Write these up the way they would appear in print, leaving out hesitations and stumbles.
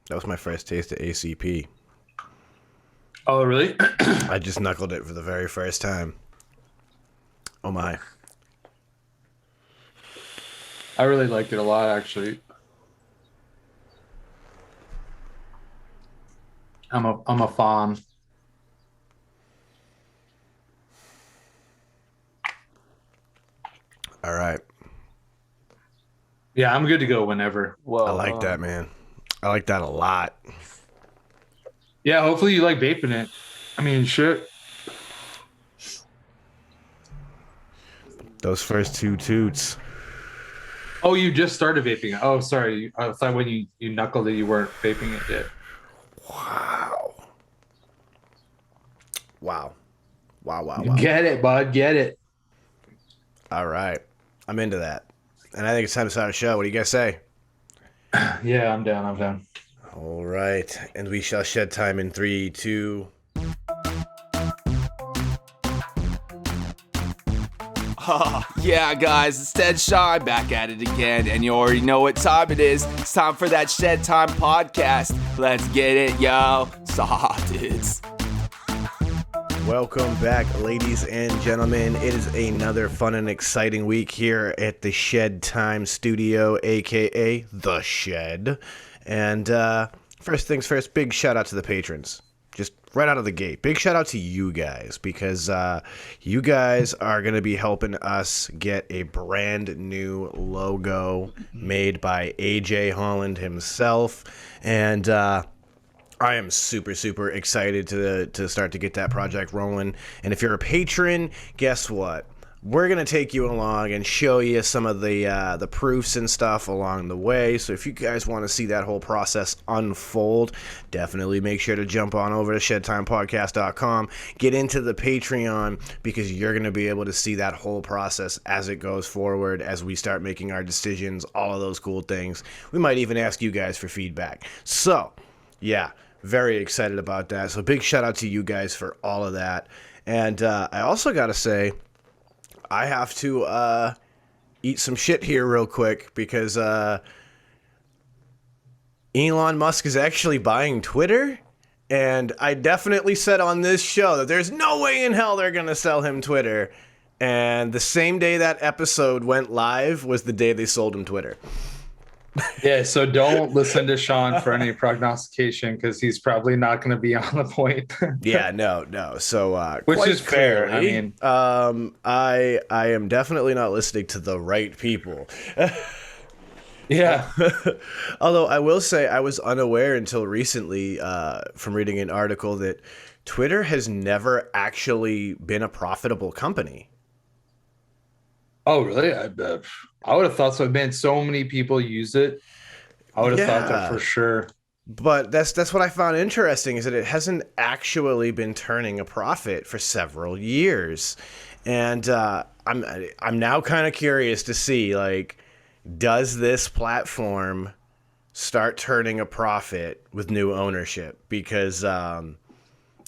That was my first taste of ACP. Oh, really? I just knuckled it for the very first time. Oh my. I really liked it a lot, actually. I'm a fan. All right. Yeah, I'm good to go whenever. I Well, like that, man. I like that a lot. Yeah, hopefully you like vaping it. I mean, shit. Those first two toots. Oh, you just started vaping it. Oh, sorry. I thought when you knuckled it, you weren't vaping it yet. Wow. Wow. Wow, wow, wow. Get it, bud. Get it. All right. I'm into that. And I think it's time to start a show. What do you guys say? Yeah, I'm down. I'm down. All right. And we shall shed time in 3, 2. yeah, guys, it's Ted Shine back at it again, and you already know what time it is. It's time for that Shedtime podcast. Let's get it, yo. Saw, dudes. Welcome back, ladies and gentlemen. It is another fun and exciting week here at the Shedtime studio, aka The Shed. And first things first, big shout out to the patrons. Just right out of the gate. Big shout out to you guys because you guys are going to be helping us get a brand new logo made by AJ Holland himself. And I am super, super excited to start to get that project rolling. And if you're a patron, guess what? We're going to take you along and show you some of the proofs and stuff along the way. So if you guys want to see that whole process unfold, definitely make sure to jump on over to ShedTimePodcast.com. Get into the Patreon because you're going to be able to see that whole process as it goes forward, as we start making our decisions, all of those cool things. We might even ask you guys for feedback. So, yeah. Very excited about that. So big shout out to you guys for all of that. And I also got to say, I have to eat some shit here real quick because Elon Musk is actually buying Twitter. And I definitely said on this show that there's no way in hell they're going to sell him Twitter. And the same day that episode went live was the day they sold him Twitter. Yeah, so don't listen to Sean for any prognostication because he's probably not going to be on the point. Yeah, no. So, which quite is fair. clearly, I mean, I am definitely not listening to the right people. yeah. Although I will say I was unaware until recently from reading an article that Twitter has never actually been a profitable company. Oh, really? I would have thought so. Man, so many people use it. I would have thought that for sure. But that's what I found interesting is that it hasn't actually been turning a profit for several years, and I'm now kind of curious to see, like, does this platform start turning a profit with new ownership? Because I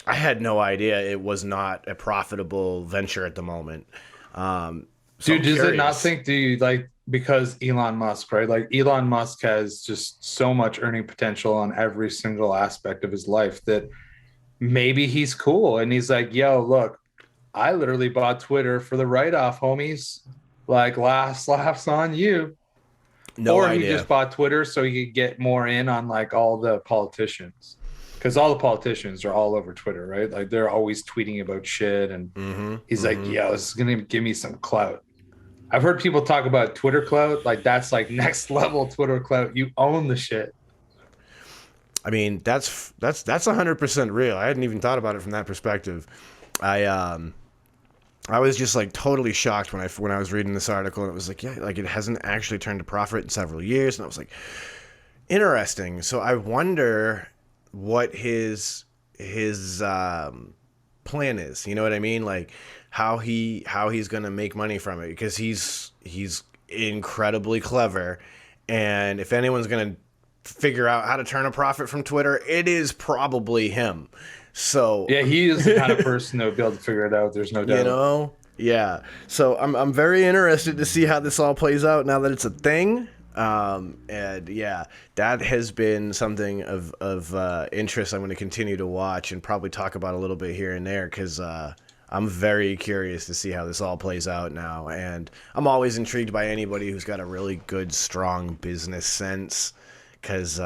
had no idea it was not a profitable venture at the moment. So Dude, does it not think, do you like, because Elon Musk, right? Like Elon Musk has just so much earning potential on every single aspect of his life that maybe he's cool. And he's like, yo, look, I literally bought Twitter for the write-off, homies. Like last laughs on you. No or idea. He just bought Twitter so he could get more in on like all the politicians. Because all the politicians are all over Twitter, right? Like they're always tweeting about shit. And he's like, yo, this is going to give me some clout. I've heard people talk about Twitter clout. Like that's like next level Twitter clout. You own the shit. I mean, that's 100% real. I hadn't even thought about it from that perspective. I was just like totally shocked when I was reading this article, and it was like, yeah, like it hasn't actually turned a profit in several years, and I was like, interesting. So I wonder what his plan is. You know what I mean? Like how he's gonna make money from it, because he's incredibly clever, and if anyone's gonna figure out how to turn a profit from Twitter, it is probably him. So yeah, he is the kind of person that would be able to figure it out. There's no doubt. You know, yeah. So I'm very interested to see how this all plays out now that it's a thing. And yeah, that has been something of interest. I'm going to continue to watch and probably talk about a little bit here and there because I'm very curious to see how this all plays out now. And I'm always intrigued by anybody who's got a really good, strong business sense because,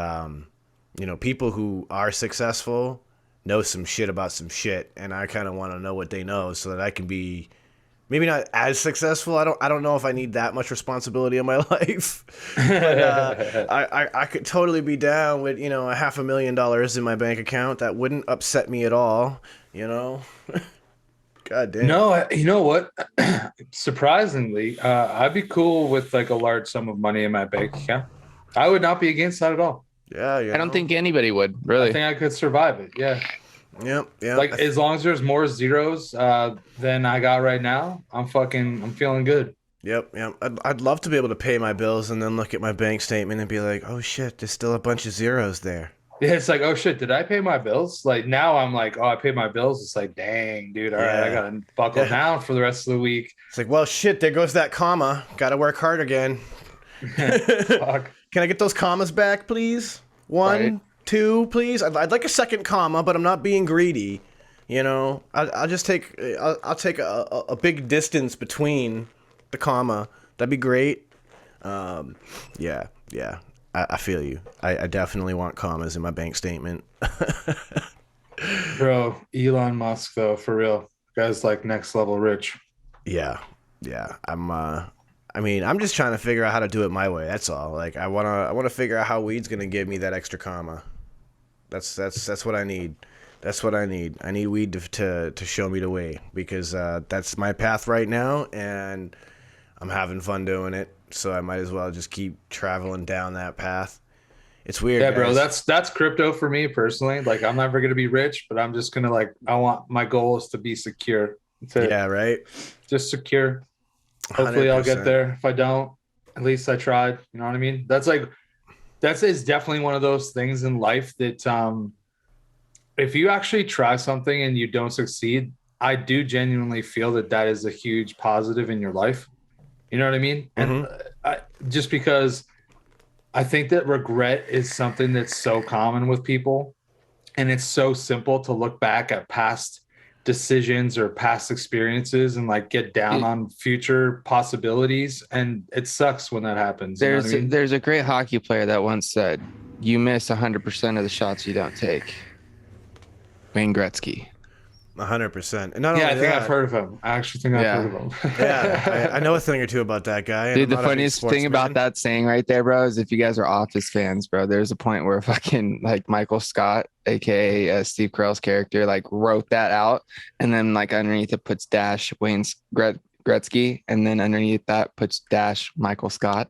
people who are successful know some shit about some shit. And I kind of want to know what they know so that I can be maybe not as successful. I don't know if I need that much responsibility in my life. But I could totally be down with, $500,000 in my bank account. That wouldn't upset me at all, God damn. No, you know what? Surprisingly, I'd be cool with like a large sum of money in my bank account. I would not be against that at all. Yeah, I don't think anybody would, really. I think I could survive it. Yeah. Yep. Like as long as there's more zeros than I got right now, I'm feeling good. Yep. I'd love to be able to pay my bills and then look at my bank statement and be like, oh shit, there's still a bunch of zeros there. Yeah, it's like, oh shit, did I pay my bills? Like now I'm like, oh, I paid my bills. It's like, dang, dude, all right, I gotta buckle down for the rest of the week. It's like, well, shit, there goes that comma. Gotta work hard again. Fuck. Can I get those commas back, please? One, Right. two, please. I'd like a second comma, but I'm not being greedy. I'll just take I'll take a big distance between the comma. That'd be great. Yeah. I feel you. I definitely want commas in my bank statement. Bro, Elon Musk though, for real. Guy's like next level rich. Yeah. I'm just trying to figure out how to do it my way. That's all. Like I wanna figure out how weed's gonna give me that extra comma. That's what I need. That's what I need. I need weed to show me the way because that's my path right now, and I'm having fun doing it. So I might as well just keep traveling down that path. It's weird. Yeah, guys. bro, that's crypto for me personally. Like I'm never gonna be rich, but I'm just gonna my goal is to be secure. Yeah, right. Just secure. Hopefully 100%. I'll get there. If I don't, at least I tried. You know what I mean? That is definitely one of those things in life that if you actually try something and you don't succeed, I do genuinely feel that is a huge positive in your life. You know what I mean? Mm-hmm. And just because I think that regret is something that's so common with people, and it's so simple to look back at past decisions or past experiences and like get down on future possibilities, and it sucks when that happens. There's a great hockey player that once said, "You miss 100% of the shots you don't take." Wayne Gretzky. 100%. And not only I think that, I've heard of him. I actually think I've heard of him. Yeah, I know a thing or two about that guy. Dude, the funniest thing about that saying right there, bro, is if you guys are Office fans, bro, there's a point where fucking like Michael Scott, aka Steve Carell's character, like wrote that out, and then like underneath it puts dash Wayne's Gretzky, and then underneath that puts dash Michael Scott.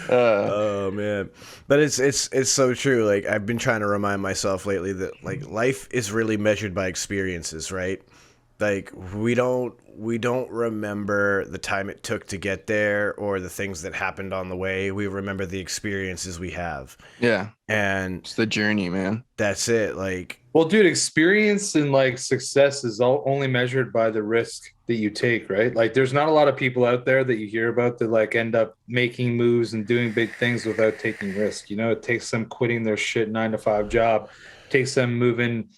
Oh man, but it's so true. Like I've been trying to remind myself lately that like life is really measured by experiences, right? Like we don't remember the time it took to get there or the things that happened on the way. We remember the experiences we have. Yeah, and it's the journey, man. That's it. Like, well, dude, experience and like success is only measured by the risk that you take, right? Like there's not a lot of people out there that you hear about that like end up making moves and doing big things without taking risk. It takes them quitting their shit 9-to-5 job, takes them moving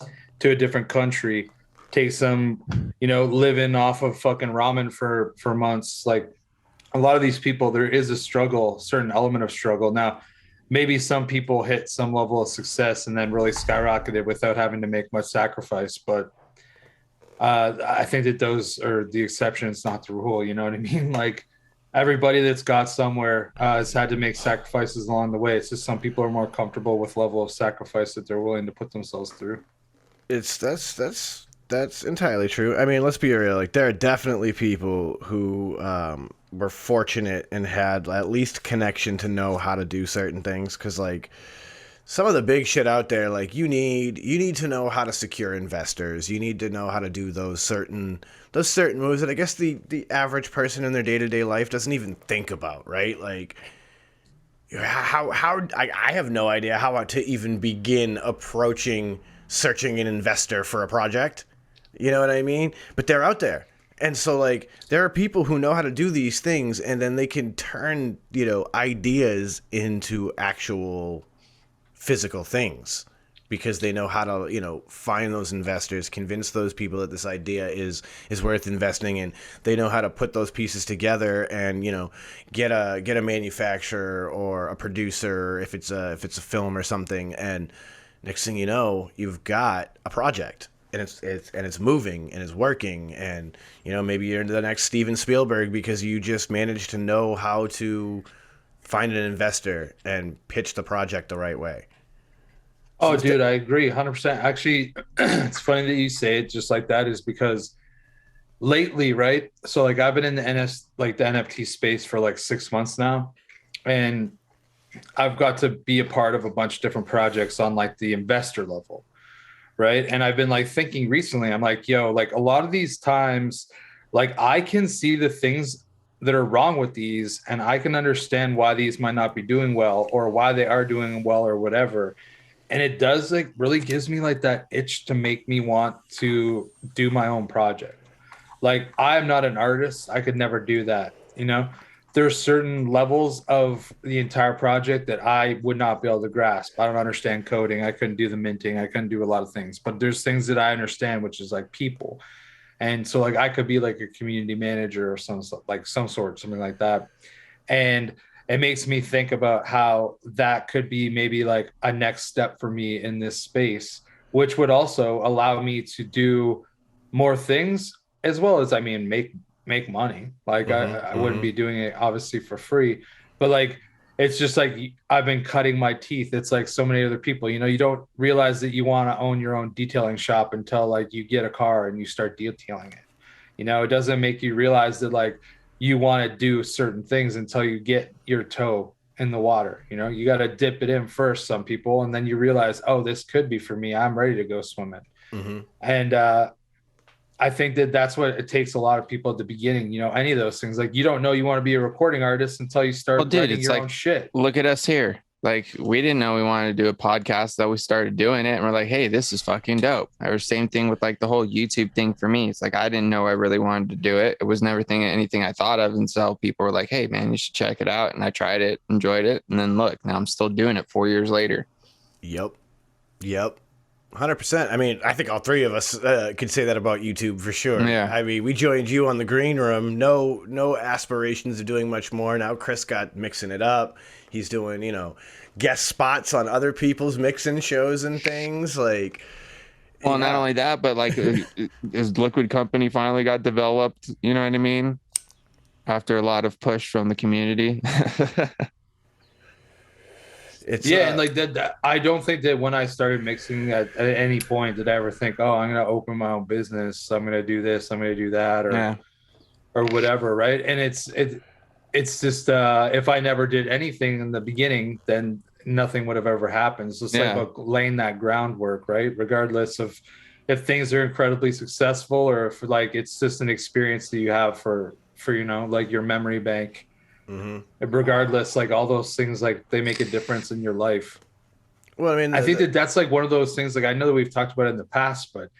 to a different country, takes them, living off of fucking ramen for months. Like a lot of these people, there is a certain element of struggle. Now, maybe some people hit some level of success and then really skyrocketed without having to make much sacrifice. But I think that those are the exceptions, not the rule. You know what I mean? Like everybody that's got somewhere has had to make sacrifices along the way. It's just some people are more comfortable with level of sacrifice that they're willing to put themselves through. That's entirely true. I mean, let's be real. Like there are definitely people who were fortunate and had at least connection to know how to do certain things. Because like some of the big shit out there, like you need to know how to secure investors. You need to know how to do those certain moves that I guess the average person in their day-to-day life doesn't even think about, right? Like how I have no idea how to even begin approaching searching an investor for a project. You know what I mean? But they're out there. And so, like, there are people who know how to do these things, and then they can turn, ideas into actual physical things because they know how to, find those investors, convince those people that this idea is worth investing in. They know how to put those pieces together and, get a manufacturer or a producer if it's a film or something. And next thing you know, you've got a project. And it's moving and it's working, and maybe you're into the next Steven Spielberg because you just managed to know how to find an investor and pitch the project the right way. Oh, dude, I agree 100%. Actually, it's funny that you say it just like that, is because lately, right? So like I've been in the the NFT space for like 6 months now, and I've got to be a part of a bunch of different projects on like the investor level. Right. And I've been like thinking recently, I'm like, yo, like a lot of these times, like I can see the things that are wrong with these, and I can understand why these might not be doing well or why they are doing well or whatever. And it does like really gives me like that itch to make me want to do my own project. Like I'm not an artist. I could never do that. There's certain levels of the entire project that I would not be able to grasp. I don't understand coding. I couldn't do the minting. I couldn't do a lot of things, but there's things that I understand, which is like people. And so like I could be like a community manager or some sort, something like that. And it makes me think about how that could be maybe like a next step for me in this space, which would also allow me to do more things as well as, make money. Like I wouldn't be doing it obviously for free, but like, it's just like, I've been cutting my teeth. It's like so many other people, you don't realize that you want to own your own detailing shop until like you get a car and you start detailing it. It doesn't make you realize that like you want to do certain things until you get your toe in the water. You got to dip it in first, some people, and then you realize, oh, this could be for me. I'm ready to go swimming. And I think that that's what it takes a lot of people at the beginning, any of those things. Like you don't know you want to be a recording artist until you start writing your own shit. Look at us here. Like we didn't know we wanted to do a podcast, that we started doing it and we're like, hey, this is fucking dope. Or same thing with like the whole YouTube thing for me. It's like I didn't know I really wanted to do it. It was never anything I thought of until people were like, hey man, you should check it out. And I tried it, enjoyed it. And then look, now I'm still doing it 4 years later. Yep. 100%. I mean, I think all three of us could say that about YouTube for sure. Yeah. I mean, we joined you on the green room. No aspirations of doing much more. Now Chris got mixing it up. He's doing, guest spots on other people's mixing shows and things. Like, well, not only that, but like his liquid company finally got developed. You know what I mean? After a lot of push from the community. And like that, I don't think that when I started mixing at any point did I ever think, oh, I'm going to open my own business. I'm going to do this. I'm going to do that or whatever. Right. And it's just if I never did anything in the beginning, then nothing would have ever happened. It's just like about laying that groundwork, right? Regardless of if things are incredibly successful or if like it's just an experience that you have for like your memory bank. Regardless, like all those things, like they make a difference in your life. Well, I mean, I think that's like one of those things. Like I know that we've talked about it in the past, but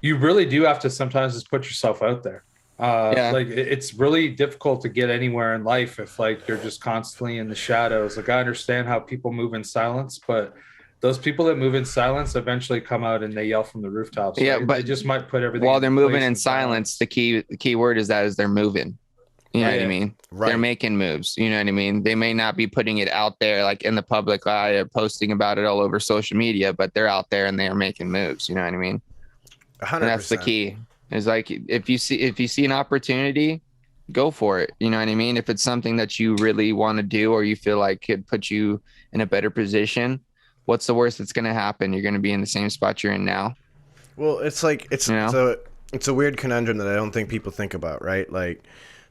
you really do have to sometimes just put yourself out there. Like it's really difficult to get anywhere in life if like you're just constantly in the shadows. Like I understand how people move in silence, but those people that move in silence eventually come out and they yell from the rooftops. Yeah, right? but they just might put everything while they're moving in silence. The key word is they're moving. You know what I mean? Right. They're making moves. You know what I mean? They may not be putting it out there like in the public eye or posting about it all over social media, but they're out there and they are making moves. You know what I mean? 100%. And that's the key. Is like if you see an opportunity, go for it. You know what I mean? If it's something that you really want to do or you feel like could put you in a better position, what's the worst that's going to happen? You're going to be in the same spot you're in now. Well, it's like it's a weird conundrum that I don't think people think about, right? Like.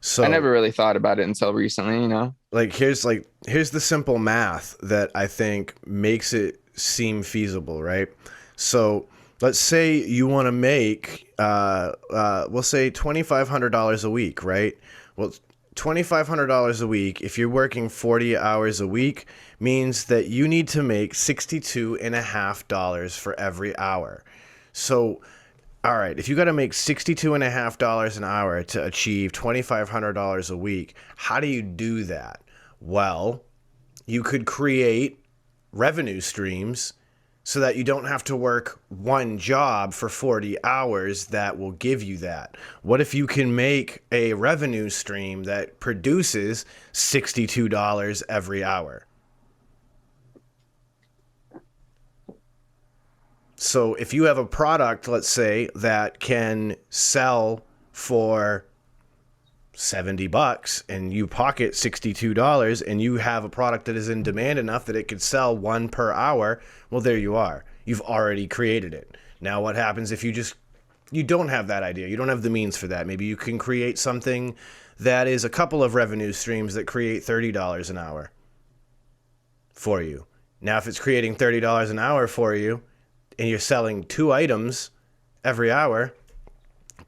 So I never really thought about it until recently, Like here's the simple math that I think makes it seem feasible, right? So let's say you want to make we'll say $2,500 a week, right? Well, $2,500 a week, if you're working 40 hours a week, means that you need to make $62.50 for every hour. So All right, if you got to make $62.50 an hour to achieve $2,500 a week, how do you do that? Well, you could create revenue streams so that you don't have to work one job for 40 hours that will give you that. What if you can make a revenue stream that produces $62 every hour? So if you have a product, let's say, that can sell for $70 and you pocket $62 and you have a product that is in demand enough that it could sell one per hour, well, there you are. You've already created it. Now what happens if you don't have that idea? You don't have the means for that. Maybe you can create something that is a couple of revenue streams that create $30 an hour for you. Now, if it's creating $30 an hour for you, and you're selling 2 items every hour,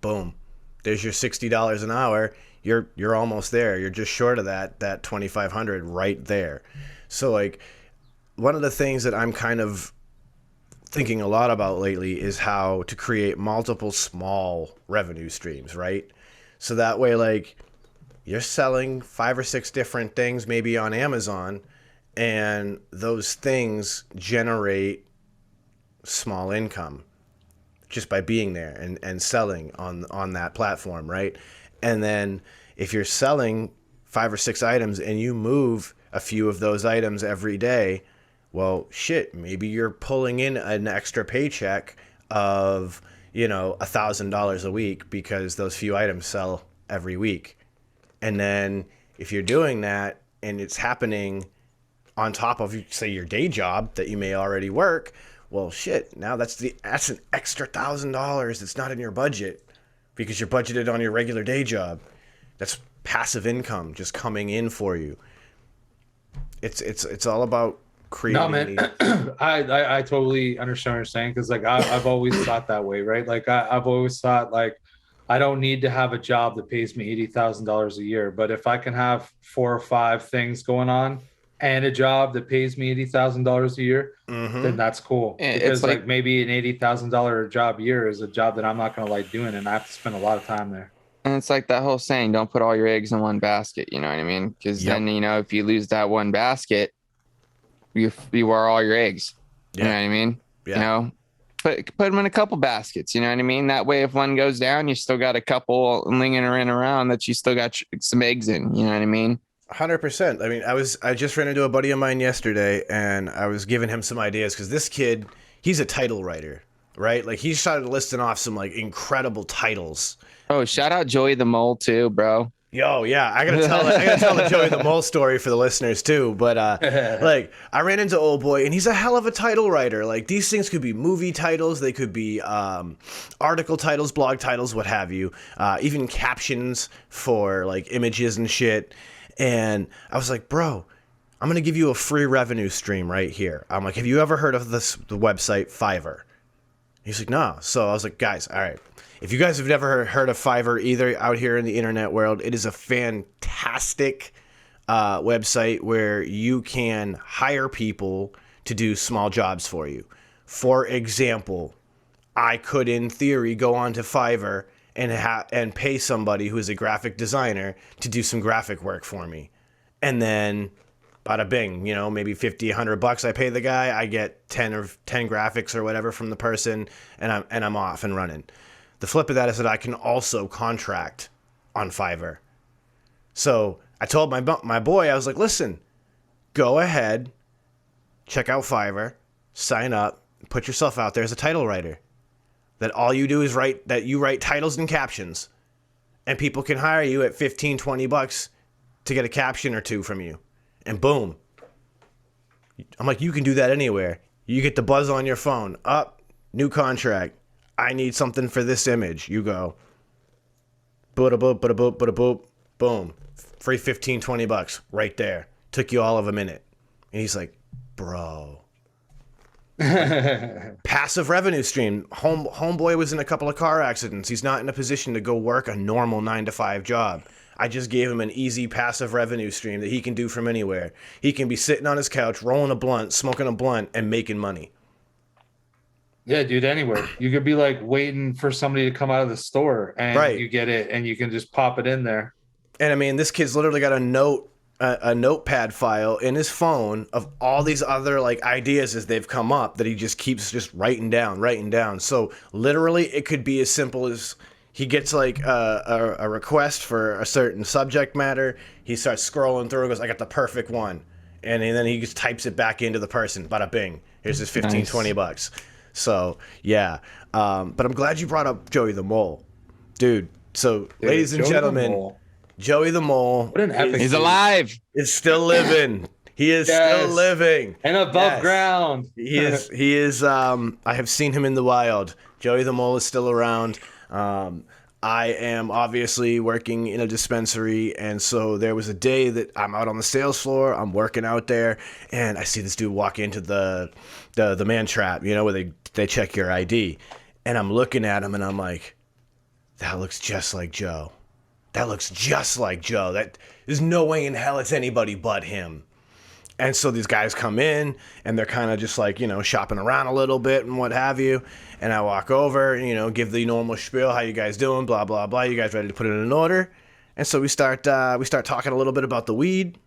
boom, there's your $60 an hour. You're almost there. You're just short of that $2,500 right there. So like, one of the things that I'm kind of thinking a lot about lately is how to create multiple small revenue streams, right? So that way, like, you're selling 5 or 6 different things maybe on Amazon, and those things generate small income just by being there and selling on that platform, right? And then if you're selling 5 or 6 items and you move a few of those items every day, well, shit, maybe you're pulling in an extra paycheck of, $1,000 a week because those few items sell every week. And then if you're doing that and it's happening on top of, say, your day job that you may already work, well, shit, now that's an extra $1,000 that's not in your budget because you're budgeted on your regular day job. That's passive income just coming in for you. It's all about creating. No, man, I totally understand what you're saying, because like I've always thought that way, right? Like I've always thought, like, I don't need to have a job that pays me $80,000 a year, but if I can have 4 or 5 things going on and a job that pays me $80,000 a year, then that's cool. Because like maybe an $80,000 job a year is a job that I'm not going to like doing, and I have to spend a lot of time there. And it's like that whole saying, don't put all your eggs in one basket. You know what I mean? Because then, if you lose that one basket, you are all your eggs. You know what I mean? Yeah. Put them in a couple baskets. You know what I mean? That way, if one goes down, you still got a couple lingering around that you still got some eggs in. You know what I mean? 100%. I mean, I just ran into a buddy of mine yesterday, and I was giving him some ideas because this kid, he's a title writer, right? Like, he started listing off some like incredible titles. Oh, shout out Joey the Mole too, bro. Yo, yeah, I gotta tell the Joey the Mole story for the listeners too. But like, I ran into old boy, and he's a hell of a title writer. Like, these things could be movie titles, they could be article titles, blog titles, what have you, even captions for like images and shit. And I was like, bro, I'm going to give you a free revenue stream right here. I'm like, have you ever heard of the website Fiverr? He's like, no. So I was like, guys, all right. If you guys have never heard of Fiverr either out here in the internet world, it is a fantastic website where you can hire people to do small jobs for you. For example, I could, in theory, go onto Fiverr and pay somebody who is a graphic designer to do some graphic work for me. And then bada bing, maybe $50, $100 I pay the guy, I get 10 graphics or whatever from the person, and I'm off and running. The flip of that is that I can also contract on Fiverr. So I told my boy, I was like, listen, go ahead, check out Fiverr, sign up, put yourself out there as a title writer. That all you do is write titles and captions, and people can hire you at $15, $20 to get a caption or 2 from you. And boom. I'm like, you can do that anywhere. You get the buzz on your phone. Up, new contract. I need something for this image. You go. Boop, boop, boop, boop, boop, boom. Free $15, $20 right there. Took you all of a minute. And he's like, bro. Passive revenue stream. Homeboy was in a couple of car accidents. He's not in a position to go work a normal 9-to-5 job. I just gave him an easy passive revenue stream that he can do from anywhere. He can be sitting on his couch, rolling a blunt, smoking a blunt, and making money. Yeah, dude, anywhere. You could be like waiting for somebody to come out of the store and Right. you get it and you can just pop it in there. And I mean, this kid's literally got a notepad file in his phone of all these other like ideas as they've come up that he just keeps just writing down. So literally, it could be as simple as he gets like a request for a certain subject matter. He starts scrolling through and goes, "I got the perfect one," and then he just types it back into the person. Bada bing. Here's his 15, Nice. $20. So yeah, but I'm glad you brought up Joey the Mole, dude. So, Dude, ladies and Joey the gentlemen, Mole. Joey the Mole What an epic is, He's dude. alive. is still living. He is Yes. still living. And above Yes. ground. He is. He is. I have seen him in the wild. Joey the Mole is still around. I am obviously working in a dispensary, and so there was a day that I'm out on the sales floor. I'm working out there, and I see this dude walk into the man trap. You know, where they check your ID, and I'm looking at him, and I'm like, that looks just like Joe. That looks just like Joe. There's no way in hell it's anybody but him. And so these guys come in and they're kind of just like, you know, shopping around a little bit and what have you. And I walk over, you know, give the normal spiel, how you guys doing, blah, blah, blah. You guys ready to put it in order? And so we start talking a little bit about the weed.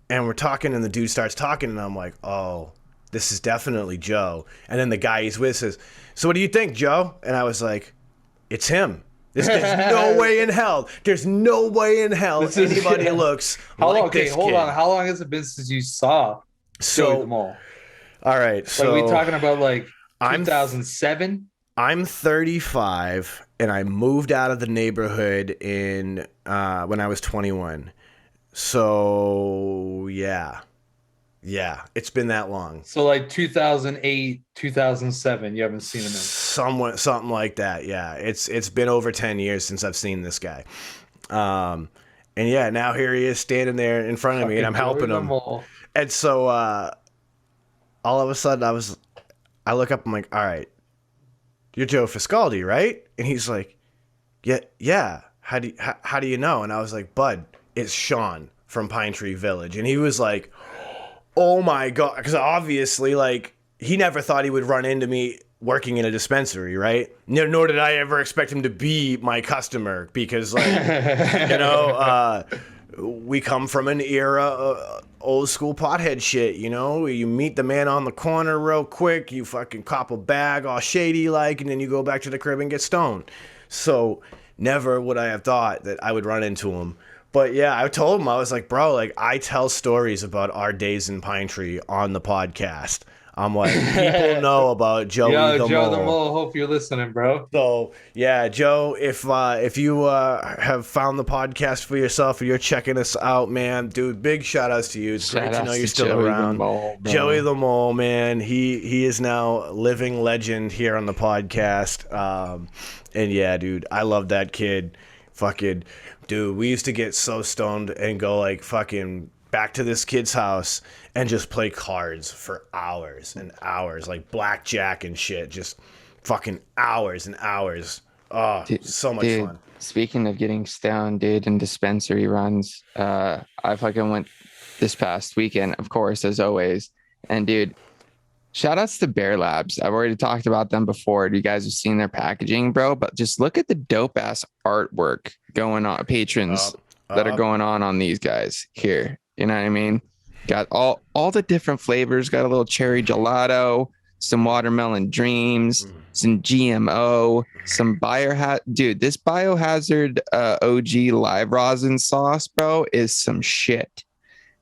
And we're talking and the dude starts talking and I'm like, oh, this is definitely Joe. And then the guy he's with says, so what do you think, Joe? And I was like, it's him. There's no way in hell. There's no way in hell This is- anybody looks How like long? Okay, this hold kid. on. How long has it been since you saw Joey the Mole? All right. So Like we talking about like I'm 2007? I'm 35 and I moved out of the neighborhood in when I was 21. So yeah, it's been that long. So like 2008, 2007. You haven't seen him in. Something like that. Yeah, it's been over 10 years since I've seen this guy. And yeah, now here he is standing there in front of me, and I'm Fucking helping Joey the him. Mole. And so all of a sudden, I look up. I'm like, all right, you're Joe Fiscaldi, right? And he's like, yeah. How do you know? And I was like, Bud, it's Sean from Pine Tree Village. And he was like, oh my God, because obviously, like, he never thought he would run into me working in a dispensary, right? Nor did I ever expect him to be my customer because, like, you know, we come from an era, old school pothead shit, you know? You meet the man on the corner real quick, you fucking cop a bag all shady like, and then you go back to the crib and get stoned. So never would I have thought that I would run into him. But yeah, I told him, I was like, bro, like, I tell stories about our days in Pine Tree on the podcast. I'm like, people know about Joey Yo, the Joe Mole. the Mole. Hope you're listening, bro. So yeah, Joe, if you have found the podcast for yourself or you're checking us out, man, dude, big shout outs to you. It's great to know you're still around. Joey the Mole, man, he is now a living legend here on the podcast. And yeah, dude, I love that kid. Fucking dude, we used to get so stoned and go like fucking back to this kid's house and just play cards for hours and hours, like blackjack and shit, just fucking hours and hours. Oh, so much fun. Speaking of getting stoned, dude, and dispensary runs, I fucking went this past weekend, of course, as always. And dude, shout outs to Bear Labs. I've already talked about them before. You guys have seen their packaging, bro, but just look at the dope ass artwork going on, patrons that are going on these guys here. You know what I mean? Got all the different flavors. Got a little cherry gelato, some watermelon dreams, some GMO, some dude, this biohazard OG live rosin sauce, bro, is some shit.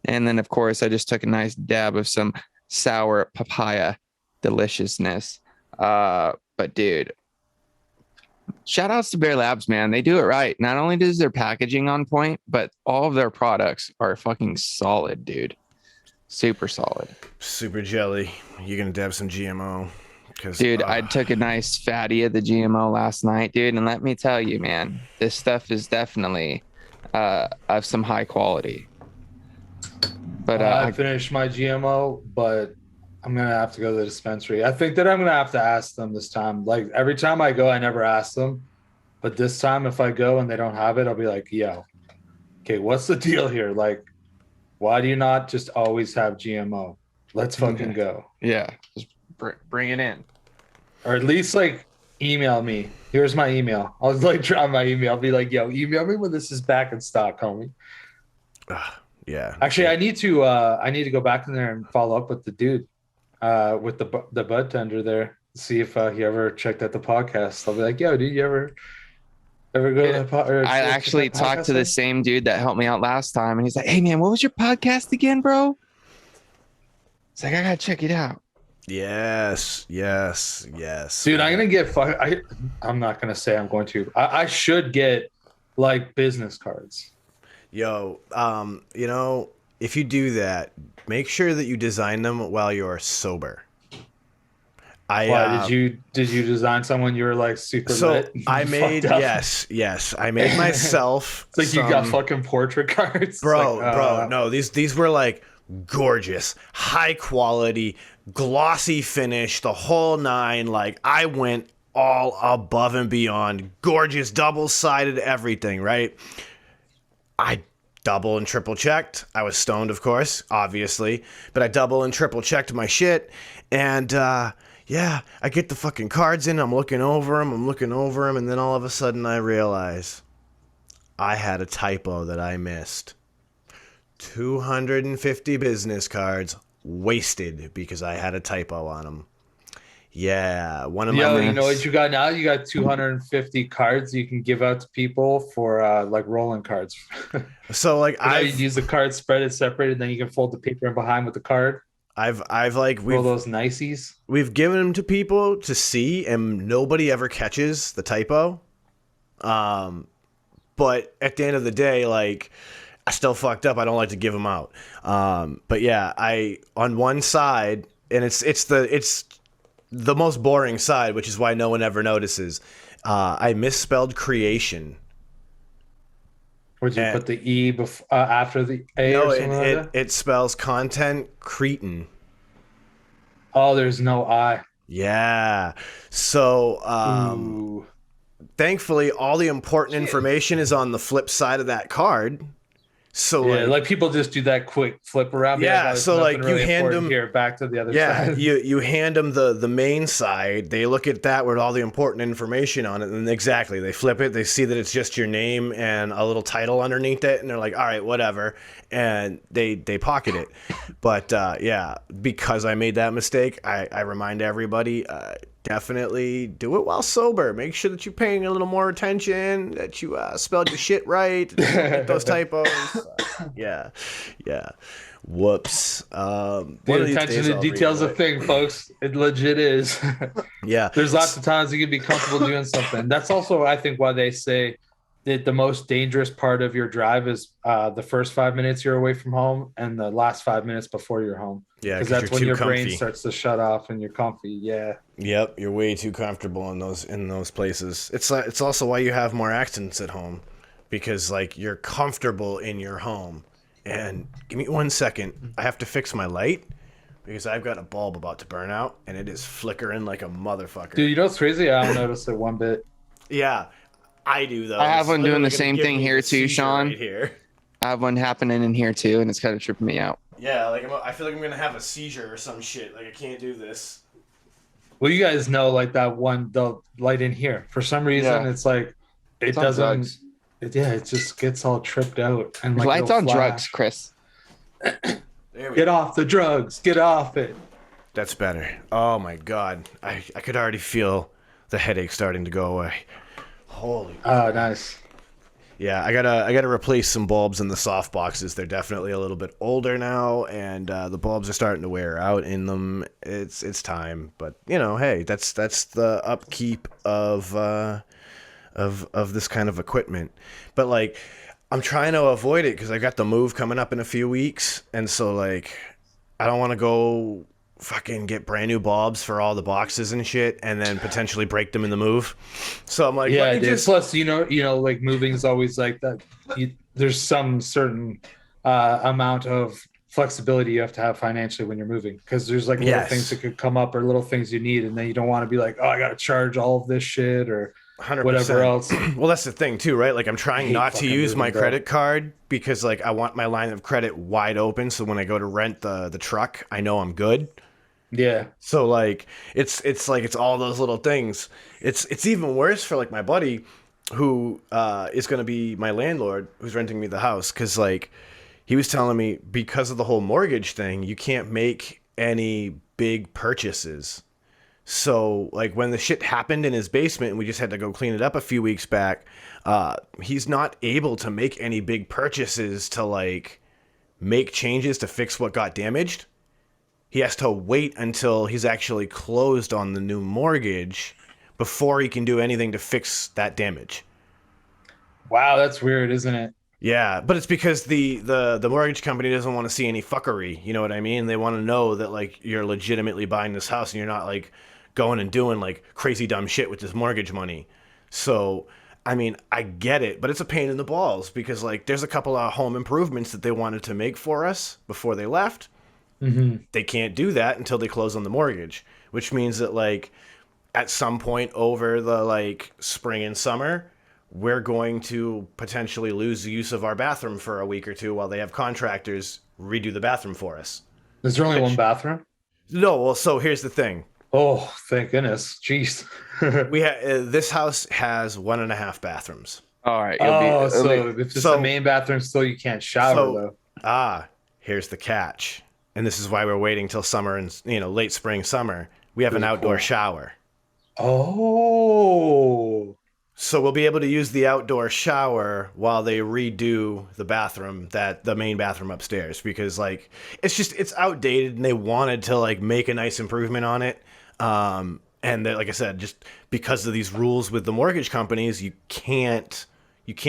And then of course I just took a nice dab of some sour papaya deliciousness. But dude, shout outs to Bear Labs, man. They do it right. Not only does their packaging on point, but all of their products are fucking solid, dude. Super solid. Super jelly. You're gonna dab some GMO. Dude, I took a nice fatty of the GMO last night, dude, and let me tell you, man, this stuff is definitely of some high quality. But I finished my GMO, but I'm gonna have to go to the dispensary. I think that I'm gonna have to ask them this time. Like every time I go, I never ask them, but this time, if I go and they don't have it, I'll be like, "Yo, okay, what's the deal here? Like, why do you not just always have GMO? Let's fucking go." yeah, just bring it in. or at least like email me. Here's my email. I'll like drop my email. I'll be like, yo, email me when this is back in stock, homie. Yeah. Actually, I need to go back in there and follow up with the dude, with the bud tender there. See if he ever checked out the podcast. I'll be like, yo, dude, you ever go to the I actually talked to the same dude that helped me out last time, and he's like, "Hey, man, what was your podcast again, bro?" It's like, I gotta check it out. Yes. Dude, I'm gonna get I'm not gonna say I'm going to. I should get like business cards. Yo, you know, if you do that, make sure that you design them while you're sober. Why did you design someone you were like super lit? I made yes I made myself it's like you got fucking portrait cards, bro. No, these were like gorgeous, high quality, glossy finish, the whole nine. Like I went all above and beyond, gorgeous, double-sided everything, right? I double and triple checked. I was stoned, of course, obviously, but I double and triple checked my shit, and yeah, I get the fucking cards in, I'm looking over them, and then all of a sudden I realize I had a typo that I missed. 250 business cards wasted because I had a typo on them. Yeah, one of my you know what you got now? You got 250 cards you can give out to people for like rolling cards. So like I use the card, spread it separated, then you can fold the paper in behind with the card. I've like roll those niceys. We've given them to people to see, and nobody ever catches the typo. But at the end of the day, like I still fucked up. I don't like to give them out. But yeah, I on one side, and it's the most boring side, which is why no one ever notices. I misspelled creation. Would you put the E after the A? No, or something like that? It spells content Cretan. Oh, there's no I. Yeah. So thankfully, all the important information is on the flip side of that card. So yeah, like people just do that quick flip around. Yeah, so like really you hand them here back to the other side. Yeah, you hand them the main side. They look at that with all the important information on it, and exactly they flip it. They see that it's just your name and a little title underneath it, and they're like, "All right, whatever," and they pocket it. But yeah, because I made that mistake, I remind everybody. Definitely do it while sober. Make sure that you're paying a little more attention, that you spelled your shit right, get those typos. Yeah. Whoops. The attention to details a thing, folks. It legit is. Yeah. There's lots of times you can be comfortable doing something. That's also, I think, why they say that the most dangerous part of your drive is the first 5 minutes you're away from home and the last 5 minutes before you're home. Yeah, because that's when your brain starts to shut off and you're comfy. Yeah. Yep, you're way too comfortable in those places. It's also why you have more accidents at home, because like you're comfortable in your home. And give me 1 second, I have to fix my light because I've got a bulb about to burn out and it is flickering like a motherfucker. Dude, you know what's crazy? I don't notice it one bit. Yeah. I do though. I have one doing the same thing here too, Sean. Right here. I have one happening in here too, and it's kind of tripping me out. Yeah, like I feel like I'm gonna have a seizure or some shit. Like I can't do this. Well, you guys know, like that one, the light in here. For some reason, it's like it doesn't. It just gets all tripped out and like lights on drugs, Chris. Get off the drugs. Get off it. That's better. Oh my god, I could already feel the headache starting to go away. Holy. Oh, nice. Yeah, I gotta replace some bulbs in the soft boxes. They're definitely a little bit older now, and the bulbs are starting to wear out in them. It's time, but you know, hey, that's the upkeep of this kind of equipment. But like, I'm trying to avoid it because I got the move coming up in a few weeks, and so like, I don't want to go fucking get brand new bulbs for all the boxes and shit and then potentially break them in the move. So I'm like, yeah, dude. Plus, you know, like moving is always like that. There's some certain amount of flexibility you have to have financially when you're moving, because there's like little things that could come up or little things you need, and then you don't want to be like, oh, I got to charge all of this shit or 100%. Whatever else. Well, that's the thing too, right? Like I'm trying not to use my credit card because like I want my line of credit wide open, so when I go to rent the truck, I know I'm good. Yeah. So like it's all those little things. It's even worse for like my buddy who is going to be my landlord who's renting me the house, cuz like he was telling me because of the whole mortgage thing, you can't make any big purchases. So like when the shit happened in his basement and we just had to go clean it up a few weeks back, he's not able to make any big purchases to like make changes to fix what got damaged. He has to wait until he's actually closed on the new mortgage before he can do anything to fix that damage. Wow, that's weird, isn't it? Yeah, but it's because the mortgage company doesn't want to see any fuckery. You know what I mean? They want to know that like you're legitimately buying this house and you're not like going and doing like crazy dumb shit with this mortgage money. So, I mean, I get it, but it's a pain in the balls because like there's a couple of home improvements that they wanted to make for us before they left. They can't do that until they close on the mortgage, which means that like at some point over the like spring and summer, we're going to potentially lose the use of our bathroom for a week or two while they have contractors redo the bathroom for us. Is there only one bathroom? No, well, so here's the thing. Oh, thank goodness. Jeez. This house has 1.5 bathrooms. All right. Oh, it'll so if it's so- the main bathroom, still you can't shower though. Here's the catch. And this is why we're waiting till summer and late spring, summer. We have an outdoor shower. Oh. So we'll be able to use the outdoor shower while they redo the bathroom, the main bathroom upstairs, because like it's outdated and they wanted to like make a nice improvement on it. And like I said, just because of these rules with the mortgage companies, you can't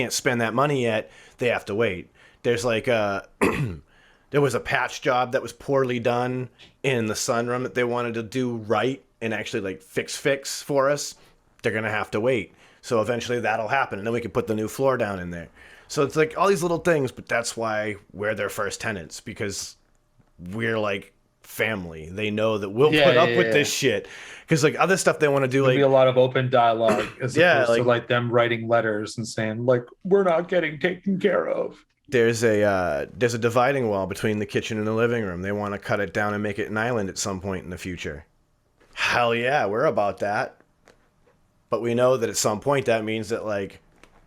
spend that money yet. They have to wait. There's like there was a patch job that was poorly done in the sunroom that they wanted to do right and actually like fix for us. They're gonna have to wait. So eventually that'll happen, and then we can put the new floor down in there. So it's like all these little things, but that's why we're their first tenants, because we're like family. They know that we'll put up with this shit. Because like other stuff they want to do, There'll like be a lot of open dialogue as opposed to like like them writing letters and saying like we're not getting taken care of. there's a dividing wall between the kitchen and the living room. They want to cut it down and make it an island at some point in the future. Hell yeah, we're about that. But we know that at some point that means that like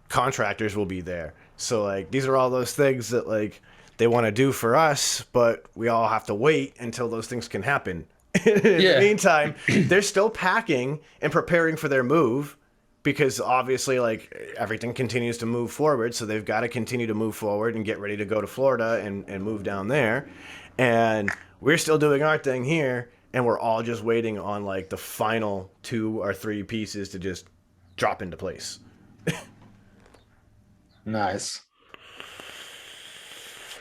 contractors will be there. So like these are all those things that like they want to do for us, but we all have to wait until those things can happen. In the meantime, they're still packing and preparing for their move, because obviously like everything continues to move forward, so they've got to continue to move forward and get ready to go to Florida and move down there. And we're still doing our thing here, and we're all just waiting on like the final 2 or 3 pieces to just drop into place. Nice.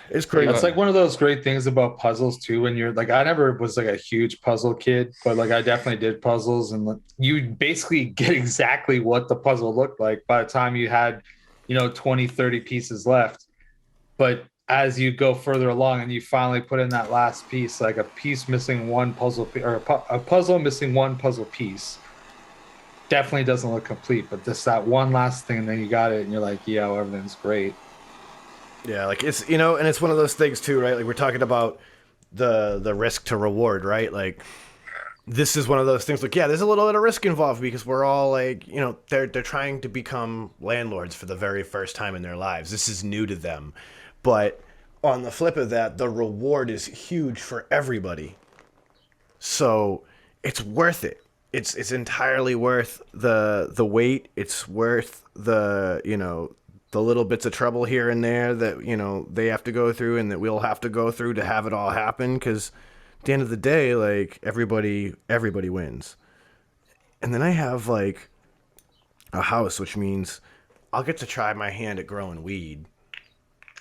It's crazy. It's like one of those great things about puzzles too. When you're like, I never was like a huge puzzle kid, but like I definitely did puzzles, and like, you basically get exactly what the puzzle looked like by the time you had, 20, 30 pieces left. But as you go further along and you finally put in that last piece, like a piece missing one puzzle or a puzzle missing one puzzle piece, definitely doesn't look complete. But just that one last thing, and then you got it, and you're like, yeah, well, everything's great. Yeah, like it's and it's one of those things too, right? Like we're talking about the risk to reward, right? Like this is one of those things. Like, yeah, there's a little bit of risk involved because we're all like, they're trying to become landlords for the very first time in their lives. This is new to them, but on the flip of that, the reward is huge for everybody. So it's worth it. It's entirely worth the wait. It's worth the the little bits of trouble here and there that they have to go through and that we'll have to go through to have it all happen, because at the end of the day, like everybody wins. And then I have like a house, which means I'll get to try my hand at growing weed.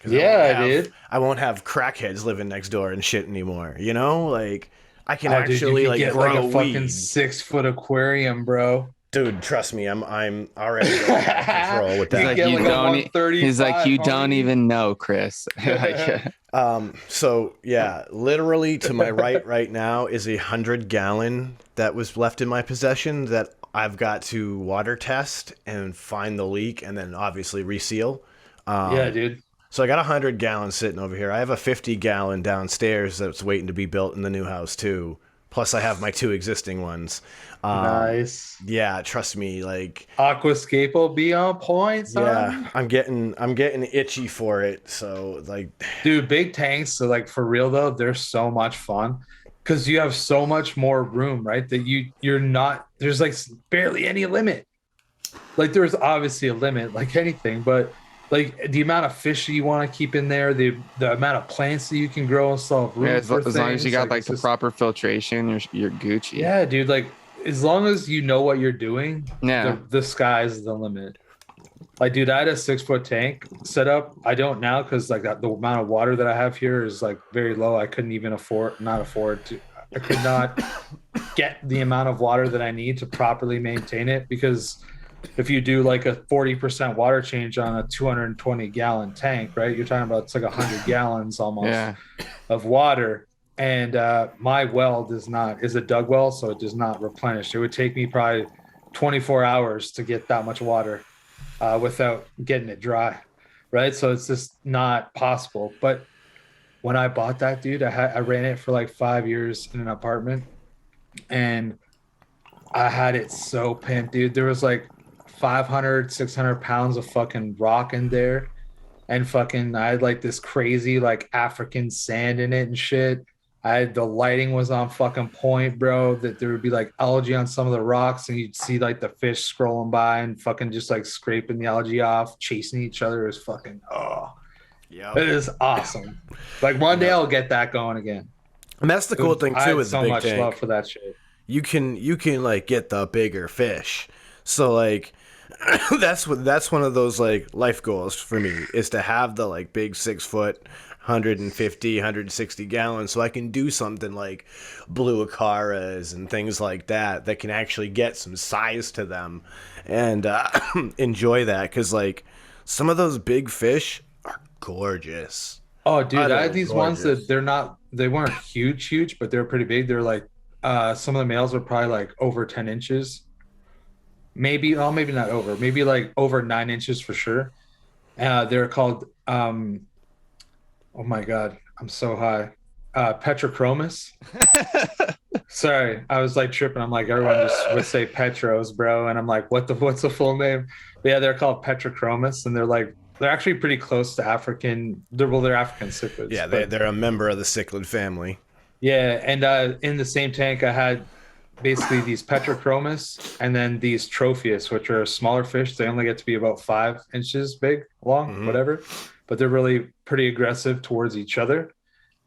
Yeah, dude. I won't have crackheads living next door and shit anymore, like I can Dude, actually you could like get grow like a fucking weed. 6-foot aquarium, bro. Dude, trust me, I'm already going out of control with that. He's like, you don't even know, Chris. So yeah, literally to my right now is 100-gallon that was left in my possession that I've got to water test and find the leak and then obviously reseal. Yeah, dude. So I got 100 gallons sitting over here. I have a 50-gallon downstairs that's waiting to be built in the new house too. Plus, I have my 2 existing ones. Nice. Yeah, trust me, like Aquascape will be on point, son. yeah, I'm getting itchy for it. So like, Dude, big tanks, so like for real though, they're so much fun because you have so much more room, right? That you're not, there's like barely any limit. Like there's obviously a limit, like anything, but like the amount of fish that you want to keep in there, the amount of plants that you can grow and still have room Yeah, for as long as you things, got like, like it's the just- proper filtration, you're Gucci. yeah, dude. Like as long as you know what you're doing, Yeah. the sky's the limit. Like, dude, I had a 6-foot tank set up. I don't now because like the amount of water that I have here is like very low. I couldn't even afford to. I could not get the amount of water that I need to properly maintain it because if you do like a 40% water change on a 220 gallon tank, right? You're talking about it's like 100 gallons almost Yeah. of water. And my well is a dug well, so it does not replenish. It would take me probably 24 hours to get that much water without getting it dry, right? So it's just not possible. But when I bought that, dude, I ran it for like 5 years in an apartment, and I had it so pimped, dude. There was like 500, 600 pounds of fucking rock in there, and fucking I had like this crazy like African sand in it and shit. The lighting was on fucking point, bro. That there would be like algae on some of the rocks, and you'd see like the fish scrolling by and fucking just like scraping the algae off, chasing each other. It was fucking yeah. it is awesome. Like one day I'll get that going again. And that's the cool thing I too had with the so big much tank. love for that shit. You can like get the bigger fish. So like that's one of those like life goals for me is to have the like big 6-foot 150 160 gallons so I can do something like blue acaras and things like that can actually get some size to them and enjoy that because like some of those big fish are gorgeous. Oh, dude, I They're had these ones that they weren't huge, but they're pretty big. They're like some of the males are probably like over 10 inches. Maybe not over, maybe like over 9 inches for sure. They're called oh my God, I'm so high. Petrochromis. Sorry, I was like tripping. I'm like, everyone just would say Petros, bro. And I'm like, what's the full name? But yeah, they're called Petrochromis, and they're actually pretty close to African. They're African cichlids. Yeah, but they're a member of the cichlid family. yeah, and in the same tank, I had basically these Petrochromis and then these Tropheus, which are smaller fish. They only get to be about 5 inches big, long, whatever. But they're really pretty aggressive towards each other.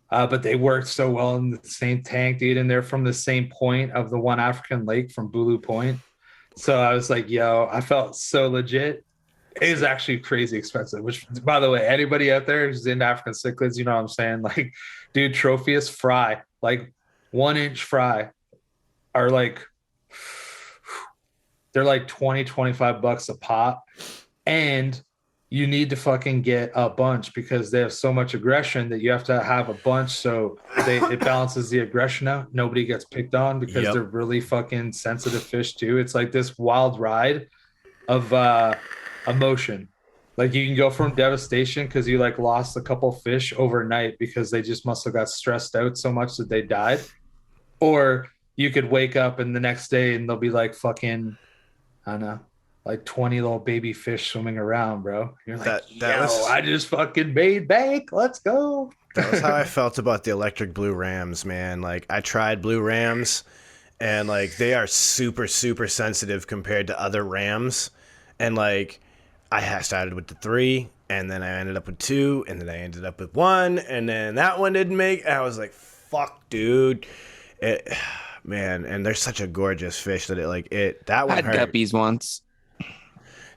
But they work so well in the same tank, dude. And they're from the same point of the one African lake from Bulu Point. So I was like, yo, I felt so legit. It was actually crazy expensive, which, by the way, anybody out there who's into African cichlids, you know what I'm saying? Like, dude, Tropheus fry, like 1 inch fry are like, they're like 20, 25 bucks a pop. And you need to fucking get a bunch because they have so much aggression that you have to have a bunch so it balances the aggression out. Nobody gets picked on because they're really fucking sensitive fish too. It's like this wild ride of emotion. Like you can go from devastation because you like lost a couple fish overnight because they just must have got stressed out so much that they died. Or you could wake up and the next day and they'll be like fucking, I don't know, like 20 little baby fish swimming around, bro. You're like, I just fucking made bank. Let's go. That was how I felt about the electric blue rams, man. Like I tried blue rams and like they are super, super sensitive compared to other rams. And like I started with the 3 and then I ended up with 2 and then I ended up with 1 and then that one didn't make. And I was like, fuck, dude. Man, and they're such a gorgeous fish that that one I had hurt. guppies once.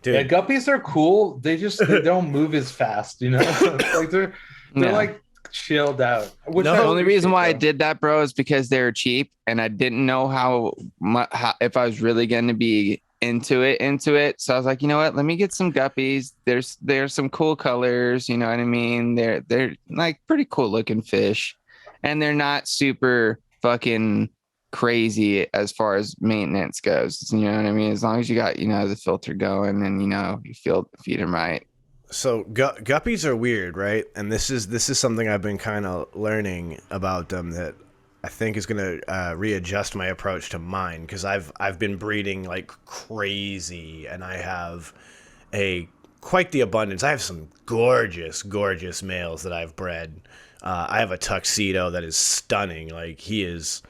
Dude. Yeah, guppies are cool. They don't move as fast, you know. Like they're like chilled out. The only reason why I did that, bro, is because they were cheap, and I didn't know how if I was really going to be into it. So I was like, you know what? Let me get some guppies. There's some cool colors. You know what I mean? They're like pretty cool looking fish, and they're not super fucking crazy as far as maintenance goes. You know what I mean? As long as you got, the filter going and, you feed them right. So guppies are weird, right? And this is something I've been kind of learning about them, that I think is going to readjust my approach to mine, because I've been breeding like crazy, and I have quite the abundance. I have some gorgeous males that I've bred. I have a tuxedo that is stunning. Like, he is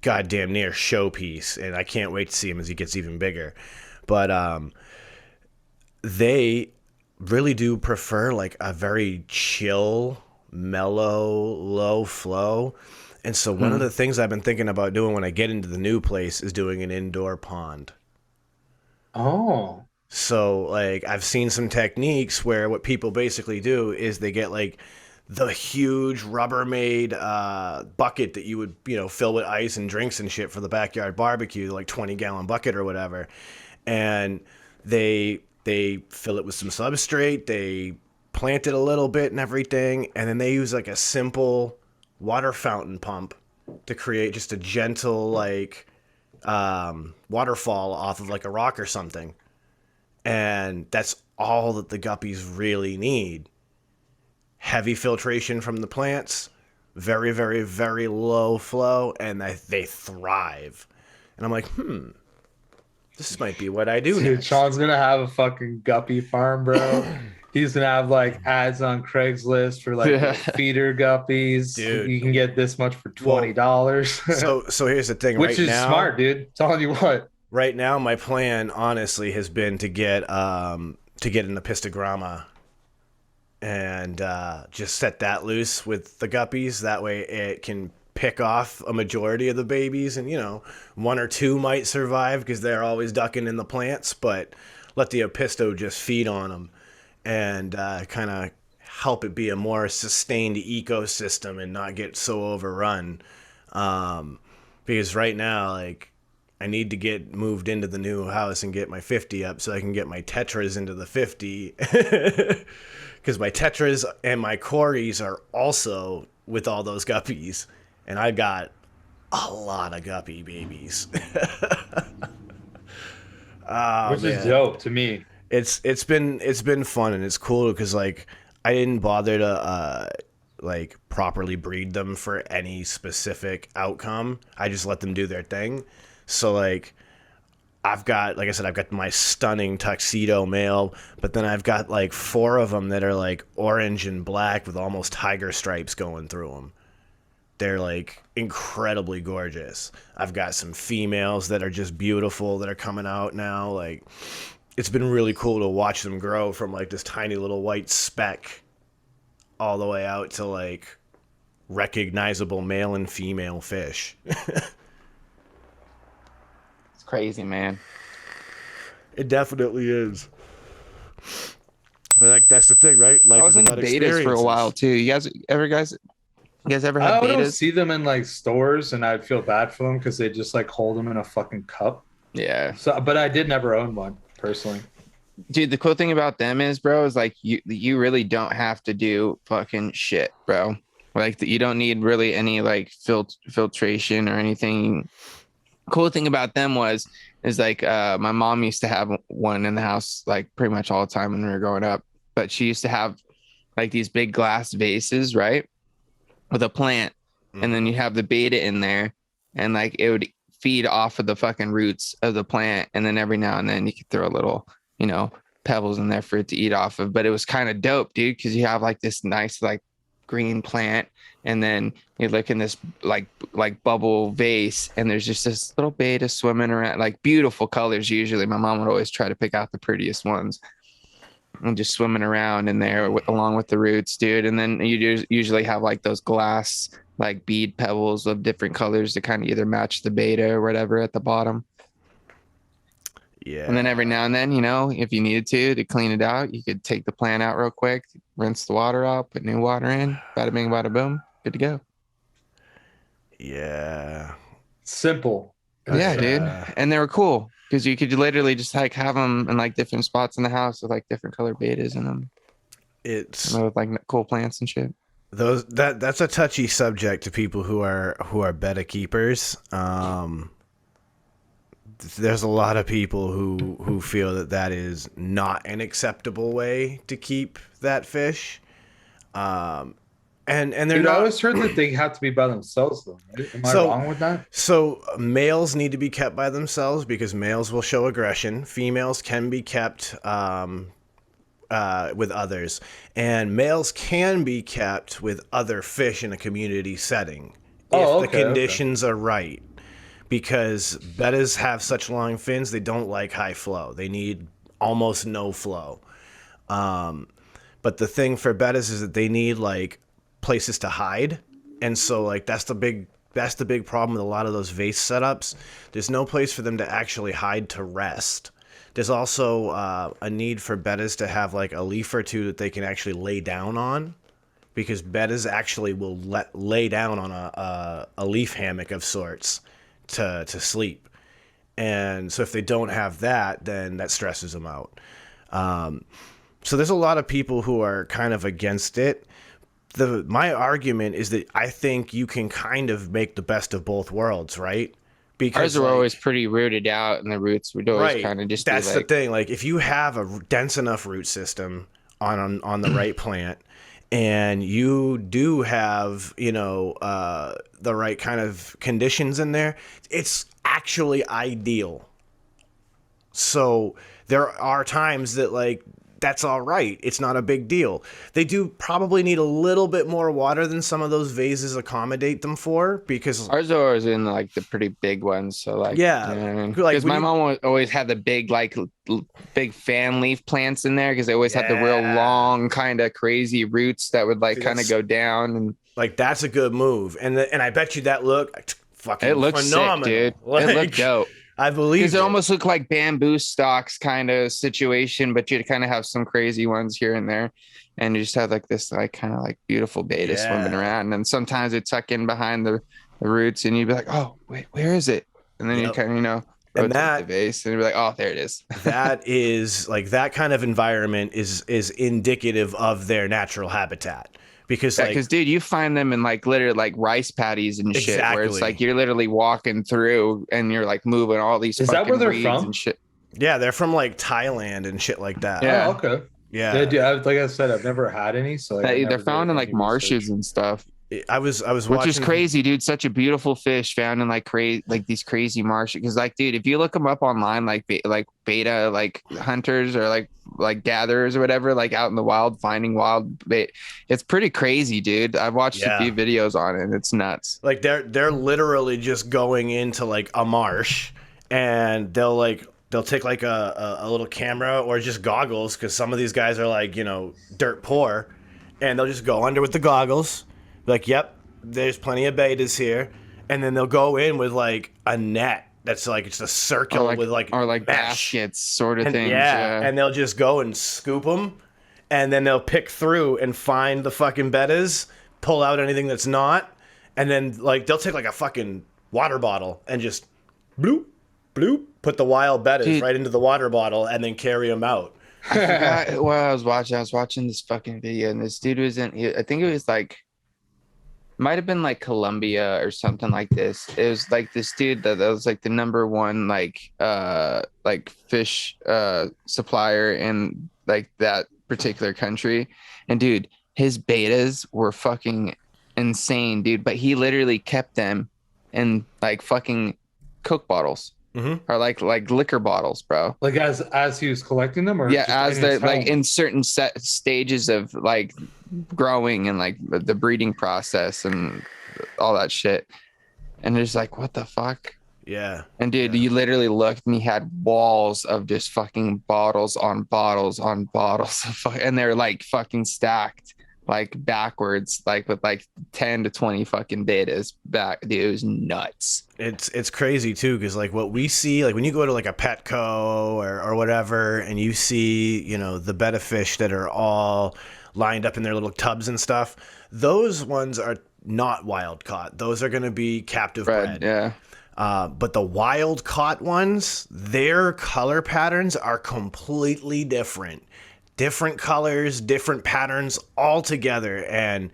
goddamn near showpiece, and I can't wait to see him as he gets even bigger. But they really do prefer like a very chill, mellow, low flow. And so one of the things I've been thinking about doing when I get into the new place is doing an indoor pond. Oh. So, like, I've seen some techniques where what people basically do is they get, like, the huge Rubbermaid bucket that you would, fill with ice and drinks and shit for the backyard barbecue, like 20-gallon bucket or whatever. And they fill it with some substrate, they plant it a little bit and everything, and then they use, like, a simple water fountain pump to create just a gentle, like, waterfall off of, like, a rock or something. And that's all that the guppies really need. Heavy filtration from the plants, very, very, very low flow, and they thrive. And I'm like, this might be what I do Dude, next. Sean's gonna have a fucking guppy farm, bro. He's gonna have like ads on Craigslist for like feeder guppies. Dude. You can get this much for $20. So here's the thing. Which right is now, smart, dude. Telling you what. Right now, my plan, honestly, has been to get an apistogramma and just set that loose with the guppies. That way it can pick off a majority of the babies, and one or two might survive because they're always ducking in the plants, but let the apisto just feed on them and kind of help it be a more sustained ecosystem and not get so overrun. Because right now, like, I need to get moved into the new house and get my 50 up so I can get my tetras into the 50. Because my tetras and my cories are also with all those guppies. And I got a lot of guppy babies. Which is dope to me. It's been fun, and it's cool because, like, I didn't bother to like properly breed them for any specific outcome. I just let them do their thing. So, like, I've got my stunning tuxedo male, but then I've got like 4 of them that are like orange and black with almost tiger stripes going through them. They're like incredibly gorgeous. I've got some females that are just beautiful that are coming out now. Like, it's been really cool to watch them grow from like this tiny little white speck all the way out to like recognizable male and female fish. Crazy, man. It definitely is. But like, that's the thing, right? Life I was is in about betas for a while too. You guys ever have I don't betas? see them in like stores, and I'd feel bad for them because they just like hold them in a fucking cup. Yeah. So, but I did never own one personally. Dude, the cool thing about them is, bro, is like you really don't have to do fucking shit, bro. Like, you don't need really any like filtration or anything. Cool thing about them is like my mom used to have one in the house like pretty much all the time when we were growing up, but she used to have like these big glass vases, right, with a plant, and then you have the beta in there, and like it would feed off of the fucking roots of the plant, and then every now and then you could throw a little pebbles in there for it to eat off of. But it was kind of dope, dude, because you have like this nice like green plant, and then you look in this like bubble vase, and there's just this little beta swimming around, like beautiful colors. Usually my mom would always try to pick out the prettiest ones and just swimming around in there along with the roots, dude. And then you usually have like those glass like bead pebbles of different colors to kind of either match the beta or whatever at the bottom. Yeah. And then every now and then, if you needed to clean it out, you could take the plant out real quick, rinse the water out, put new water in, bada bing, bada boom, good to go. Yeah. Simple. Yeah, dude. And they were cool because you could literally just like have them in like different spots in the house with like different color betas in them. It's with like cool plants and shit. That's a touchy subject to people who are beta keepers. There's a lot of people who feel that is not an acceptable way to keep that fish. And and they're Dude, I not. always heard that they have to be by themselves, though. Right? Am I wrong with that? So males need to be kept by themselves because males will show aggression. Females can be kept with others, and males can be kept with other fish in a community setting if Oh, the okay, conditions are right. Because bettas have such long fins, they don't like high flow. They need almost no flow. But the thing for bettas is that they need like places to hide, and so like that's the big problem with a lot of those vase setups. There's no place for them to actually hide to rest. There's also a need for bettas to have like a leaf or two that they can actually lay down on, because bettas actually will lay down on a leaf hammock of sorts to sleep. And so if they don't have that, then that stresses them out. So there's a lot of people who are kind of against it. My argument is that I think you can kind of make the best of both worlds, right? Because ours were always pretty rooted out, and the roots would always kind of just that's the thing. Like if you have a dense enough root system on the right plant, and you do have, the right kind of conditions in there, it's actually ideal. So there are times that like that's all right. It's not a big deal. They do probably need a little bit more water than some of those vases accommodate them for, because ours are always in like the pretty big ones. So like, yeah, you know what I mean? like Because my mom always had the big big fan leaf plants in there, because they always had the real long kind of crazy roots that would like kind of go down, and like that's a good move. And I bet you that fucking it looks phenomenal, sick, dude. Like, it looked dope. I believe because it almost looked like bamboo stalks kind of situation, but you'd kind of have some crazy ones here and there, and you just have like this like kind of like beautiful beta swimming around, and then sometimes it tuck in behind the roots, and you'd be like, oh wait, where is it? And then you kind of rotate the vase, and you'd be like, oh, there it is. That is like that kind of environment is indicative of their natural habitat. Because dude, you find them in like literally like rice paddies and shit, where it's like you're literally walking through and you're like moving all these. Is that where they're from? And shit. Yeah, they're from like Thailand and shit like that. Yeah. Oh, okay. Yeah. Like I said, I've never had any, so they're found in like marshes and stuff. I was which watching, is crazy, dude. Such a beautiful fish found in like these crazy marshes. Because like, dude, if you look them up online, like beta like hunters or like gatherers or whatever, like out in the wild finding wild bait, it's pretty crazy, dude. I've watched a few videos on it, and it's nuts. Like they're literally just going into like a marsh, and they'll take like a little camera or just goggles, because some of these guys are like dirt poor, and they'll just go under with the goggles. Like, yep, there's plenty of betas here, and then they'll go in with like a net that's like it's a circle with like mesh. Baskets sort of things. Yeah, and they'll just go and scoop them, and then they'll pick through and find the fucking betas, pull out anything that's not, and then like they'll take like a fucking water bottle and just bloop bloop put the wild betas right into the water bottle and then carry them out. I forgot what I was watching. I was watching this fucking video, and this dude was I think it was like. Might have been like Colombia or something like this. It was like this dude that was like the number one like fish supplier in like that particular country. And dude, his betas were fucking insane, dude. But he literally kept them in like fucking Coke bottles. Or like liquor bottles, bro. Like as he was collecting them, or as they're like in certain set stages of like growing and like the breeding process and all that shit. And it's like, what the fuck? Yeah. And dude, you literally looked, and he had walls of just fucking bottles on bottles on bottles, and they're like fucking stacked like backwards, like with like 10 to 20 fucking betas back. Dude, it was nuts. It's crazy too, because like what we see, like when you go to like a Petco or whatever, and you see the betta fish that are all lined up in their little tubs and stuff, those ones are not wild caught. Those are going to be captive bred. Yeah. But the wild caught ones, their color patterns are completely different. Different colors, different patterns all together, and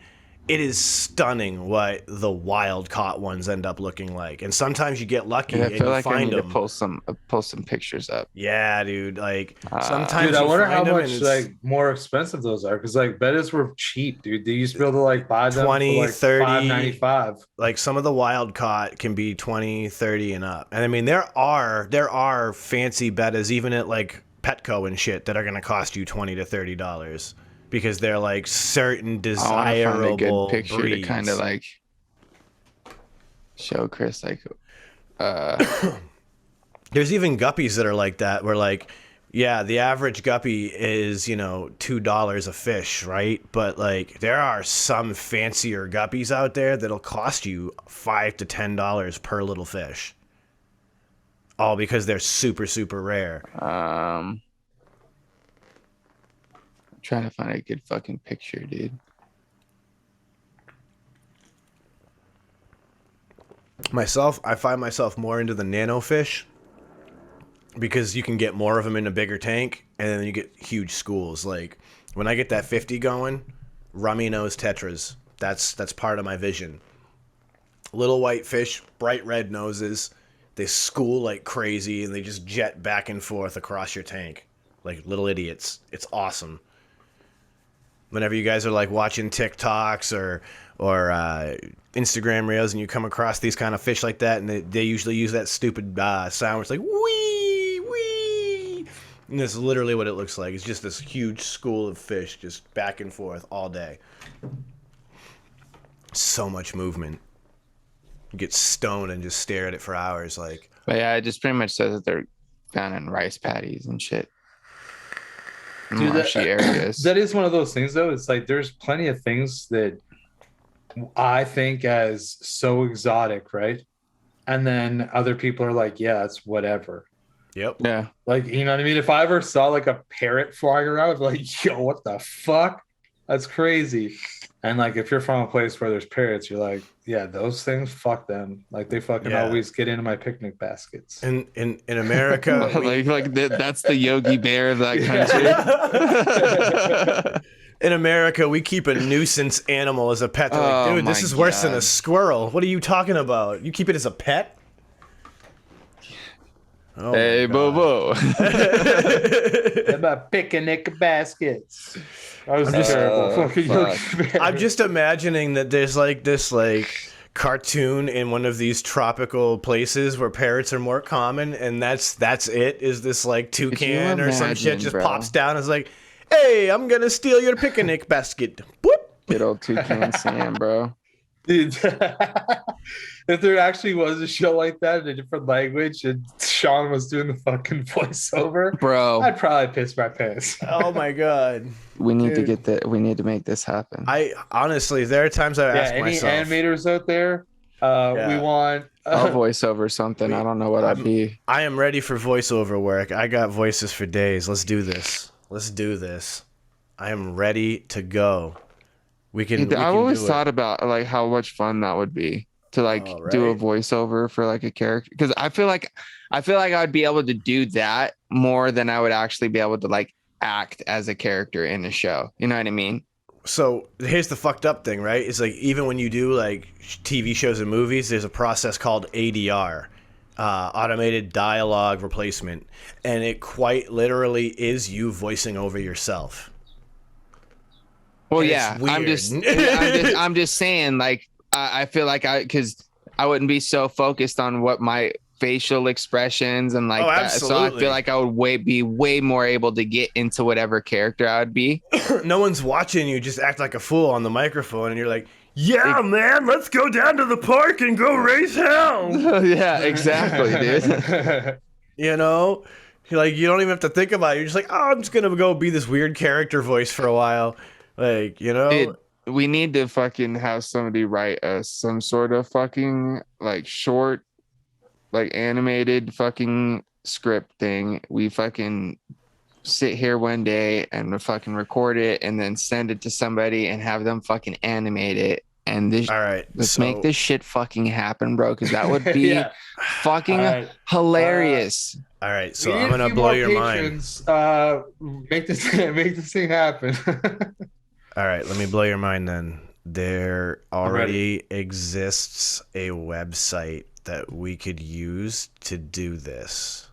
it is stunning what the wild caught ones end up looking like. And sometimes you get lucky I and feel you like I find need to them. post some pictures up. Yeah, dude. Like Uh, sometimes Dude, I you wonder find how them much and it's like more expensive those are, because like Bettas were cheap, dude. They used to be able to like buy them 20, for like 30. $5.95. like some of the wild caught can be 20, 30 and up. And I mean there are fancy bettas even at like Petco and shit that are going to cost you $20 to $30 because they're like certain I want to find a good desirable picture breeds. to kind of like show Chris like There's even guppies that are like that where like yeah, the average guppy is, you know, $2 a fish, right? But like there are some fancier guppies out there that'll cost you $5 to $10 per little fish. All because they're super, super rare. trying to find a good fucking picture, dude. Myself, I find myself more into the nano fish because you can get more of them in a bigger tank and then you get huge schools. Like when I get that 50 going, rummy nose tetras. That's part of my vision. Little white fish, bright red noses. They school like crazy and they just jet back and forth across your tank like little idiots. It's awesome. Whenever you guys are like watching TikToks or Instagram reels and you come across these kind of fish like that and they usually use that stupid sound where it's like wee wee, and that's literally what it looks like. It's just this huge school of fish just back and forth all day. So much movement. You get stoned and just stare at it for hours. Like, But yeah, it just pretty much says that they're found in rice paddies and shit. Dude, Marshy areas. That is one of those things, though. It's like there's plenty of things that I think as so exotic, right? And then other people are like, yeah, it's whatever. yep. Yeah. Like, you know what I mean? If I ever saw like a parrot flying around, I'd be like, yo, what the fuck? That's crazy. And like, if you're from a place where there's parrots, you're like, yeah, those things, fuck them. Like, they fucking Yeah. always get into my picnic baskets. In America, That's the Yogi Bear of that country. in America, we keep a nuisance animal as a pet. They're like, Oh dude, this my is worse than a God. squirrel. What are you talking about? You keep it as a pet? Oh my Hey, boo God. boo. How about picnic baskets? That was I'm just- terrible. Fucking fuck. Yogi Bear. I'm just imagining that there's like this like cartoon in one of these tropical places where parrots are more common, and that's it. Is this like toucan or some shit imagine, just bro? pops down and is like, hey, I'm gonna steal your picnic basket. Boop. Good old toucan Sam, bro. Dude, if there actually was a show like that in a different language and Sean was doing the fucking voiceover, Bro, I'd probably piss my pants. Oh my God. we need dude. to get that. We need to make this happen. I honestly, there are times I've Yeah, asked any myself. animators out there, we Yeah. want. I'll voice over something. I don't know what I'd be. I am ready for voiceover work. I got voices for days. Let's do this. Let's do this. I am ready to go. We can. We I can always do it. thought about like how much fun that would be to like Oh, do a right. voiceover for like a character, because I feel like I'd be able to do that more than I would actually be able to like act as a character in a show. You know what I mean? So here's the fucked up thing, right? It's like even when you do like TV shows and movies, there's a process called ADR, automated dialogue replacement, and it quite literally is you voicing over yourself. Well, And yeah. it's I'm just saying, like, I feel like because I wouldn't be so focused on what my facial expressions and like Oh, that. So I absolutely. feel like I would be way more able to get into whatever character I would be. No one's watching you just act like a fool on the microphone, and you're like, "Yeah, man, let's go down to the park and go raise hell." Yeah, exactly, dude. You know, you're like you don't even have to think about it. You're just like, "Oh, I'm just gonna go be this weird character voice for a while." Like, you know, Dude, we need to fucking have somebody write us some sort of fucking like short, like animated fucking script thing. We fucking sit here one day and we fucking record it and then send it to somebody and have them fucking animate it. And this, all right, let's make this shit fucking happen, bro. Because that would be Yeah. fucking All right. hilarious. All right, so We need I'm a gonna few blow more your mind. patrons. Make this thing happen. All right, let me blow your mind then. there ready. already exists a website that we could use to do this.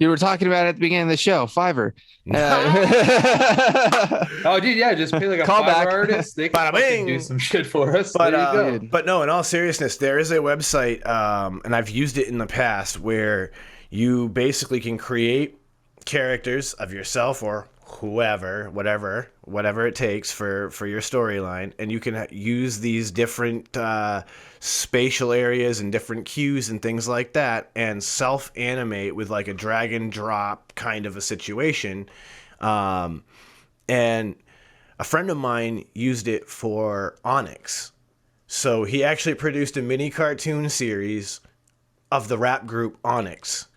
You were talking about it at the beginning of the show, Fiverr. Oh, dude, yeah, just pay like a Call Fiverr back. artist. They can Bada fucking bing. do some shit for us. But, There you go. but no, in all seriousness, there is a website, and I've used it in the past, where you basically can create characters of yourself or whoever, whatever it takes for your storyline, and you can use these different spatial areas and different cues and things like that, and self-animate with like a drag and drop kind of a situation. And a friend of mine used it for Onyx. So he actually produced a mini cartoon series of the rap group Onyx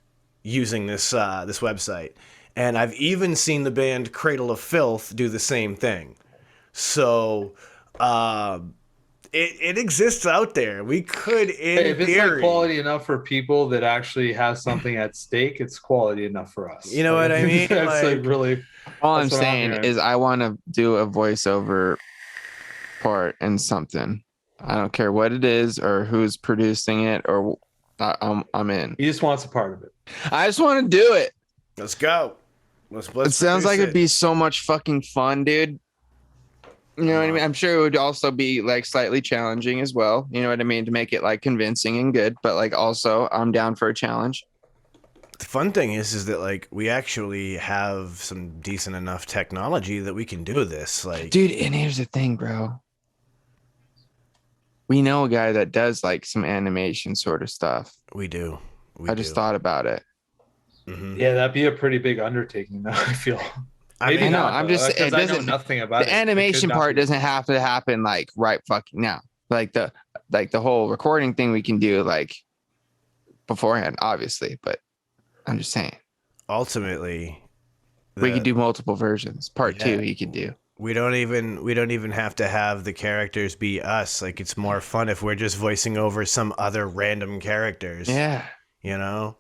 using this website. And I've even seen the band Cradle of Filth do the same thing. So it exists out there. We could, in If it's theory, like quality enough for people that actually have something at stake, it's quality enough for us. You know what I mean? That's like Like- really. All I'm That's what I'm saying hearing. is I want to do a voiceover part in something. I don't care what it is or who's producing it, or I'm in. He just wants a part of it. I just want to do it. let's go. Let's It sounds like produce it'd be so much fucking fun, dude. You know what I mean? I'm sure it would also be like slightly challenging as well. You know what I mean? To make it like convincing and good, but like also I'm down for a challenge. The fun thing is that like we actually have some decent enough technology that we can do this. Like, Dude, and here's the thing, bro. We know a guy that does like some animation sort of stuff. we do. I just thought about it. Mhm. Yeah, that'd be a pretty big undertaking, though. I feel. I Maybe mean, know, not. I'm though, just- it because I know doesn't- nothing about it. The It could animation not part be. doesn't have to happen like right fucking now. Like the whole recording thing we can do like beforehand, obviously. But I'm just saying ultimately, we could do multiple versions. Part Yeah. 2 he could do. We don't even have to have the characters be us. Like, it's more fun if we're just voicing over some other random characters. Yeah. You know,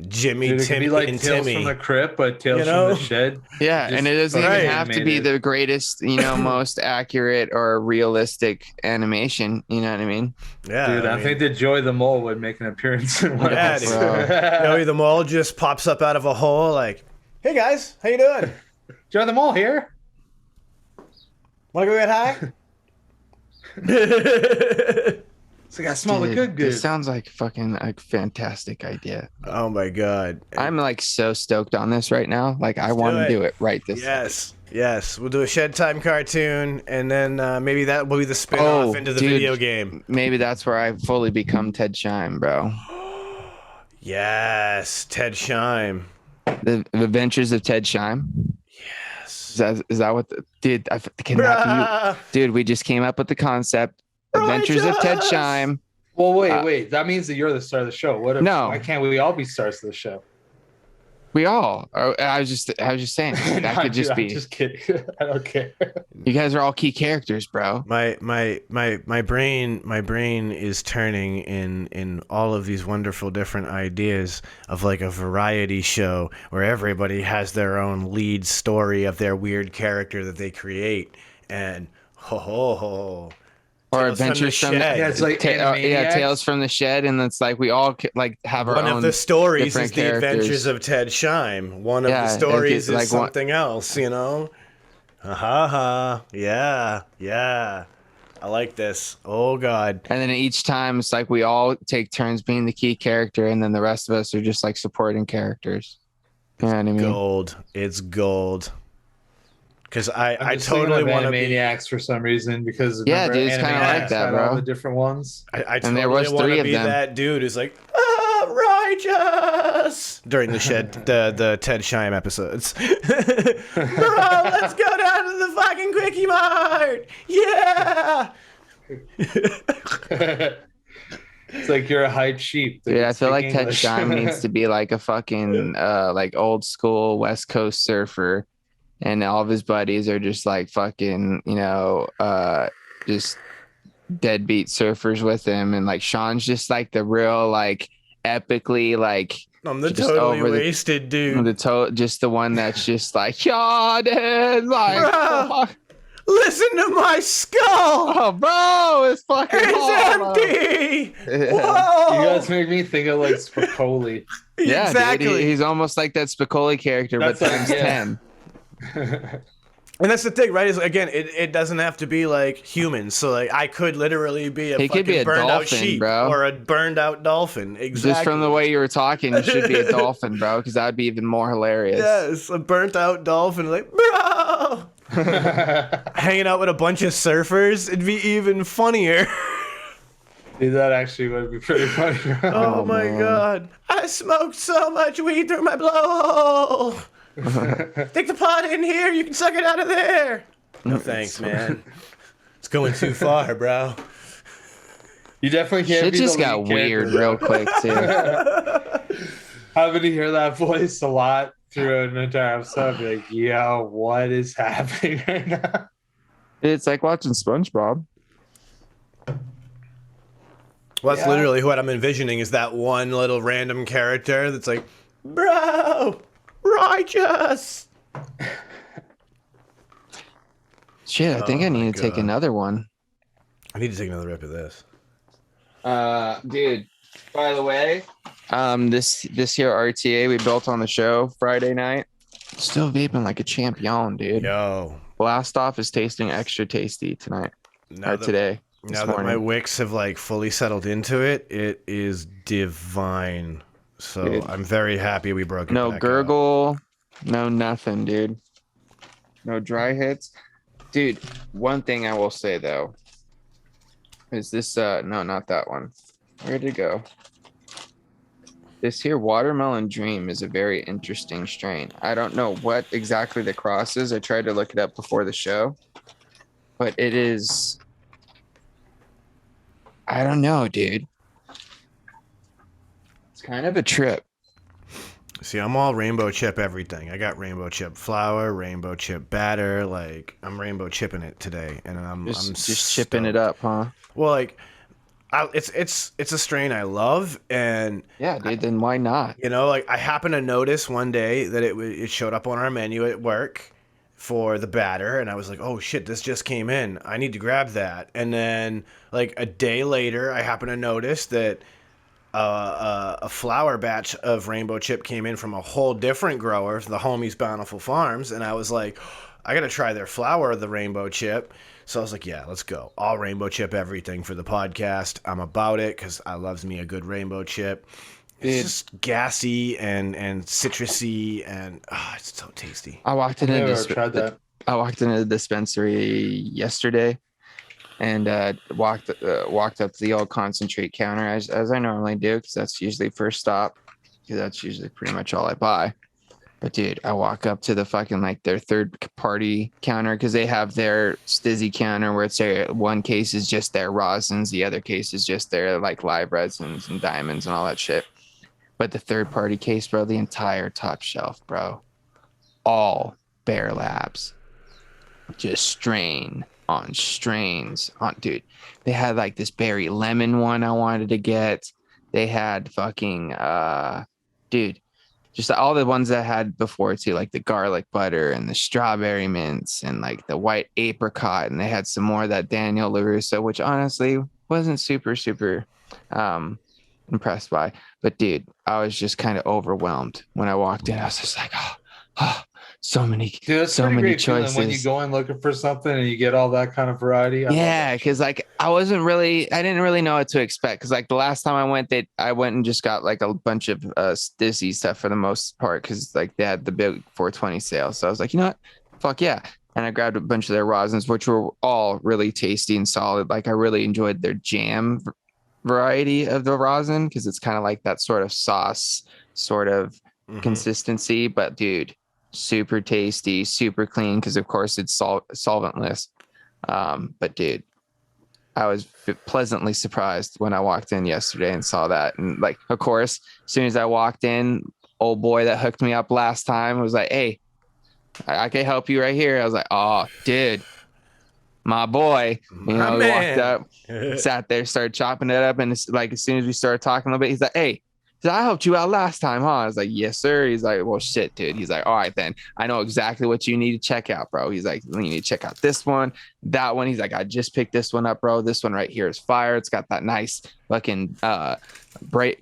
Jimmy, Dude, it could Timmy, be like and Tales Timmy. from the Crypt, but Tales You know? from the Shed. Yeah, Just and it doesn't fucking even have to be animated. the greatest, most accurate or realistic animation. You know what I mean? Yeah, Dude, I mean, think that Joey the Mole would make an appearance in one Yeah, of dude. those. Joey the Mole just pops up out of a hole like, "Hey guys, how you doing? Joey the Mole here. Want to go get high?" It's like I smell the Dude, good. This sounds like fucking a fantastic idea. Oh my god! I'm like so stoked on this right now. Like I Let's want do to it. do it right this second. Yes. We'll do a Shedtime cartoon, and then maybe that will be the spin-off Oh, into the dude. video game. Maybe that's where I fully become Ted Shime, bro. Yes, Ted Shime. The Adventures of Ted Shime. Yes. Is that what the dude? Can that Bruh. be? Dude, we just came up with the concept. Adventures of Ted Righteous. Shime. Well, wait. That means that you're the star of the show. What if, No. Why can't we all be stars of the show? We all. I was just saying that could just I'm be. just kidding. I don't care. You guys are all key characters, bro. My brain is turning in all of these wonderful different ideas of like a variety show where everybody has their own lead story of their weird character that they create, and Or Tales from the Adventures from the Shed. Yeah, it's like yeah, Animaniacs. Tales from the Shed, and it's like we all like have our one own. of the stories different is the characters. Adventures of Ted Shime. One of Yeah, the it stories gets, is like, one- something else, you know? Ha. Yeah. I like this. Oh, God. And then each time it's like we all take turns being the key character, and then the rest of us are just like supporting characters. You know what I mean? Gold. It's gold. Because I I'm just thinking totally of want to be... Animaniacs for some reason because Yeah, remember dude, it's kinda like Animaniacs that, had bro. all the different ones. I And there totally was want 3 to of be them. that dude who's like, righteous! During the the Ted Shime episodes. Bro, let's go down to the fucking Quickie Mart! Yeah! It's like you're a hype sheep. Dude, I feel like Ted Shime needs to be like a fucking like old school West Coast surfer, and all of his buddies are just like fucking, just deadbeat surfers with him, and like Sean's just like the real like epically like I'm the Just totally over the- wasted dude. just the one that's just like, yeah, dude, like Bruh. Listen to my skull. Oh, bro, it's fucking hollow. It's empty. You Whoa. guys make me think of like Spicoli. Yeah, exactly. dude, he's almost like that Spicoli character, That's but like, times yeah. 10. And that's the thing, right? Is again, it doesn't have to be like humans. So like, I could literally be a He fucking could be a burned out dolphin, sheep bro. or a burned out dolphin. Exactly. Just from the way you were talking, you should be a dolphin, bro, because that would be even more hilarious. Yes, a burnt out dolphin, like bro, hanging out with a bunch of surfers. It'd be even funnier. Dude, that actually would be pretty funny. Oh my man. god! I smoked so much weed through my blowhole. Stick the pot in here. You can suck it out of there. No thanks, man. It's going too far, bro. You definitely can't Shit be just the got lead character. weird real quick, too. Having to hear that voice a lot through an entire episode, I'd be like, yo, what is happening right now? It's like watching SpongeBob. Well, that's Yeah. literally what I'm envisioning. Is that one little random character that's like, bro, righteous. Shit, I think Oh I my need to take God. another one. I need to take another rip of this. Dude, by the way, this here RTA we built on the show Friday night. Still vaping like a champion, dude. Yo, Blast off is tasting extra tasty tonight now or that, today. now that my wicks have like fully settled into it, it is divine. So Dude. I'm very happy we broke it. No back gurgle, no nothing, dude. No dry hits. Dude, one thing I will say though is this no, not that one. Where did it go? This here Watermelon Dream is a very interesting strain. I don't know what exactly the cross is. I tried to look it up before the show, but it is, I don't know, dude. It's kind of a trip. See, I'm all rainbow chip everything. I got rainbow chip flour, rainbow chip batter. Like I'm rainbow chipping it today, and I'm Just chipping it stoked. up, huh? Well, like, it's a strain I love, and Yeah, dude. Then why not? you know, like I happened to notice one day that it showed up on our menu at work for the batter, and I was like, oh shit, this just came in. I need to grab that. And then like a day later, I happened to notice that a flower batch of rainbow chip came in from a whole different grower, the homies Bountiful Farms, and I was like, I gotta try their flower, the rainbow chip. So I was like, yeah, let's go. I'll rainbow chip everything for the podcast. I'm about it because I loves me a good rainbow chip. It's Dude. just gassy and citrusy, and it's so tasty. I walked I've into never this. tried that. I walked into the dispensary yesterday, and walked up to the old concentrate counter as I normally do, because that's usually first stop, because that's usually pretty much all I buy. But dude, I walk up to the fucking like their third party counter, because they have their stizzy counter where it's their one case is just their rosins, the other case is just their like live resins and diamonds and all that shit. But the third party case, bro, the entire top shelf, bro, all Bear Labs, just strain on strains on, dude. They had like this berry lemon one I wanted to get. They had fucking dude, just all the ones I had before too, like the garlic butter and the strawberry mints and like the white apricot, and they had some more of that Daniel LaRusso, which honestly wasn't super impressed by. But dude, I was just kind of overwhelmed when I walked in. I was just like, oh, so many, Dude, that's so pretty many great feeling choices. when you go in looking for something and you get all that kind of variety. I love Yeah, that. because like I didn't really know what to expect. Because like the last time I went and just got like a bunch of Stizzy stuff for the most part, because like they had the big 420 sale. So I was like, you know what, fuck yeah. And I grabbed a bunch of their rosins, which were all really tasty and solid. Like I really enjoyed their jam variety of the rosin, because it's kind of like that sort of sauce sort of Mhm. consistency. But dude, super tasty, super clean, because of course it's solventless. But dude, I was pleasantly surprised when I walked in yesterday and saw that. And like, of course, as soon as I walked in, old boy that hooked me up last time was like, hey, I can help you right here. I was like, oh, dude, my boy. You My know, he walked man. up, sat there, started chopping it up. And it's like, as soon as we started talking a little bit, he's like, hey, He's like, I helped you out last time, huh? I was like, yes, sir. He's like, well, shit, dude. He's like, all right, then. I know exactly what you need to check out, bro. He's like, you need to check out this one, that one. He's like, I just picked this one up, bro. This one right here is fire. It's got that nice fucking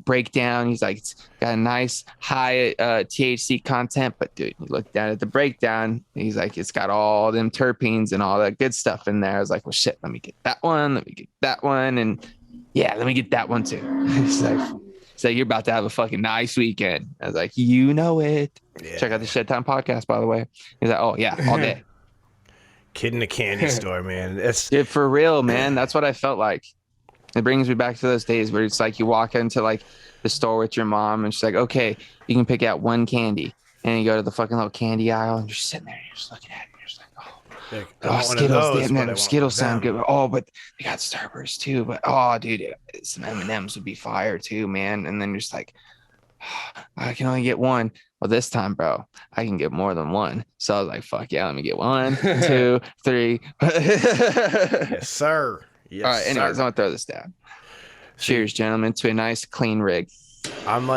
breakdown. He's like, it's got a nice high THC content. But, dude, you look down at the breakdown. He's like, it's got all them terpenes and all that good stuff in there. I was like, well, shit, let me get that one. Let me get that one. And, yeah, let me get that one, too. He's like, so you're about to have a fucking nice weekend. I was like, you know it. Yeah. Check out the Shedtime podcast, by the way. He's like, oh yeah, all day. Kid in a candy store, man. It's dude, for real, man. That's what I felt like. It brings me back to those days where it's like you walk into like the store with your mom and she's like, okay, you can pick out one candy. And you go to the fucking little candy aisle and you're sitting there and you're just looking at it. You're just like, Skittles sound good. Oh, but they got Starburst too. But oh, dude, some M&Ms would be fire too, man. And then you're just like, oh, I can only get one. Well, this time, bro, I can get more than one. So I was like, fuck yeah, let me get 1, 2, 3. Yes, sir. Yes, all right, anyways, I'm gonna throw this down. Cheers, gentlemen, to a nice clean rig. I'm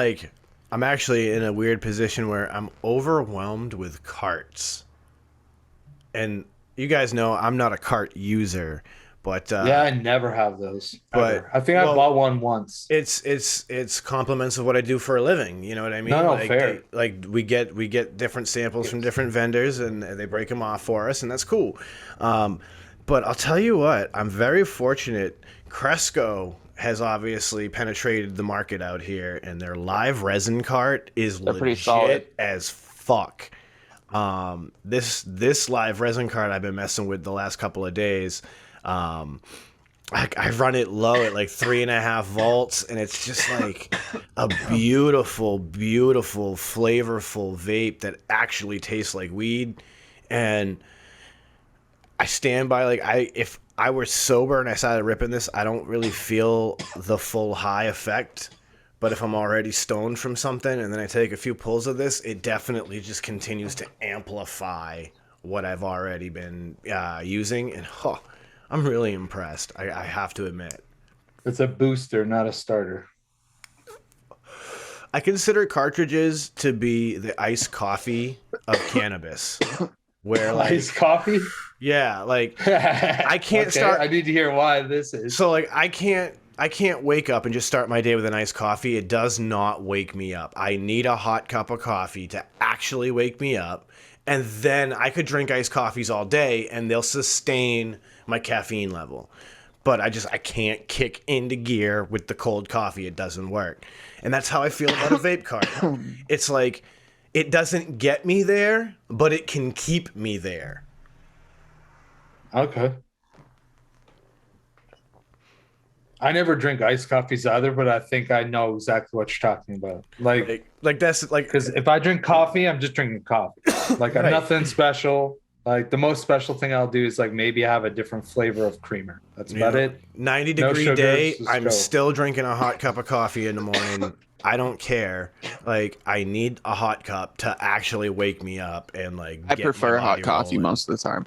actually in a weird position where I'm overwhelmed with carts. And you guys know I'm not a cart user, but yeah, I never have those. But ever. I think I bought one once. It's compliments of what I do for a living. You know what I mean? No, like, fair. We get different samples from different vendors, and they break them off for us, and that's cool. But I'll tell you what, I'm very fortunate. Cresco has obviously penetrated the market out here, and their live resin cart is legit as fuck. This live resin card I've been messing with the last couple of days. I run it low at like 3.5 volts, and it's just like a beautiful, beautiful, flavorful vape that actually tastes like weed. And I stand by, like, if I were sober and I started ripping this, I don't really feel the full high effect. But if I'm already stoned from something and then I take a few pulls of this, it definitely just continues to amplify what I've already been using. And I'm really impressed, I have to admit. It's a booster, not a starter. I consider cartridges to be the iced coffee of cannabis. Where like iced coffee? Yeah, like I can't start. I need to hear why this is. So like I can't wake up and just start my day with a nice coffee. It does not wake me up. I need a hot cup of coffee to actually wake me up. And then I could drink iced coffees all day and they'll sustain my caffeine level. But I can't kick into gear with the cold coffee. It doesn't work. And that's how I feel about a vape cart. It's like it doesn't get me there, but it can keep me there. Okay. I never drink iced coffees either, but I think I know exactly what you're talking about. Like that's like, because if I drink coffee, I'm just drinking coffee. Like right. Nothing special. Like the most special thing I'll do is like maybe have a different flavor of creamer. That's about it. 90-degree day. I'm still drinking a hot cup of coffee in the morning. I don't care. Like I need a hot cup to actually wake me up and like. I prefer hot coffee most of the time.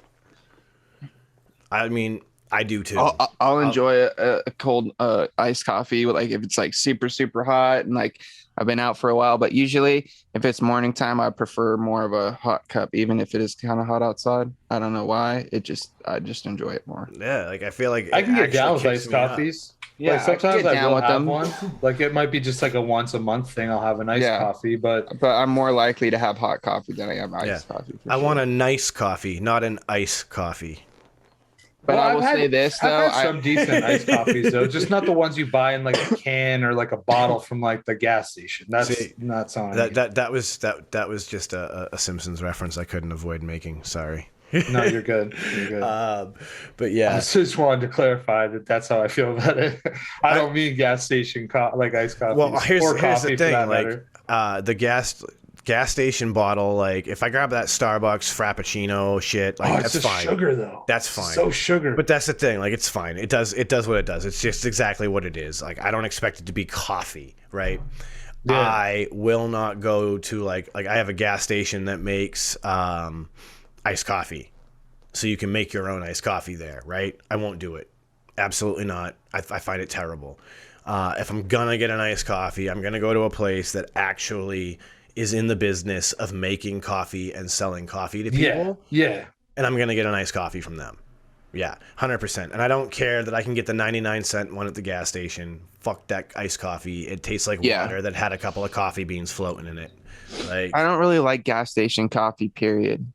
I mean, I do too. I'll enjoy a cold iced coffee, like if it's like super super hot and like I've been out for a while. But usually, if it's morning time, I prefer more of a hot cup, even if it is kind of hot outside. I don't know why. I just enjoy it more. Yeah, like I feel like I can get down with iced coffees. Yeah, like sometimes I will have one. Like it might be just like a once a month thing. I'll have a nice coffee, but I'm more likely to have hot coffee than I am iced coffee. I want a nice coffee, not an ice coffee. But I will say this though, I've had some decent iced coffees though, just not the ones you buy in like a can or like a bottle from like the gas station. That's not something. That was just a Simpsons reference I couldn't avoid making. Sorry. No, you're good. You're good. But yeah, I just wanted to clarify that that's how I feel about it. I don't mean gas station like iced coffee. Well, here's the thing, like the gas station bottle, like if I grab that Starbucks Frappuccino shit, like that's fine. Sugar though. That's fine. So sugar. But that's the thing, like it's fine. It does what it does. It's just exactly what it is. Like I don't expect it to be coffee, right? Yeah. I will not go to like I have a gas station that makes iced coffee. So you can make your own iced coffee there, right? I won't do it. Absolutely not. I find it terrible. If I'm gonna get an iced coffee, I'm gonna go to a place that actually is in the business of making coffee and selling coffee to people. Yeah. And I'm gonna get an iced coffee from them. Yeah, 100%. And I don't care that I can get the 99-cent one at the gas station. Fuck that iced coffee. It tastes like water that had a couple of coffee beans floating in it. Like, I don't really like gas station coffee, period.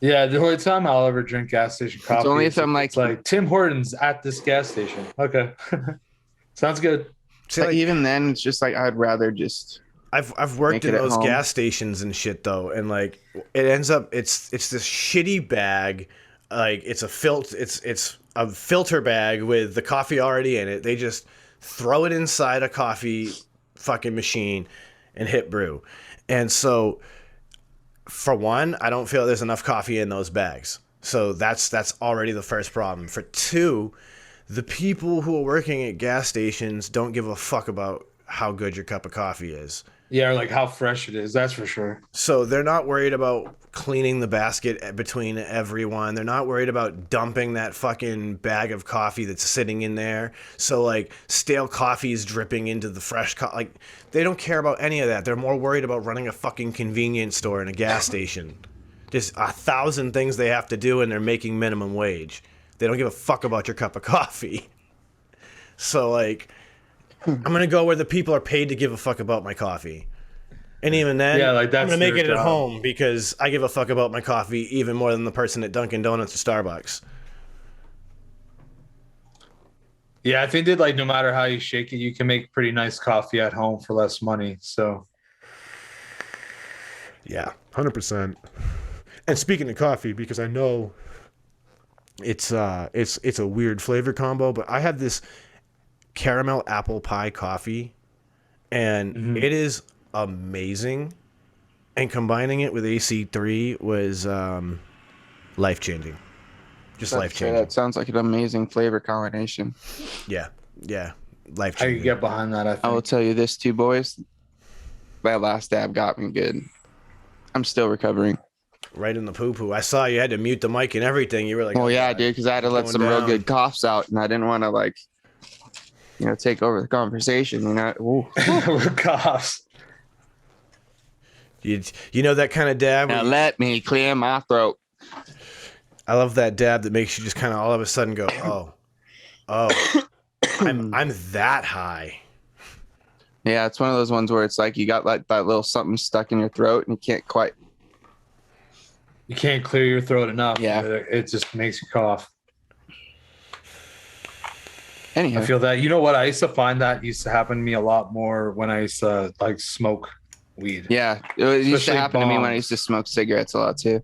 Yeah, the only time I'll ever drink gas station coffee It's only if I'm it's like Tim Hortons at this gas station. Okay. Sounds good. see, But like, even then, it's just like I'd rather just. I've worked Make in it at those home. gas stations and shit though, and like it ends up it's this shitty bag, like it's a filter bag with the coffee already in it. They just throw it inside a coffee fucking machine and hit brew. And so for one, I don't feel there's enough coffee in those bags. So that's already the first problem. For two, the people who are working at gas stations don't give a fuck about how good your cup of coffee is. Yeah, or like how fresh it is. That's for sure. So they're not worried about cleaning the basket between everyone. They're not worried about dumping that fucking bag of coffee that's sitting in there. So like stale coffee is dripping into the fresh coffee. Like they don't care about any of that. They're more worried about running a fucking convenience store and a gas station. Just 1,000 things they have to do, and they're making minimum wage. They don't give a fuck about your cup of coffee. So like, I'm gonna go where the people are paid to give a fuck about my coffee. And even then, Yeah, like, that's I'm gonna make their it at job. home because I give a fuck about my coffee even more than the person at Dunkin' Donuts or Starbucks. Yeah, I think that like no matter how you shake it, you can make pretty nice coffee at home for less money. So Yeah, 100%. And speaking of coffee, because I know it's a weird flavor combo, but I had this caramel apple pie coffee, and it is amazing. And combining it with AC3 was life changing. Just life changing. That sounds like an amazing flavor combination. Yeah, life I can changing. get behind that. I I will think. tell you this too, boys. That last dab got me good. I'm still recovering. Right in the poo poo. I saw you had to mute the mic and everything. You were like, Well, oh, yeah, God. dude, because I had to let Going some real down. good coughs out, and I didn't want to like, take over the conversation. Ooh. With coughs. You know that kind of dab? where Now you- let me clear my throat. I love that dab that makes you just kind of all of a sudden go, oh, I'm that high. Yeah, it's one of those ones where it's like you got like that little something stuck in your throat, and you can't quite. You can't clear your throat enough. Yeah. It just makes you cough. Anyhow, I feel that. You know what? I used to find that used to happen to me a lot more when I used to like smoke weed. yeah, it used to Especially happen to me when I bongs. used to smoke cigarettes a lot too.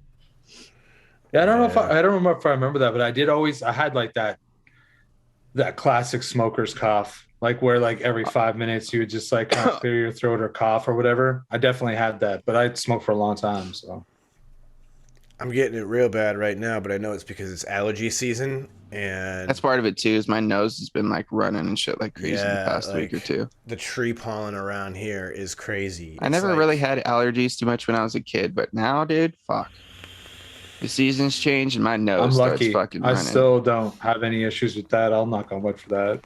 Yeah, I don't know if I don't remember if I remember that, but I had like that classic smoker's cough, like where like every 5 minutes you would just like kind of clear your throat or cough or whatever. I definitely had that, but I'd smoked for a long time. So I'm getting it real bad right now, but I know it's because it's allergy season. And That's part of it too. Is my nose has been like running and shit like crazy Yeah, the past week or like- two. the tree pollen around here is crazy. I It's never like- really had allergies too much when I was a kid, but now, dude, fuck. The seasons change and my I'm nose starts lucky. fucking I running. still don't have any issues with that. I'll knock on wood for that.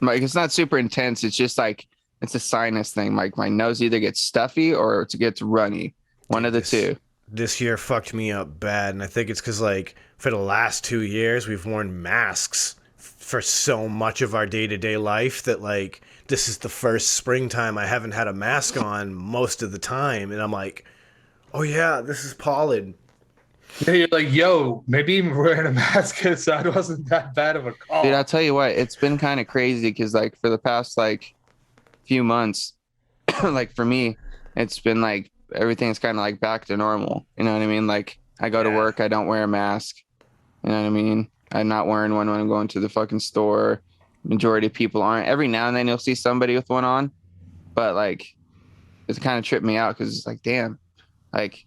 Like it's not super intense. It's just like it's a sinus thing. Like my nose either gets stuffy or it gets runny. One of the This- two. This year fucked me up bad, and I think it's because like for the last 2 years we've worn masks for so much of our day-to-day life that like this is the first springtime I haven't had a mask on most of the time, and I'm like, oh yeah, this is pollen. Yeah, you're like, yo, maybe even wearing a mask inside wasn't that bad of a call. Dude, I'll tell you what, it's been kind of crazy because like for the past like few months, like for me, it's been like everything's kind of like back to normal. You know what I mean? Like I go to Yeah. work, I don't wear a mask. You know what I mean? I'm not wearing one when I'm going to the fucking store. Majority of people aren't. Every now and then you'll see somebody with one on, but like it's kind of tripped me out because it's like, damn, like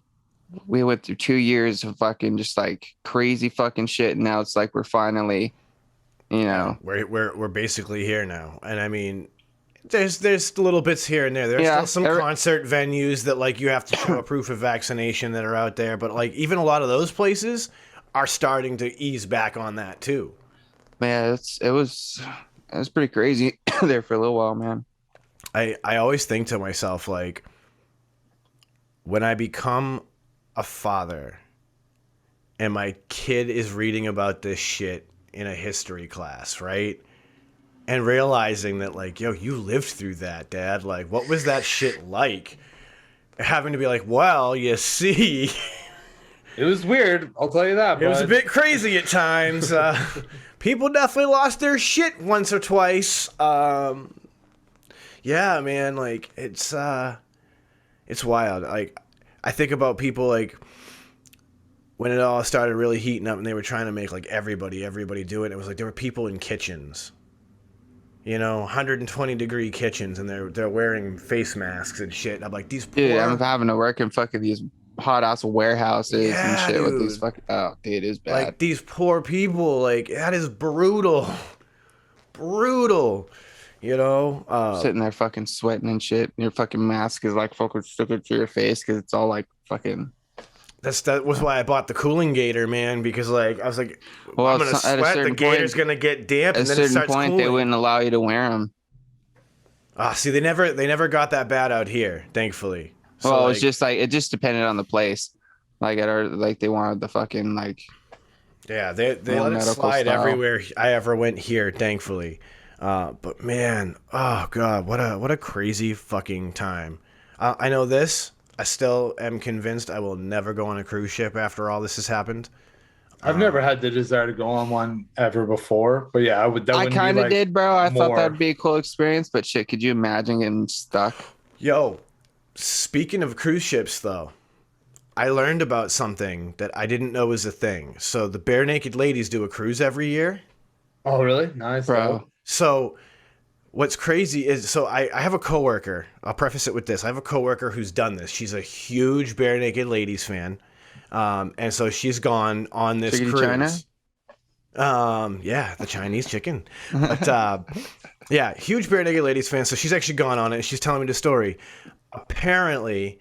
we went through 2 years of fucking just like crazy fucking shit, and now it's like we're finally, We're basically here now, and I mean, there's little bits here and there. There's Yeah, still some concert venues that like you have to show a proof of vaccination that are out there, but like even a lot of those places are starting to ease back on that too. Man, it was pretty crazy there for a little while, man. I always think to myself, like, when I become a father and my kid is reading about this shit in a history class, right? And realizing that, like, yo, you lived through that, Dad. Like, what was that shit like? Having to be like, well, you see, It was weird. I'll tell you that. it was a bud. bit crazy at times. People definitely lost their shit once or twice. Yeah, man, like, it's wild. Like, I think about people, like, when it all started really heating up and they were trying to make, like, everybody do it. It was like there were people in kitchens, 120-degree kitchens, and they're wearing face masks and shit. I'm like, these poor... Dude, I'm having to work in fucking these hot ass warehouses and Yeah, shit with these dude. fucking. Oh, dude, it's bad. like, these poor people, like, that is brutal. Brutal. Sitting there fucking sweating and shit. And your fucking mask is like fucking sticking to your face because it's all like fucking. That was why I bought the cooling gator, man, because, like, I was like, Well, I'm gonna at a sweat, the certain gator's point- gonna get damp, At and a then it certain starts point, cooling. they wouldn't allow you to wear them. See, they never got that bad out here, thankfully. So, Well, like, it's just like it just depended on the place. Like at our they wanted the fucking like. yeah, they more let it medical slide style. everywhere I ever went here, thankfully. But man, oh god, what a crazy fucking time. I know this. I still am convinced I will never go on a cruise ship after all this has happened. I've never had the desire to go on one ever before, but yeah, I would. That I wouldn't be, kind of like, did, bro. I thought more. that'd be a cool experience, but shit, could you imagine getting stuck? Yo, speaking of cruise ships, though, I learned about something that I didn't know was a thing. So the Bare Naked Ladies do a cruise every year. Oh, really? Nice, Bro. So what's crazy is, so I have a coworker. I'll preface it with this. I have a coworker who's done this. She's a huge Bare Naked Ladies fan. And so she's gone on this Chicken cruise. China? Yeah, the Chinese chicken. But yeah, huge Bare Naked Ladies fan. So she's actually gone on it, and she's telling me the story. Apparently,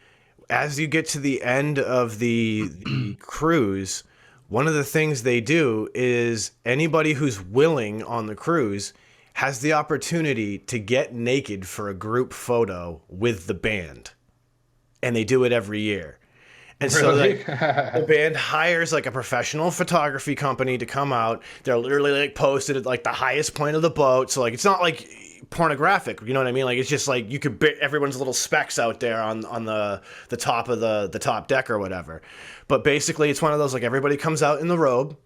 as you get to the end of the cruise, one of the things they do is anybody who's willing on the cruise has the opportunity to get naked for a group photo with the band. And they do it every year. And so, Really? like, the band hires, like, a professional photography company to come out. They're literally, like, posted at, like, the highest point of the boat. So, like, it's not, like, pornographic, you know what I mean? Like, it's just, like, you could bit everyone's little specks out there on the top of the top deck or whatever. But basically, it's one of those, like, everybody comes out in the robe,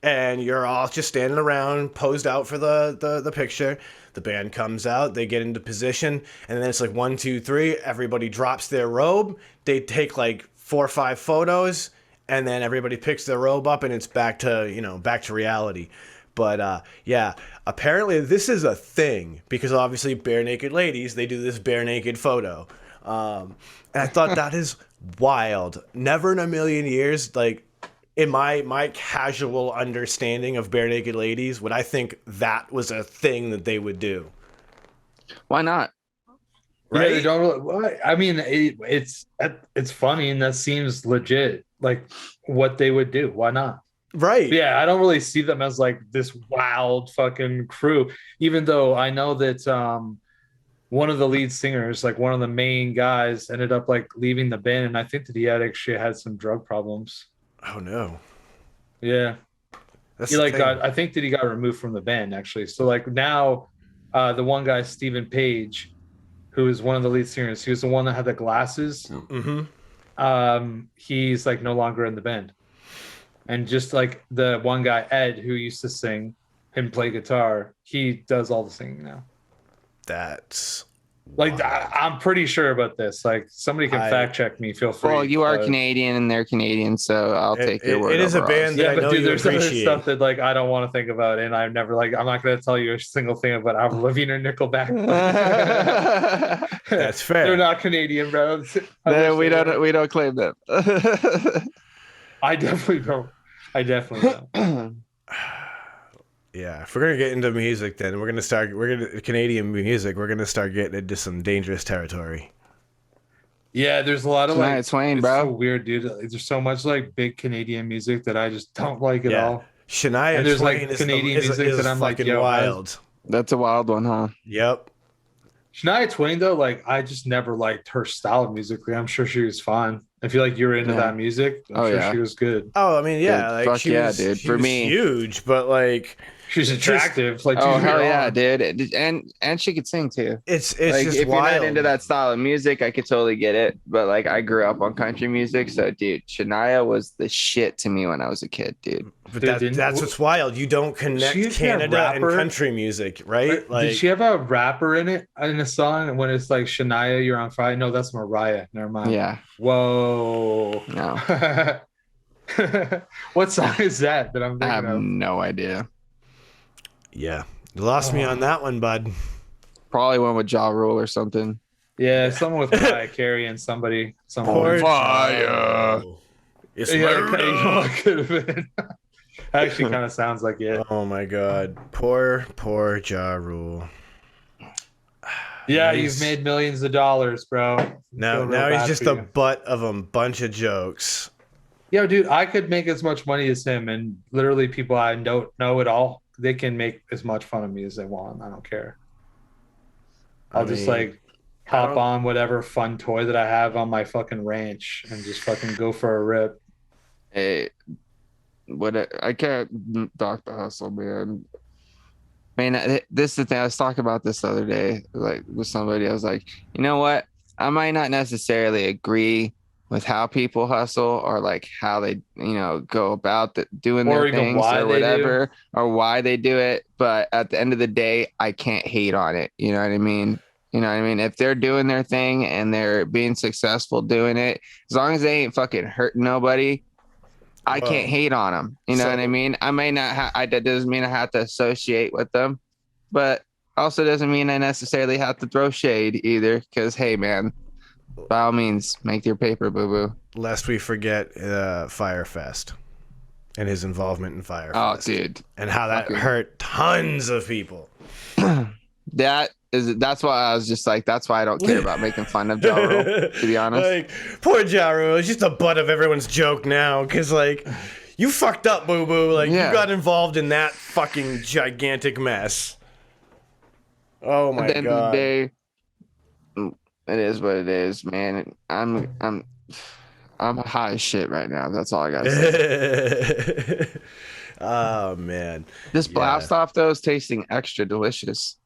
and you're all just standing around, posed out for the picture. The band comes out, they get into position, and then it's like 1, 2, 3. Everybody drops their robe. They take, like, 4 or 5 photos, and then everybody picks their robe up, and it's back to reality. But yeah, apparently this is a thing, because obviously Bare Naked Ladies, they do this bare naked photo. And I thought that is wild. Never in a million years, like, in my casual understanding of Bare Naked Ladies, would I think that was a thing that they would do. Why not? Yeah, Right? they don't really, well, I mean, it's funny, and that seems legit, like what they would do. Why not? Right. But yeah, I don't really see them as like this wild fucking crew, even though I know that one of the lead singers, like one of the main guys, ended up like leaving the band, and I think that he had actually had some drug problems. Oh, no. Yeah. That's He the like thing. got, I think that he got removed from the band actually. So like now, the one guy, Stephen Page, who is one of the lead singers, he was the one that had the glasses. Mm-hmm. He's like no longer in the band. And just like the one guy, Ed, who used to sing and play guitar, he does all the singing now. That's Like wild. I'm pretty sure about this. Like somebody can fact check me. Feel free. Well, you are but- Canadian and they're Canadian, so I'll take your word. It is a over band ours. that Yeah, I but know dude, you there's other appreciate. stuff that like I don't want to think about, and I'm never like I'm not going to tell you a single thing about Avril Lavigne or Nickelback. That's fair. They're not Canadian, bro. No, we don't claim them. I definitely don't. I definitely don't. Yeah, if we're gonna get into music, then we're gonna Canadian music. We're gonna start getting into some dangerous territory. Yeah, there's a lot of Shania like Twain, it's bro. so weird, dude. There's so much like big Canadian music that I just don't like at Yeah. all. Shania And there's Twain like is Canadian is music that I'm like, fucking yo, wild. That's a wild one, huh? Yep. Shania Twain though, like I just never liked her style of musically. I'm sure she was fine. I feel like you were into Yeah. that music. I'm Oh, sure yeah. she was good. Oh, I mean, yeah, Dude, like fuck yeah, dude. she For was me- huge, but like She's Just- attractive. Like, Oh don't get me hell yeah, wrong. dude. And she could sing too. it's Like just if you're wild. not into that style of music, I could totally get it. But like I grew up on country music, so dude, Shania was the shit to me when I was a kid, dude. But Dude, that's what's wild. You don't She connect had that Canada and rapper- country music, right? Like, Did she have a rapper in it in a song? And when it's like Shania, you're on fire. No, that's Mariah. Never mind. Yeah, Whoa. no, What song is that I'm I have thinking of? no idea. yeah, you lost me on that one, bud. Probably one with Ja Rule or something. Yeah, someone with Mariah Carey and somebody. Poor fire. Joe. It's Yeah, murder. it could have been. Actually, kind of sounds like it. Oh my god, poor Ja Rule. Yeah, He's- you've made millions of dollars, bro. Now Feel real he's bad just for the you. butt of a bunch of jokes. Yo, dude, I could make as much money as him, and literally people I don't know at all, they can make as much fun of me as they want. I don't care. I I'll just mean, like I hop don't- on whatever fun toy that I have on my fucking ranch and just fucking go for a rip. Hey, I can't dock the hustle, man. Man, this is the thing. I was talking about this the other day, like with somebody. I was like, you know what? I might not necessarily agree with how people hustle or like how they, go about doing Or their even things why or they do. whatever, or why they do it. But at the end of the day, I can't hate on it. You know what I mean? You know what I mean? If they're doing their thing and they're being successful doing it, as long as they ain't fucking hurting nobody, I Well, can't hate on them. You know so- what I mean? I may not. That doesn't mean I have to associate with them, but also doesn't mean I necessarily have to throw shade either. Because hey, man, by all means, make your paper, boo boo. Lest we forget Firefest and his involvement in Firefest. Oh, dude, And how that Fucking- hurt tons of people. that's why I was just like, that's why I don't care about making fun of Ja Rule, to be honest. Like, poor Ja Rule. He's just the butt of everyone's joke now. Because, like, you fucked up, boo boo. Like, Yeah. you got involved in that fucking gigantic mess. Oh my At the end god. of the day, it is what it is, man. I'm high as shit right now. That's all I gotta say. Oh man. This Yeah. blast off though is tasting extra delicious.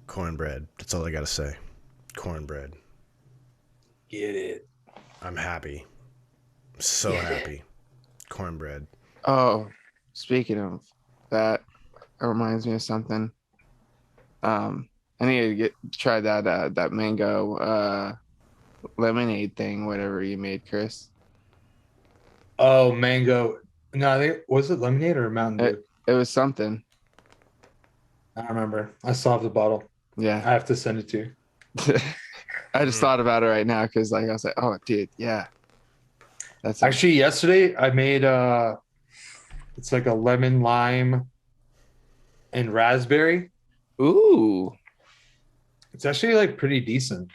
Cornbread. That's all I gotta say. Cornbread. Get it. I'm happy. I'm so happy. Cornbread. Oh, speaking of that, it reminds me of something. I need to try that mango lemonade thing, whatever you made, Chris. Oh, mango. No, I think was it lemonade or Mountain Dew? It was something. I don't remember. I still have the bottle. I Yeah. have to send it to you. I just thought about it right now because like I was like, oh dude, yeah. That's Actually, yesterday I made it's like a lemon lime and raspberry. ooh. It's actually like pretty decent.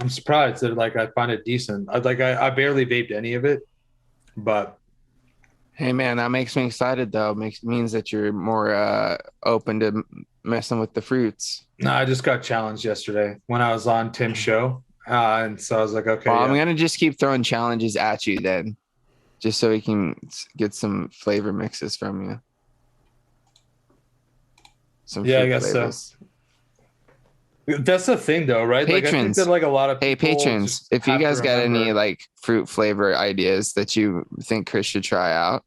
I'm surprised that like I find it decent. I barely vaped any of it, but Hey man, that makes me excited though. Means that you're more open to messing with the fruits. no, I just got challenged yesterday when I was on Tim's show, and so I was like, okay, Well, I'm yeah. gonna just keep throwing challenges at you then, just so we can get some flavor mixes from you. Some Yeah, I fruit guess so. flavors. That's the thing though, right? Like I think Patrons. that like a lot of Hey people patrons, just if you have to guys got any remember- like fruit flavor ideas that you think Chris should try out,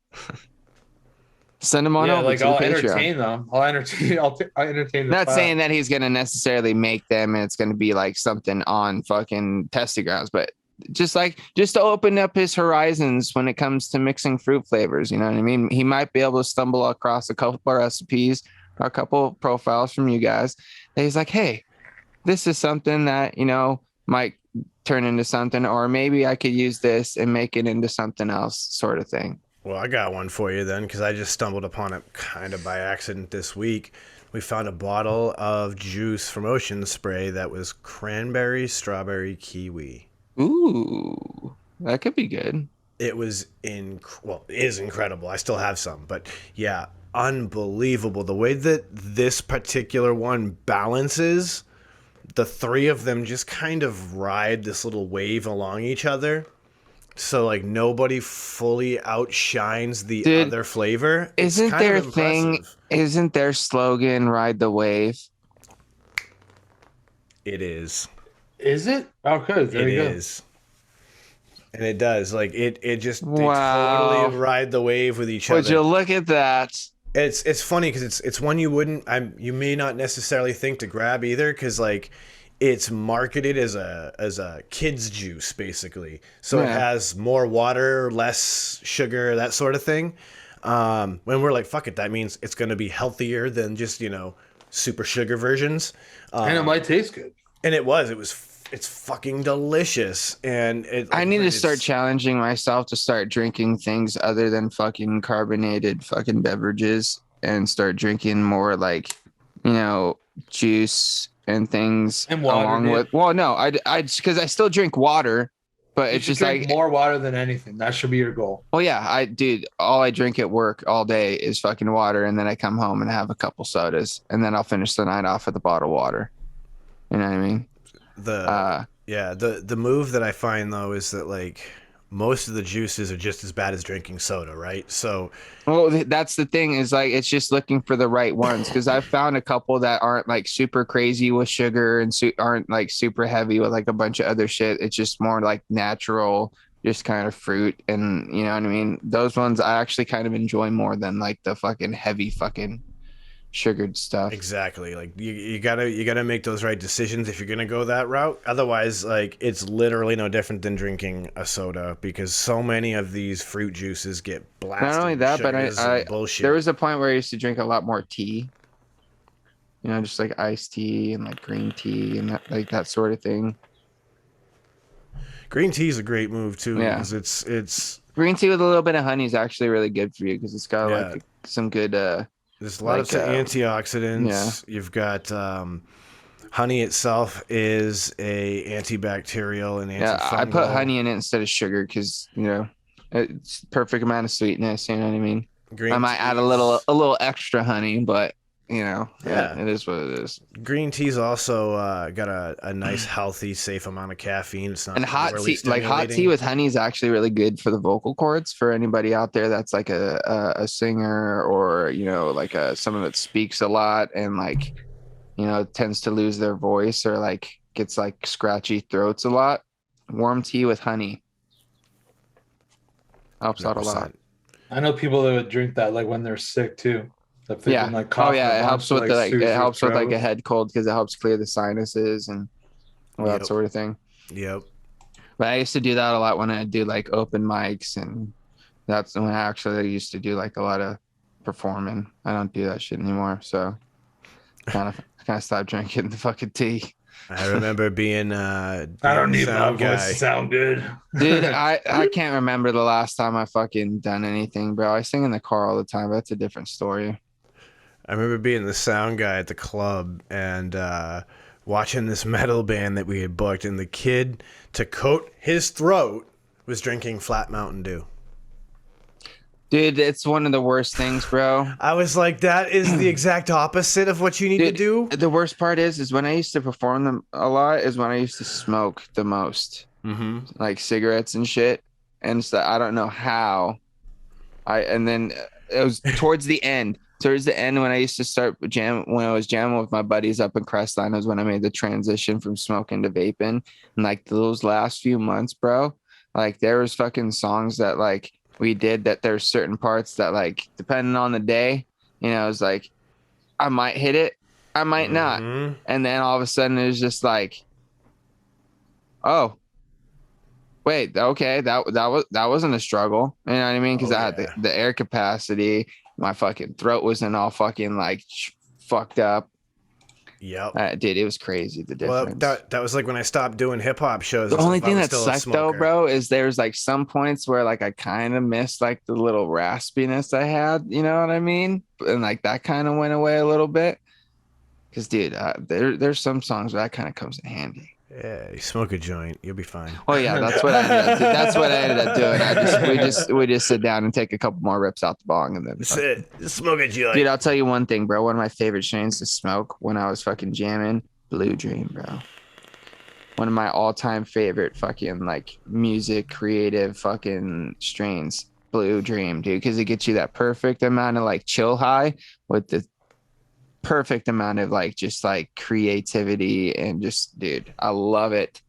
send them on yeah, over like to I'll the Patreon. entertain them. I'll entertain. I'll entertain. The Not class. saying that he's gonna necessarily make them and it's gonna be like something on fucking testing grounds, but just to open up his horizons when it comes to mixing fruit flavors. You know what I mean? He might be able to stumble across a couple of recipes or a couple of profiles from you guys that he's like, hey, this is something that might turn into something, or maybe I could use this and make it into something else, sort of thing. Well, I got one for you then, because I just stumbled upon it kind of by accident this week. We found a bottle of juice from Ocean Spray that was cranberry, strawberry, kiwi. Ooh, that could be good. It was well, it is incredible. I still have some, but yeah, unbelievable the way that this particular one balances. The three of them just kind of ride this little wave along each other. So like nobody fully outshines the Dude, other flavor. It's Isn't kind of their thing, impressive. isn't their slogan ride the wave? It is. Is it? Oh, good. There It you is. And it does. Like it just they Wow. totally ride the wave with each Would other. you look at that? It's funny because it's one you wouldn't you may not necessarily think to grab either because like it's marketed as a kids juice basically, so it Yeah. has more water, less sugar, that sort of thing. When we're like fuck it, that means it's going to be healthier than just super sugar versions. go. And it might taste good. And it's fucking delicious. And I need to it's- start challenging myself to start drinking things other than fucking carbonated fucking beverages and start drinking more like, juice and things And water, along dude. with. Well, no, I because I still drink water, but You it's should just drink like, more water than anything. That should be your goal. well, yeah, dude, all I drink at work all day is fucking water, and then I come home and have a couple sodas, and then I'll finish the night off with a bottle of water. You know what I mean? the move that I find though is that like most of the juices are just as bad as drinking soda, right? So Well, that's the thing is like it's just looking for the right ones because I've found a couple that aren't like super crazy with sugar and aren't like super heavy with like a bunch of other shit. It's just more like natural, just kind of fruit, and you know what I mean. Those ones I actually kind of enjoy more than like the fucking heavy fucking sugared stuff. exactly, like you gotta make those right decisions if you're gonna go that route. Otherwise, like it's literally no different than drinking a soda because so many of these fruit juices get blasted. Not only with that, but sugars I and bullshit. there was a point where I used to drink a lot more tea. Just like iced tea and like green tea and that sort of thing. Green tea is a great move too Yeah. because it's Green tea with a little bit of honey is actually really good for you because it's got Yeah. like some good there's a lot of antioxidants. yeah. You've got honey itself is a antibacterial and yeah. antifungal. I put honey in it instead of sugar because it's perfect amount of sweetness. You know what I mean? Green I might add a teas- little extra honey, but Yeah. it is what it is. Green tea's also got a nice, healthy, safe amount of caffeine. It's not And hot overly tea, like hot tea stimulating. with honey, is actually really good for the vocal cords. For anybody out there that's like a singer or like someone that speaks a lot and like tends to lose their voice or like gets like scratchy throats a lot. Warm tea with honey helps out a lot. 100%. I know people that would drink that like when they're sick too. If they've Yeah. been, like, Oh coughing yeah, a it bunch helps to, with like, the like soothe it your helps with like a throat. head cold because it helps clear the sinuses and all Yep. that sort of thing. Yep. But I used to do that a lot when I do like open mics, and that's when I actually used to do like a lot of performing. I don't do that shit anymore, so kind of stopped drinking the fucking tea. I remember being I don't need my sound voice guy. to sound good. Dude, I can't remember the last time I fucking done anything, bro. I sing in the car all the time. That's a different story. I remember being the sound guy at the club and watching this metal band that we had booked, and the kid, to coat his throat, was drinking Flat Mountain Dew. Dude, it's one of the worst things, bro. I was like, that is the exact opposite of what you need to do. The worst part is when I used to perform them a lot is when I used to smoke the most, like cigarettes and shit. And so I don't know how. And then it was towards the end when I used to start when I was jamming with my buddies up in Crestline was when I made the transition from smoking to vaping. And like those last few months, bro, like there was fucking songs that like we did that there's certain parts that like depending on the day, it was like I might hit it, I might not. And then all of a sudden it was just like, oh, wait, okay, that wasn't a struggle. You know what I mean? Because I had the air capacity. My fucking throat wasn't all fucking like fucked up. Yep. Dude, it was crazy. The Well, difference. that was like when I stopped doing hip hop shows. The and only stuff, I thing was that still a sucked though, smoker. bro, is there's like some points where like I kind of missed like the little raspiness I had. You know what I mean? And like that kind of went away a little bit. Because dude, there's some songs where that kind of comes in handy. Yeah, you smoke a joint, you'll be fine. Oh yeah, that's what I ended up doing. We just sit down and take a couple more rips out the bong and then That's it. Just smoke a joint. dude, I'll tell you one thing, bro. One of my favorite strains to smoke when I was fucking jamming, Blue Dream, bro. One of my all-time favorite fucking like music creative fucking strains, Blue Dream, dude, because it gets you that perfect amount of like chill high with the perfect amount of like just like creativity and just, dude, I love it.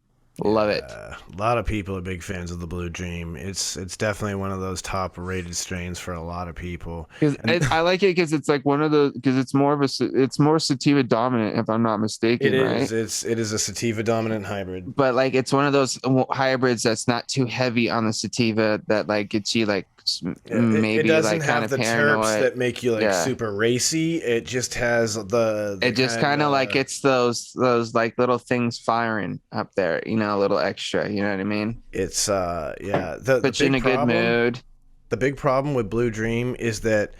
Love it. A lot of people are big fans of the Blue Dream. It's definitely one of those top rated strains for a lot of people. Because I like it because it's like one of the because it's more sativa dominant if I'm not mistaken, It right? is. It is a sativa dominant hybrid. But like it's one of those hybrids that's not too heavy on the sativa that like gets you like maybe it doesn't like kind have of the paranoid. terps that make you like super racy. It just has the It just kind of like it's those like little things firing up there, you know, a little extra. You know what I mean? It's yeah. The Put you in a good mood. The big problem with Blue Dream is that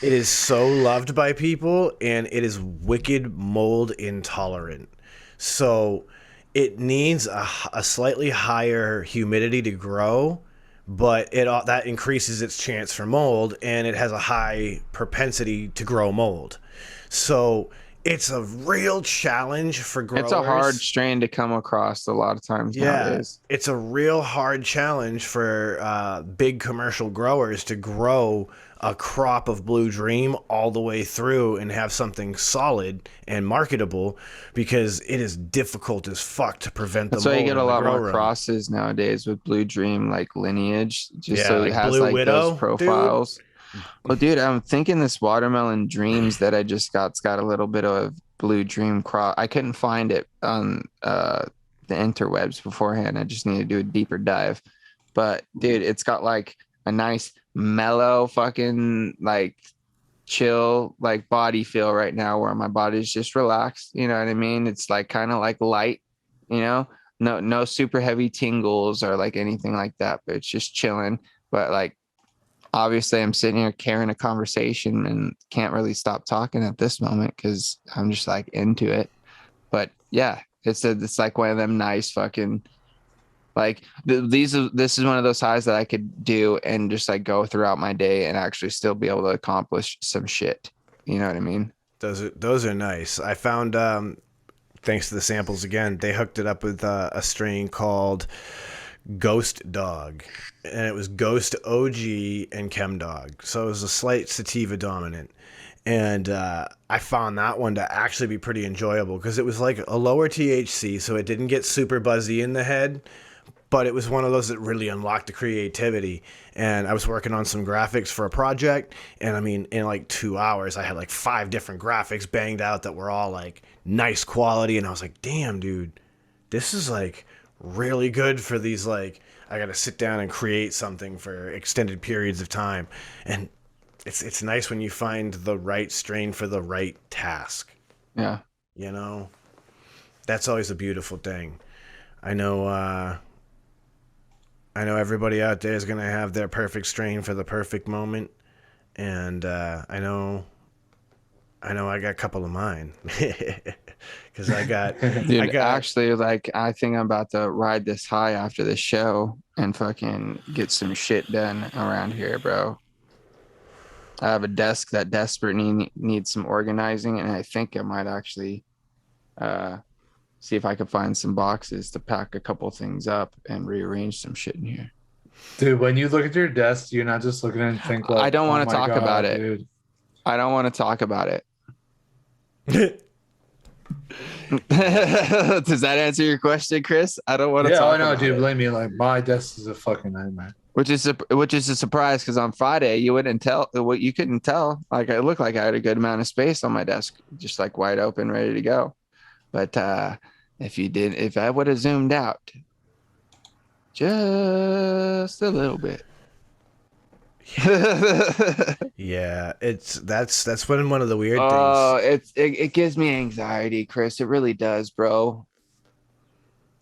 it is so loved by people and it is wicked mold intolerant. So it needs a slightly higher humidity to grow, but that increases its chance for mold, and it has a high propensity to grow mold. So it's a real challenge for growers. It's a hard strain to come across a lot of times nowadays. It's a real hard challenge for big commercial growers to grow a crop of Blue Dream all the way through and have something solid and marketable, because it is difficult as fuck to prevent the mold. That's why you get a lot more run. crosses nowadays with Blue Dream, like lineage, just so like it has Blue like Widow, those profiles. Well, dude, I'm thinking this Watermelon Dreams that I just got's got a little bit of Blue Dream cross. I couldn't find it on the interwebs beforehand. I just need to do a deeper dive. But dude, it's got like a nice mellow fucking like chill like body feel right now where my body's just relaxed. You know what I mean? It's like kind of like light, you know, no super heavy tingles or like anything like that, but it's just chilling. But like obviously I'm sitting here carrying a conversation and can't really stop talking at this moment because I'm just like into it. But yeah, it's like one of them nice fucking like this is one of those highs that I could do and just like go throughout my day and actually still be able to accomplish some shit. You know what I mean? Those are nice. I found thanks to the samples again, they hooked it up with a strain called Ghost Dog, and it was Ghost OG and Chem Dog, so it was a slight sativa dominant, and I found that one to actually be pretty enjoyable because it was like a lower THC, so it didn't get super buzzy in the head, but it was one of those that really unlocked the creativity. And I was working on some graphics for a project, and I mean, in like 2 hours I had like 5 different graphics banged out that were all like nice quality, and I was like, damn dude, this is like really good for these, like, I gotta sit down and create something for extended periods of time. And it's nice when you find the right strain for the right task. Yeah, you know, that's always a beautiful thing. I know everybody out there is gonna have their perfect strain for the perfect moment, and I know I got a couple of mine. Because I got, dude, actually, like, I think I'm about to ride this high after this show and fucking get some shit done around here, bro. I have a desk that desperately needs some organizing, and I think I might actually see if I can find some boxes to pack a couple things up and rearrange some shit in here. Dude, when you look at your desk, you're not just looking and think like, I don't want to talk about it. Dude. I don't want to talk about it. Does that answer your question, Chris? I don't want to talk about dude. it. Believe me, like my desk is a fucking nightmare. Which is a surprise because on Friday you couldn't tell. Like it looked like I had a good amount of space on my desk, just like wide open, ready to go. But if I would have zoomed out just a little bit. Yeah, that's one of the weird things. Oh, it gives me anxiety, Chris. It really does, bro.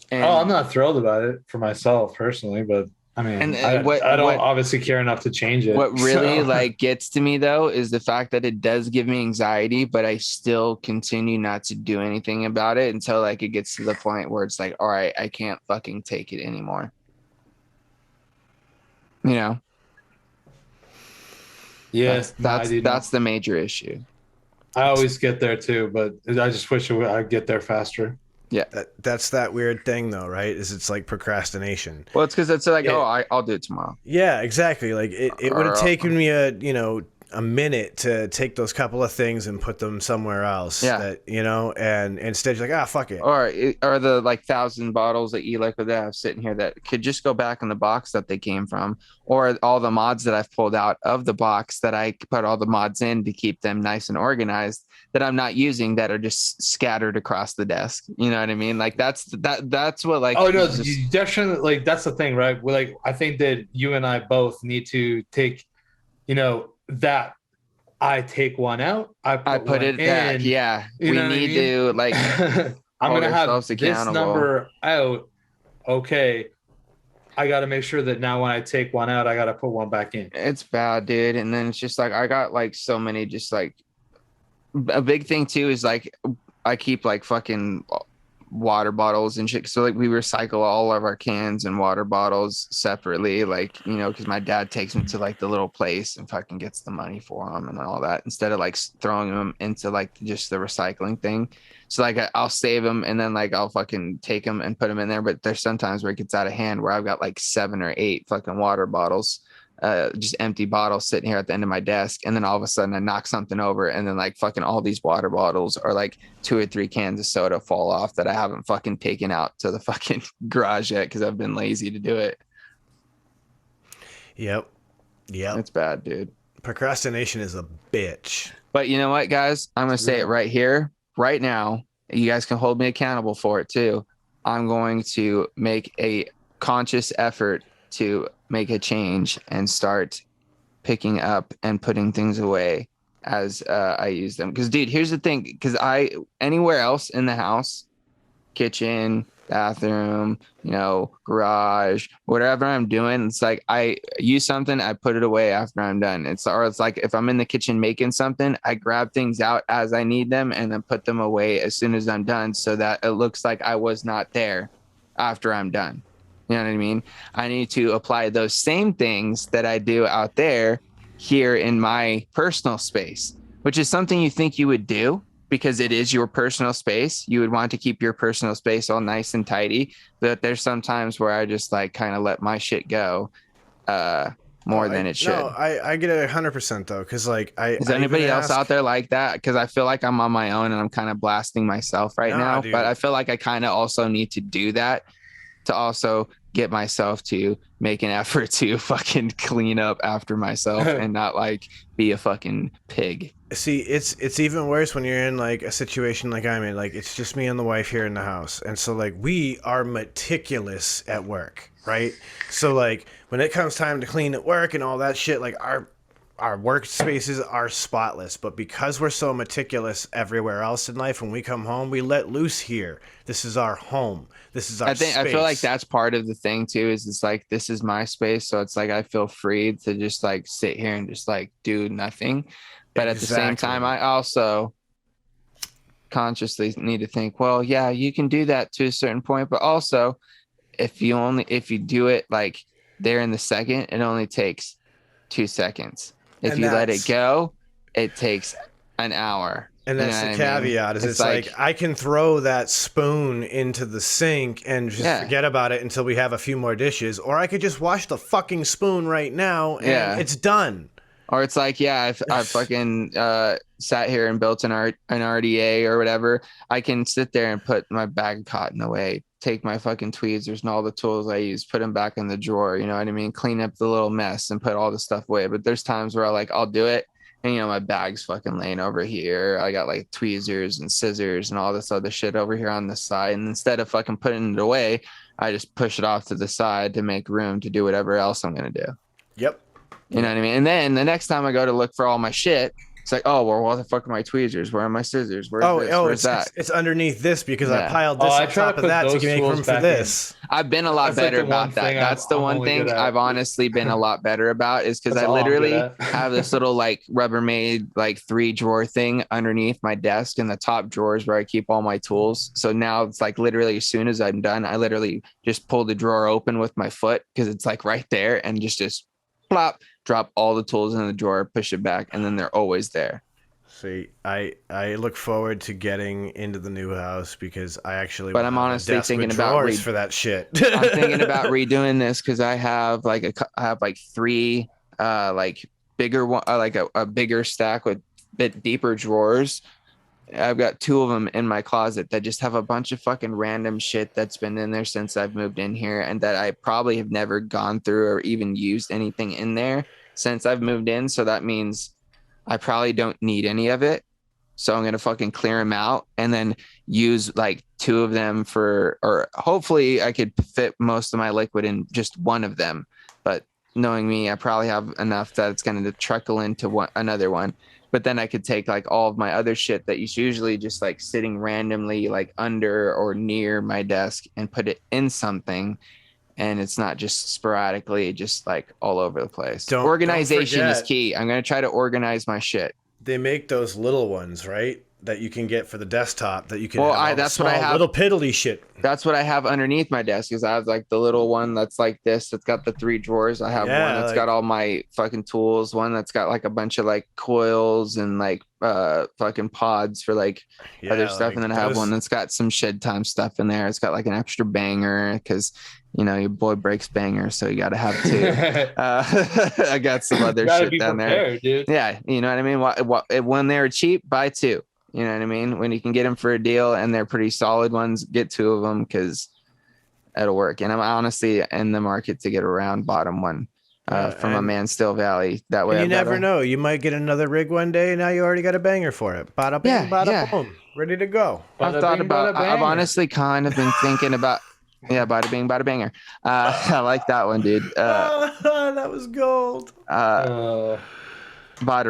And I'm not thrilled about it for myself personally, but I mean, And I don't obviously care enough to change it. What really so. like gets to me though is the fact that it does give me anxiety, but I still continue not to do anything about it until like it gets to the point where it's like, all right, I can't fucking take it anymore. You know? Yeah, that's the major issue. I always get there too, but I just wish I'd get there faster. Yeah, that's that weird thing though, right? Is it's like procrastination. well, it's because it's like, I'll do it tomorrow. Yeah, exactly. Like it would have taken me a minute to take those couple of things and put them somewhere else. Yeah. That and instead you're like, fuck it. Or the like 1,000 bottles that e-liquid that I have sitting here that could just go back in the box that they came from, or all the mods that I've pulled out of the box that I put all the mods in to keep them nice and organized that I'm not using, that are just scattered across the desk. You know what I mean? Like that's what like. Oh no, you definitely, like that's the thing, right? We're like, I think that you and I both need to take, that I take one out, I put it back. Yeah, we need to like. I'm gonna have this number out. Okay, I got to make sure that now when I take one out, I got to put one back in. It's bad, dude. And then it's just like I got like so many, just like a big thing too is like I keep like fucking water bottles and shit. So like we recycle all of our cans and water bottles separately, like, because my dad takes them to like the little place and fucking gets the money for them and all that, instead of like throwing them into like just the recycling thing. So like I'll save them and then like I'll fucking take them and put them in there. But there's sometimes where it gets out of hand where I've got like 7 or 8 fucking water bottles, just empty bottles sitting here at the end of my desk, and then all of a sudden I knock something over and then like fucking all these water bottles or like 2 or 3 cans of soda fall off that I haven't fucking taken out to the fucking garage yet because I've been lazy to do it. Yep. It's bad, dude. Procrastination is a bitch. But you know what, guys? I'm gonna say it right here, right now. You guys can hold me accountable for it too. I'm going to make a conscious effort to make a change and start picking up and putting things away as I use them. Because, dude, here's the thing. Because anywhere else in the house, kitchen, bathroom, garage, whatever I'm doing, it's like I use something, I put it away after I'm done. It's like if I'm in the kitchen making something, I grab things out as I need them and then put them away as soon as I'm done, so that it looks like I was not there after I'm done. You know what I mean? I need to apply those same things that I do out there here in my personal space, which is something you think you would do because it is your personal space. You would want to keep your personal space all nice and tidy. But there's some times where I just like kind of let my shit go more than it should. No, I get it 100% though. Cause like is anybody else out there like that? Cause I feel like I'm on my own and I'm kind of blasting myself right now, dude. But I feel like I kind of also need to do that to also get myself to make an effort to fucking clean up after myself and not like be a fucking pig. See, it's even worse when you're in like a situation like I'm in. Like it's just me and the wife here in the house, and so like we are meticulous at work, right? So like when it comes time to clean at work and all that shit, like our workspaces are spotless, but because we're so meticulous everywhere else in life, when we come home, we let loose here. This is our home. This is our space. I feel like that's part of the thing too, is it's like, this is my space. So it's like, I feel free to just like sit here and just like do nothing. But at the same time, I also consciously need to think, well, yeah, you can do that to a certain point, but also if you do it like there in the second, it only takes 2 seconds. If you let it go, it takes an hour. And that's the caveat. Is it's like I can throw that spoon into the sink and just forget about it until we have a few more dishes, or I could just wash the fucking spoon right now and it's done. Or it's like, if I fucking sat here and built an RDA or whatever, I can sit there and put my bag of cotton away, take my fucking tweezers and all the tools I use, put them back in the drawer, you know what I mean? Clean up the little mess and put all the stuff away. But there's times where I'll do it and, my bag's fucking laying over here. I got like tweezers and scissors and all this other shit over here on the side. And instead of fucking putting it away, I just push it off to the side to make room to do whatever else I'm going to do. Yep. You know what I mean? And then the next time I go to look for all my shit, It's like, oh, well, what the fuck are my tweezers? Where are my scissors? Where's this? Where's that? It's underneath this because I Yeah. piled this I on try to top of put that to those make room tools for back this. I've been a lot That's like better the one about that. thing That's the I'm one only thing good at. I've honestly been a lot better about is because That's I all I'm good literally at. have this little like Rubbermaid like 3-drawer thing underneath my desk in the top drawers where I keep all my tools. So now it's like literally as soon as I'm done, I literally just pull the drawer open with my foot because it's like right there and just plop, drop all the tools in the drawer, push it back, and then they're always there. See, I look forward to getting into the new house because I actually But want I'm to have a honestly desk thinking with about drawers for that shit. I'm thinking about redoing this because I have like three like bigger one like a bigger stack with bit deeper drawers. I've got 2 of them in my closet that just have a bunch of fucking random shit that's been in there since I've moved in here and that I probably have never gone through or even used anything in there since I've moved in. So that means I probably don't need any of it. So I'm going to fucking clear them out and then use like 2 of them or hopefully I could fit most of my liquid in just one of them. But knowing me, I probably have enough that it's going to trickle into another one. But then I could take like all of my other shit that is usually just like sitting randomly like under or near my desk and put it in something. And it's not just sporadically, just like all over the place. Don't Organization is forget. key. I'm going to try to organize my shit. They make those little ones, right? That you can get for the desktop that you can Well, have all the that's what I small have. little piddly shit. That's what I have underneath my desk is I have like the little one that's like this. It's got the 3 drawers. I have Yeah, one that's like- got all my fucking tools. One that's got like a bunch of like coils and like fucking pods for like other stuff. like And then I have those- one that's got some Shedtime stuff in there. It's got like an extra banger because you know your boy breaks bangers, so you got to have 2. I got some other Gotta shit be down there. prepared, dude. Yeah, you know what I mean. When they're cheap, buy 2. You know what I mean? When you can get them for a deal and they're pretty solid ones, get 2 of them because it'll work. And I'm honestly in the market to get a round bottom one from a Mansell Valley. That way, And you never know. You might get another rig one day, and now you already got a banger for it. Bada bing, Yeah, bada yeah. boom, ready to go. I've Bada thought bing, about. bada I've banger. honestly kind of been thinking about. Yeah, bada bing, bada banger. I like that one, dude. That was gold. Bada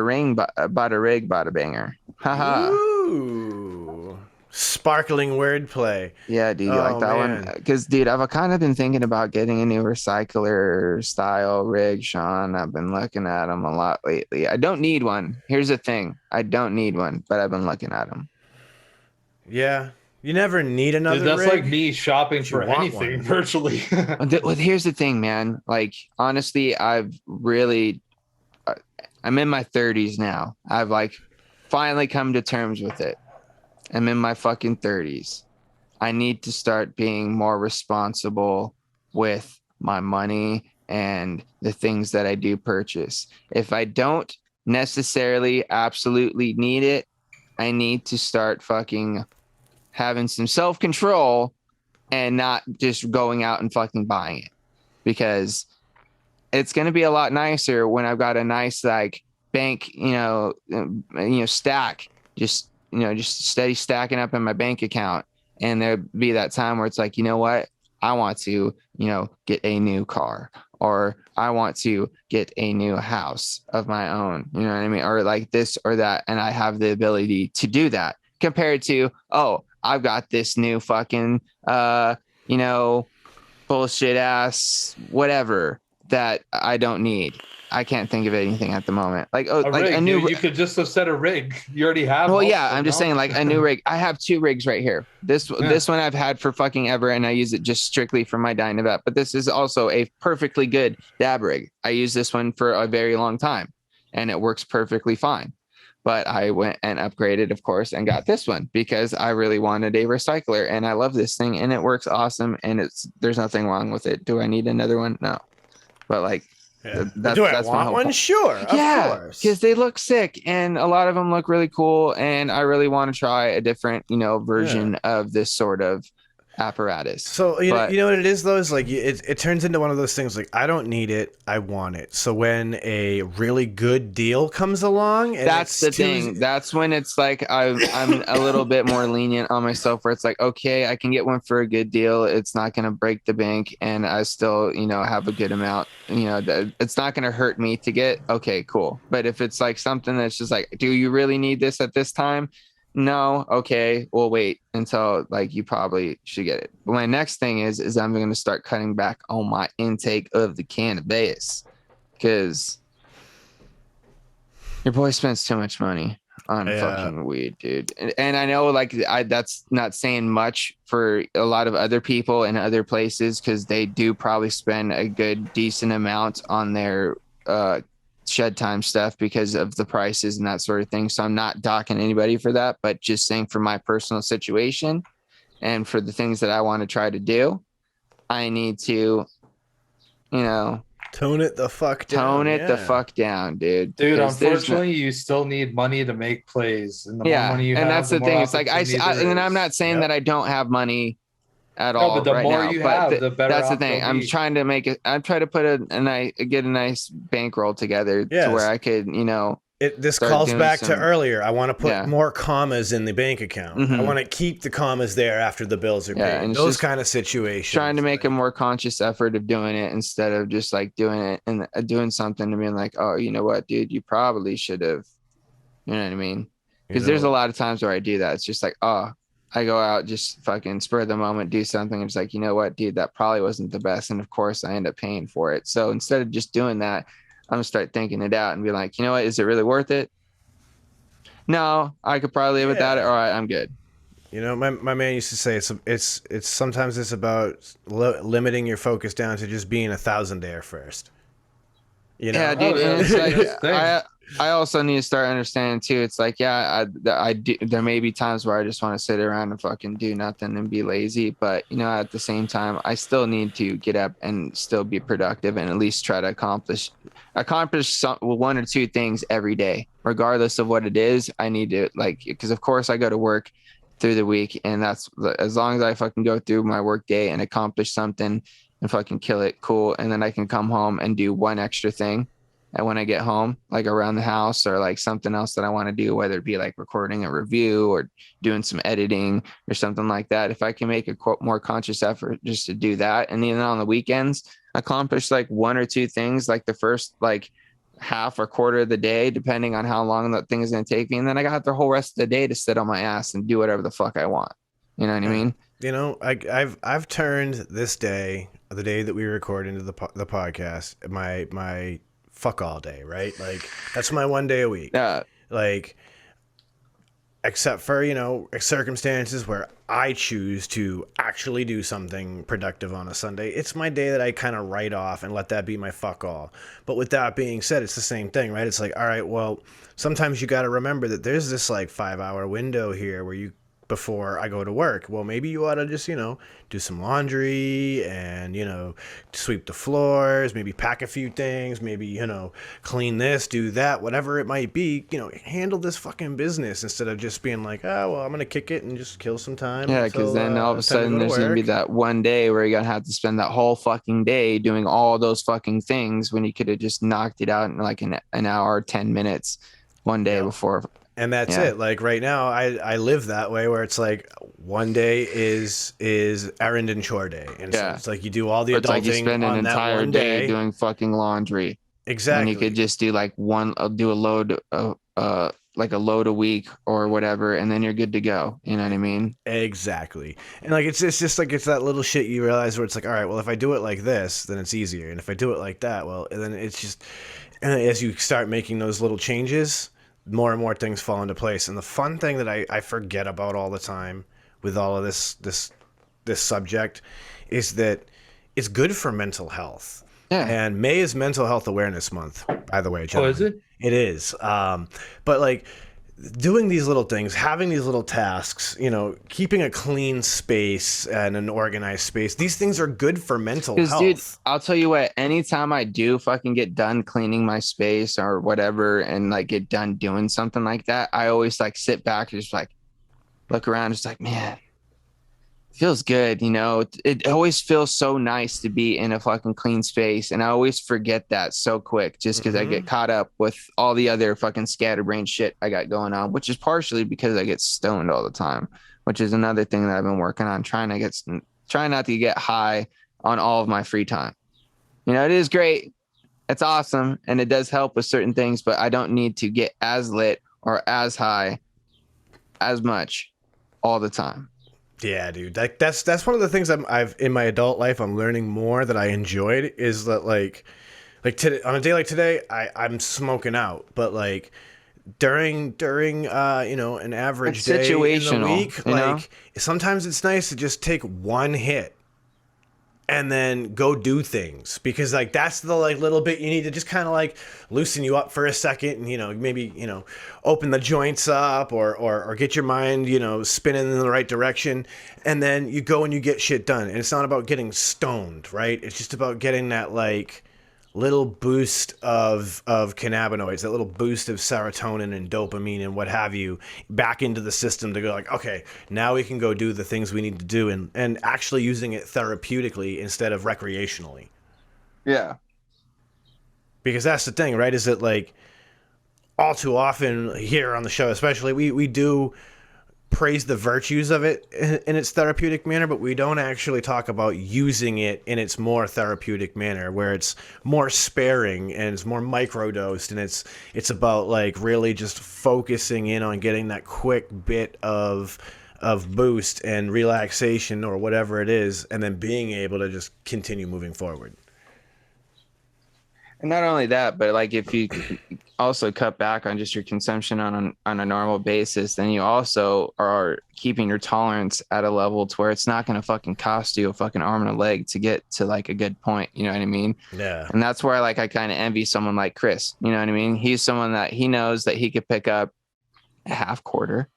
ring, bada rig, bada banger. Haha. Ooh, sparkling wordplay. Yeah, dude, you like that one? Because, dude, I've kind of been thinking about getting a new recycler style rig, Sean. I've been looking at them a lot lately. I don't need one. Here's the thing. I don't need one, but I've been looking at them. Yeah, you never need another Dude, that's rig. like me shopping but you for want anything one. virtually. Well, here's the thing, man. Like, honestly, I've really, I'm in my 30s now. I've like finally come to terms with it. I'm in my fucking 30s. I need to start being more responsible with my money and the things that I do purchase. If I don't necessarily absolutely need it, I need to start fucking having some self-control and not just going out and fucking buying it, because it's going to be a lot nicer when I've got a nice like bank, stack, just steady stacking up in my bank account. And there'll be that time where it's like, you know what? I want to, get a new car, or I want to get a new house of my own, you know what I mean? Or like this or that. And I have the ability to do that compared to, oh, I've got this new fucking, bullshit ass, whatever that I don't need. I can't think of anything at the moment. Like, A rig, a new. dude, you could just have set a rig. You already have. Well, most yeah, of I'm them, just no? saying, like a new rig. I have 2 rigs right here. This one I've had for fucking ever, and I use it just strictly for my Dynavet. But this is also a perfectly good dab rig. I use this one for a very long time, and it works perfectly fine. But I went and upgraded, of course, and got this one because I really wanted a recycler, and I love this thing, and it works awesome, and there's nothing wrong with it. Do I need another one? No, but like. Yeah. That's Do I my want whole one? point. Sure, of course. Because they look sick, and a lot of them look really cool, and I really want to try a different, version of this sort of apparatus. So But- you know what it is though, is like it turns into one of those things like I don't need it, I want it. So when a really good deal comes along, and That's the thing. That's when it's like I'm a little bit more lenient on myself, where it's like, okay, I can get one for a good deal. It's not going to break the bank, and I still, have a good amount. It's not going to hurt me to get. Okay, cool. But if it's like something that's just like, do you really need this at this time? No. Okay, we'll wait until like you probably should get it. But my next thing is I'm going to start cutting back on my intake of the cannabis, because your boy spends too much money on fucking weed, dude. And I know, like, that's not saying much for a lot of other people in other places, because they do probably spend a good, decent amount on their Shedtime stuff because of the prices and that sort of thing. So I'm not docking anybody for that, but just saying for my personal situation and for the things that I want to try to do, I need to, tone it the fuck down. Tone it the fuck down, dude. Dude, unfortunately, you still need money to make plays, and the more money you have, that's the thing. It's like and I'm not saying that I don't have money at all. But the right more now, you have, the better. That's the thing. I'm trying to make it. I'm trying to put get a nice bankroll together to where I could, This calls back to earlier. I want to put more commas in the bank account. Mm-hmm. I want to keep the commas there after the bills are paid. And those kind of situations. Trying to make a more conscious effort of doing it instead of just like doing it and doing something and being like, oh, you know what, dude, you probably should have. You know what I mean? Because there's a lot of times where I do that. It's just like, oh, I go out, just fucking spur of the moment, do something. It's like, you know what, dude, that probably wasn't the best. And of course, I end up paying for it. So instead of just doing that, I'm gonna start thinking it out and be like, you know what, is it really worth it? No, I could probably live without it. All right, I'm good. My man used to say it's sometimes it's about limiting your focus down to just being 1,000-air first. Yeah, dude. And it's like I also need to start understanding too. It's like, I do. There may be times where I just want to sit around and fucking do nothing and be lazy, but at the same time, I still need to get up and still be productive and at least try to accomplish one or two things every day, regardless of what it is. I need to, because of course I go to work through the week, and that's as long as I fucking go through my work day and accomplish something and fucking kill it, cool. And then I can come home and do one extra thing. And when I get home, like around the house or like something else that I want to do, whether it be like recording a review or doing some editing or something like that, if I can make a more conscious effort just to do that, and even on the weekends, accomplish like one or two things, like the first like half or quarter of the day, depending on how long that thing is going to take me. And then I got the whole rest of the day to sit on my ass and do whatever the fuck I want. You know what I mean? I've turned this day, the day that we record into the podcast, my fuck all day, right? Like that's my one day a week. Yeah. Like, except for, circumstances where I choose to actually do something productive on a Sunday, it's my day that I kind of write off and let that be my fuck all. But with that being said, it's the same thing, right? It's like, all right, well, sometimes you got to remember that there's this like 5-hour window here where before I go to work. Well, maybe you ought to just, do some laundry and, sweep the floors, maybe pack a few things, maybe, clean this, do that, whatever it might be, handle this fucking business instead of just being like, oh, well, I'm going to kick it and just kill some time. Yeah, because then all of a sudden there's going to be that one day where you're going to have to spend that whole fucking day doing all those fucking things when you could have just knocked it out in like an hour, 10 minutes one day before. And that's it. Like right now, I live that way where it's like one day is errand and chore day, and so it's like you do all the adulting. It's like you spend an entire day doing fucking laundry. Exactly. And you could just do like do a load like a load a week or whatever, and then you're good to go. You know what I mean? Exactly. And like it's just like it's that little shit you realize where it's like, all right, well, if I do it like this, then it's easier, and if I do it like that, well, and then it's just, and as you start making those little changes, more and more things fall into place. And the fun thing that I forget about all the time with all of this subject is that it's good for mental health. Yeah. And May is Mental Health Awareness Month, by the way, gentlemen. Oh, is it? It is. But like doing these little things, having these little tasks, keeping a clean space and an organized space, these things are good for mental health. Dude, I'll tell you what, anytime I do fucking get done cleaning my space or whatever and like get done doing something like that, I always like sit back and just like look around, just like, man, feels good, you know. It always feels so nice to be in a fucking clean space, and I always forget that so quick just because I get caught up with all the other fucking scatterbrain shit I got going on, which is partially because I get stoned all the time, which is another thing that I've been working on, trying not to get high on all of my free time. You know, it is great, it's awesome, and it does help with certain things, but I don't need to get as lit or as high as much all the time. Yeah, dude. That's one of the things I've in my adult life I'm learning more that I enjoyed is that like today, on a day like today I'm smoking out, but like during you know, an average It's day in the situational, week, you know? like sometimes it's nice to just take one hit and then go do things, because like that's the like little bit you need to just kind of like loosen you up for a second, and you know, maybe, you know, open the joints up, or get your mind, you know, spinning in the right direction, and then you go and you get shit done. And it's not about getting stoned, right? It's just about getting that like little boost of cannabinoids, that little boost of serotonin and dopamine and what have you back into the system to go like, okay, now we can go do the things we need to do, and actually using it therapeutically instead of recreationally. Yeah. Because that's the thing, right? Is that like all too often here on the show, especially, we do praise the virtues of it in its therapeutic manner, but we don't actually talk about using it in its more therapeutic manner, where it's more sparing and it's more microdosed, and it's about like really just focusing in on getting that quick bit of boost and relaxation or whatever it is, and then being able to just continue moving forward. And not only that, but like if you also cut back on just your consumption on a normal basis, then you also are keeping your tolerance at a level to where it's not going to fucking cost you a fucking arm and a leg to get to like a good point. You know what I mean? Yeah. And that's where like I kind of envy someone like Chris. You know what I mean? He's someone that he knows that he could pick up a half quarter.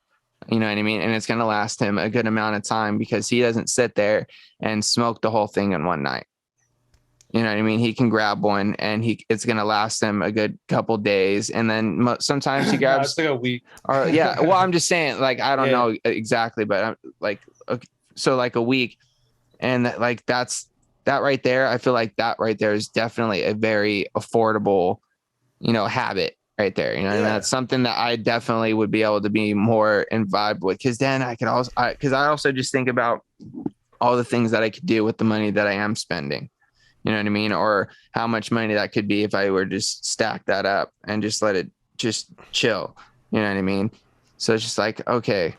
You know what I mean? And it's going to last him a good amount of time because he doesn't sit there and smoke the whole thing in one night. You know what I mean? He can grab one and it's going to last him a good couple days. And then sometimes he grabs it's like a week. or yeah. Well, I'm just saying, like, I don't Yeah. know exactly, but I'm like, okay, so like a week, and like, that right there. I feel like that right there is definitely a very affordable, you know, habit right there. You know, and Yeah. that's something that I definitely would be able to be more involved with. Cause then I could also, cause I also just think about all the things that I could do with the money that I am spending. You know what I mean? Or how much money that could be if I were just stack that up and just let it just chill. You know what I mean? So it's just like, okay,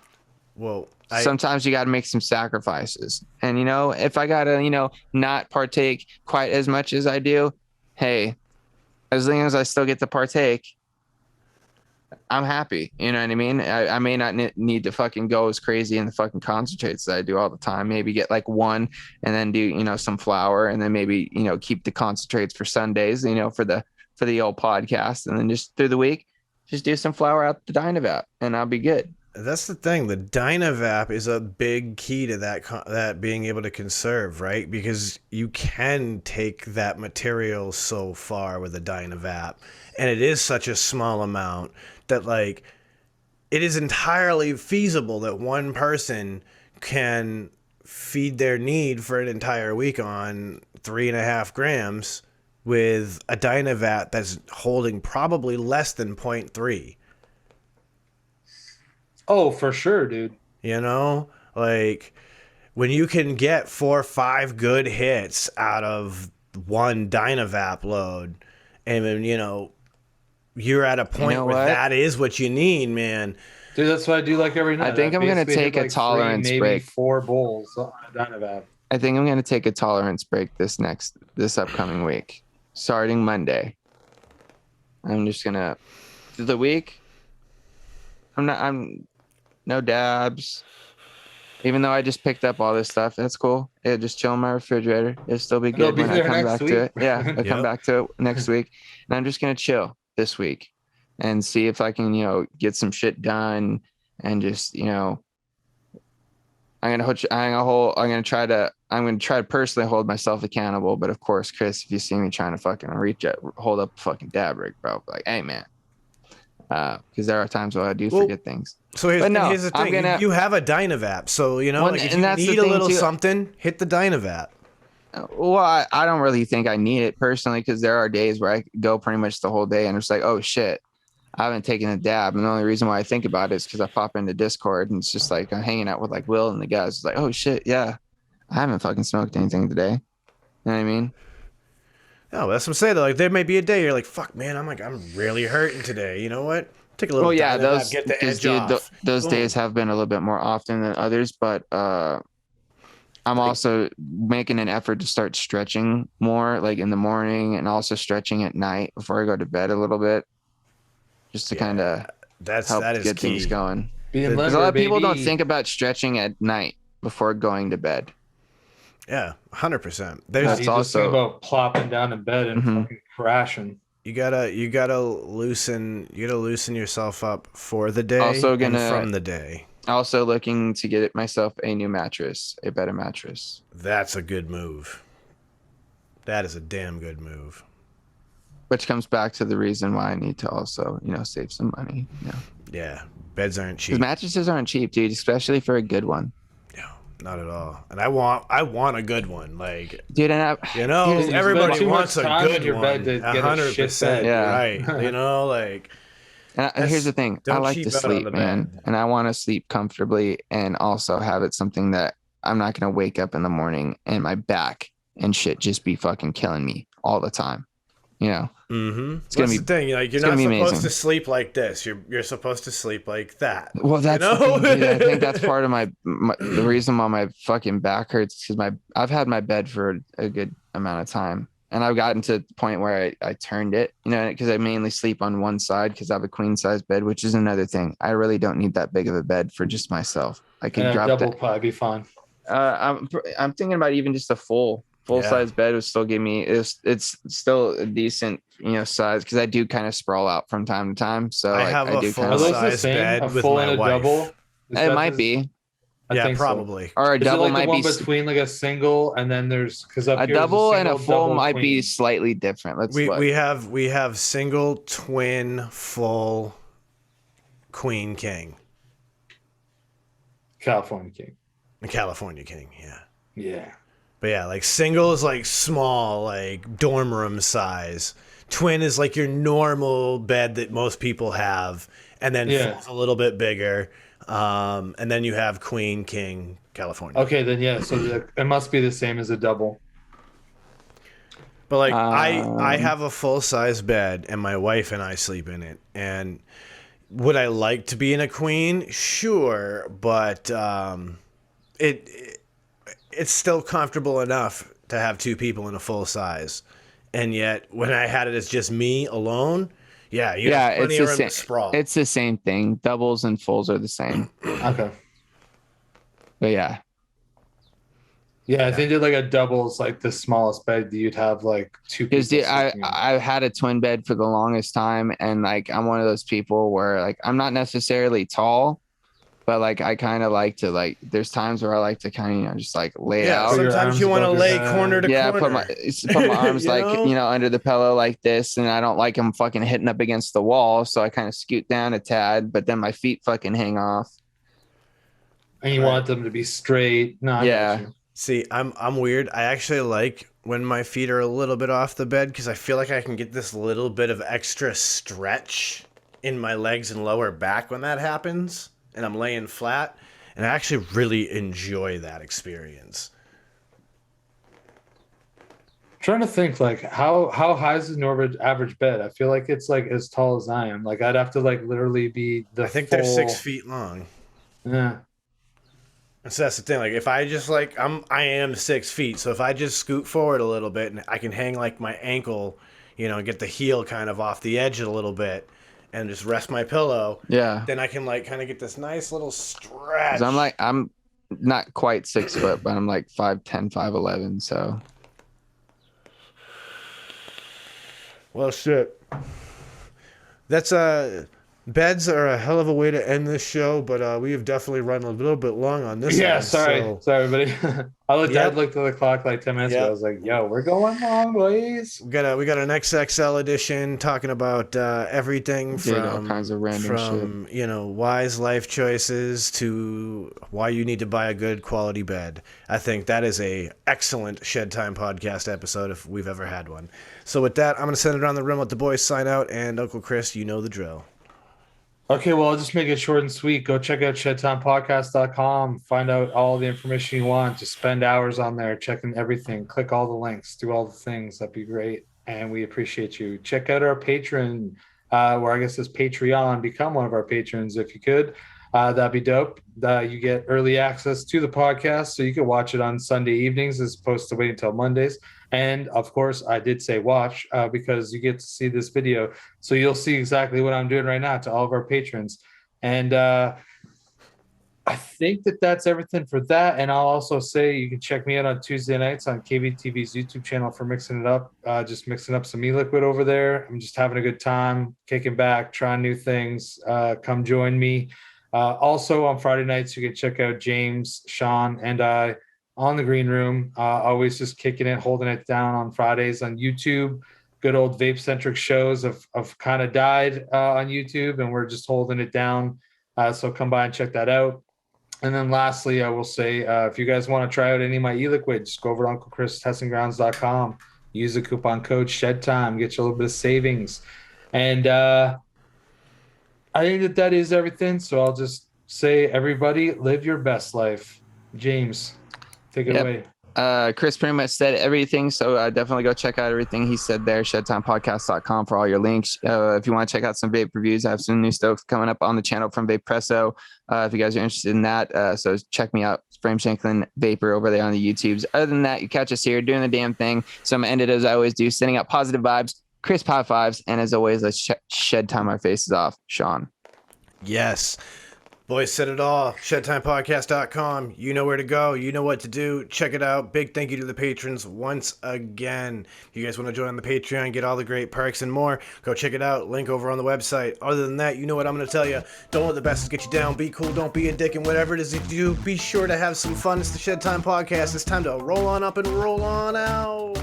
Well, sometimes you got to make some sacrifices. And, you know, if I got to, you know, not partake quite as much as I do, hey, as long as I still get to partake, I'm happy. You know what I mean? I may not need to fucking go as crazy in the fucking concentrates that I do all the time. Maybe get like one and then do, you know, some flour, and then maybe, you know, keep the concentrates for Sundays, you know, for the old podcast. And then just through the week, just do some flour out the Dynavap and I'll be good. that's the thing. The Dynavap is a big key to that being able to conserve, right? Because you can take that material so far with a Dynavap, and it is such a small amount that like it is entirely feasible that one person can feed their need for an entire week on 3.5 grams with a Dynavap that's holding probably less than 0.3. Oh, for sure, dude. You know, like when you can get 4 or 5 good hits out of one Dynavap load, and then, you know, you're at a point know where what? that is what you need, man. Dude, that's what I do like every night. I think I'm going to basically take hit, a like, tolerance maybe break. 4 bowls on Dynavap. I think I'm going to take a tolerance break this upcoming week, starting Monday. I'm just going to, through the week, I'm no dabs. Even though I just picked up all this stuff, that's cool. It'll just chill in my refrigerator. It'll still be It'll good be when I there come next back week. to it. Yeah, I'll come Yep. back to it next week. And I'm just going to chill this week and see if I can, you know, get some shit done and just, you know, I'm going to try to personally hold myself accountable. But of course, Chris, if you see me trying to fucking hold up a fucking dab rig, bro, like, hey man, because there are times where I do forget things. So here's, But no, and here's the I'm thing: gonna- you have a Dynavap, so you know, Well, like if and you that's the need a thing, little too. something, hit the Dynavap. Well, I don't really think I need it personally, because there are days where I go pretty much the whole day and it's like, oh shit, I haven't taken a dab. And the only reason why I think about it is because I pop into Discord and it's just like I'm hanging out with like Will and the guys. It's like, oh shit, yeah, I haven't fucking smoked anything today. You know what I mean? Oh, that's what I'm saying. Though. Like there may be a day you're like, fuck, man, I'm really hurting today. You know what? Take a little. Well, yeah, Dynavap, those get the because edge dude, off. those Boom. days have been a little bit more often than others, but I'm also making an effort to start stretching more, like in the morning, and also stretching at night before I go to bed a little bit, just to kind of help that is get key. things going. Being Because a lot of limber, people don't baby. think about stretching at night before going to bed. Yeah, 100%. Yeah, There's you just think about plopping down in bed and Mhm. fucking crashing. you gotta loosen yourself up for the day Also and gonna- from the day. Also looking to get myself a new mattress, a better mattress. That's a good move. That is a damn good move. Which comes back to the reason why I need to also, save some money. Yeah, beds aren't Because cheap. mattresses aren't cheap, dude, especially for a good one. No, not at all. And I want a good one. Like, Dude, and you know, Here's- You everybody spend too wants much a time good in your one. bed to get a shit 100%. bed. Yeah. Right. You know, like here's the thing. I don't like cheap to out on sleep, the man. bed. And I want to sleep comfortably and also have it something that I'm not going to wake up in the morning and my back and shit just be fucking killing me all the time. mm-hmm. It's gonna That's be- the thing. Like, you're it's gonna not be supposed amazing. to sleep like this. You're supposed to sleep like that. Well, that's you know? the thing, dude. I think that's part of the reason why my fucking back hurts, because I've had my bed for a good amount of time, and I've gotten to the point where I turned it, because I mainly sleep on one side because I have a queen size bed, which is another thing. I really don't need that big of a bed for just myself. I could Yeah, drop double that. pie be fine. I'm thinking about even just a full Yeah. size bed would still give me it's still a decent size, because I do kind of sprawl out from time to time. So I like, have I a do full kind Are of those size the same? bed A with full my and a wife. double? Is it that might the- be I Yeah, think so. probably. or a Is it double like the might one be between like a single and then there's because up a here there's double and a single, full double, might be queen. slightly different. Let's We look. we have single, twin, full, queen, king, California King. and California king. Yeah. Yeah. But yeah, like single is like small, like dorm room size. Twin is like your normal bed that most people have, and then Yeah. full's a little bit bigger. And then you have queen, king, California. Okay, then yeah. So it must be the same as a double. But like I Um, have a full size bed, and my wife and I sleep in it. And would I like to be in a queen? Sure, but it's still comfortable enough to have two people in a full size. And yet, when I had it as just me alone, yeah, you yeah, have plenty it's of the room same. to sprawl. It's the same thing. Doubles and fulls are the same. Okay. But yeah, Yeah, I think that like a double is like the smallest bed that you'd have like two people. because I sleeping in. I've had a twin bed for the longest time, and like I'm one of those people where like I'm not necessarily tall, but like I kind of like to like. There's times where I like to kind of just like lay yeah, out. Put your sometimes arms you want to above your lay head. corner to Yeah, corner. put my arms You like know? under the pillow like this, and I don't like them fucking hitting up against the wall, so I kind of scoot down a tad, but then my feet fucking hang off. And you want them to be straight. No, I know Yeah. what you- See, I'm weird. I actually like when my feet are a little bit off the bed because I feel like I can get this little bit of extra stretch in my legs and lower back when that happens, and I'm laying flat. And I actually really enjoy that experience. trying to think like how high is the average bed? I feel like it's like as tall as I am. Like I'd have to like literally be the I think full... they're 6 feet long. Yeah. And so that's the thing. Like if I just like I am 6 feet, so if I just scoot forward a little bit and I can hang like my ankle, get the heel kind of off the edge a little bit, and just rest my pillow, Yeah. then I can like kind of get this nice little stretch. 'Cause I'm not quite 6 foot, but I'm like 5'10", 5'11", so Well, shit. That's Beds are a hell of a way to end this show, but we have definitely run a little bit long on this. Yeah, one, sorry, so- sorry, everybody. I looked Yep. at the clock like 10 minutes ago. Yep. I was like, "Yo, we're going long, boys." We got an XXL edition talking about everything Dude, all from kinds of random wise life choices to why you need to buy a good quality bed. I think that is a excellent Shed Time podcast episode if we've ever had one. So with that, I'm gonna send it around the room, let the boys sign out, and Uncle Chris, you know the drill. Okay, well, I'll just make it short and sweet. Go check out shedtimepodcast.com. Find out all the information you want. Just spend hours on there checking everything. Click all the links. Do all the things. That'd be great. And we appreciate you. Check out our Patreon, where I guess it's Patreon. Become one of our patrons if you could. That'd be dope. You get early access to the podcast, so you can watch it on Sunday evenings as opposed to waiting until Mondays. And of course, I did say watch because you get to see this video. So you'll see exactly what I'm doing right now to all of our patrons. And I think that's everything for that. And I'll also say you can check me out on Tuesday nights on KBTV's YouTube channel for mixing it up. Just mixing up some e-liquid over there. I'm just having a good time, kicking back, trying new things. Come join me. Also on Friday nights, you can check out James, Sean, and I on the green room, always just kicking it, holding it down on Fridays on YouTube. Good old vape-centric shows have kind of died on YouTube, and we're just holding it down. So come by and check that out. And then lastly, I will say, if you guys want to try out any of my e-liquid, just go over to UncleChrisTestingGrounds.com. Use the coupon code ShedTime, get you a little bit of savings. And I think that is everything. So I'll just say, everybody, live your best life. James, take it away. Chris pretty much said everything, so definitely go check out everything he said there. ShedTimePodcast.com for all your links. If you want to check out some vape reviews, I have some new stuff coming up on the channel from Vapepresso. If you guys are interested in that, so check me out, Frame Shanklin Vapor over there on the YouTubes. Other than that, you catch us here doing the damn thing. So I'm gonna end it as I always do, sending out positive vibes, crisp high fives, and as always, let's shed time our faces off. Sean. Yes. Boys said it all. ShedTimePodcast.com. You know where to go. You know what to do. Check it out. Big thank you to the patrons once again. If you guys want to join on the Patreon, get all the great perks and more, go check it out. Link over on the website. Other than that, you know what I'm going to tell you. Don't let the bastards get you down. Be cool. Don't be a dick. And whatever it is that you do, be sure to have some fun. It's the Shed Time Podcast. It's time to roll on up and roll on out.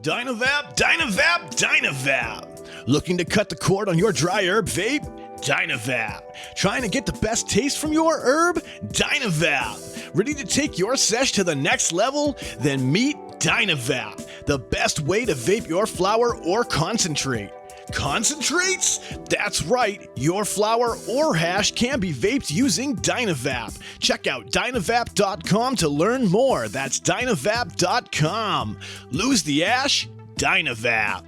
Dynavap, Dynavap, Dynavap. Looking to cut the cord on your dry herb vape? Dynavap. Trying to get the best taste from your herb? Dynavap. Ready to take your sesh to the next level? Then meet Dynavap, the best way to vape your flower or concentrate. Concentrates? That's right, your flower or hash can be vaped using Dynavap. Check out Dynavap.com to learn more. That's Dynavap.com. Lose the ash? Dynavap.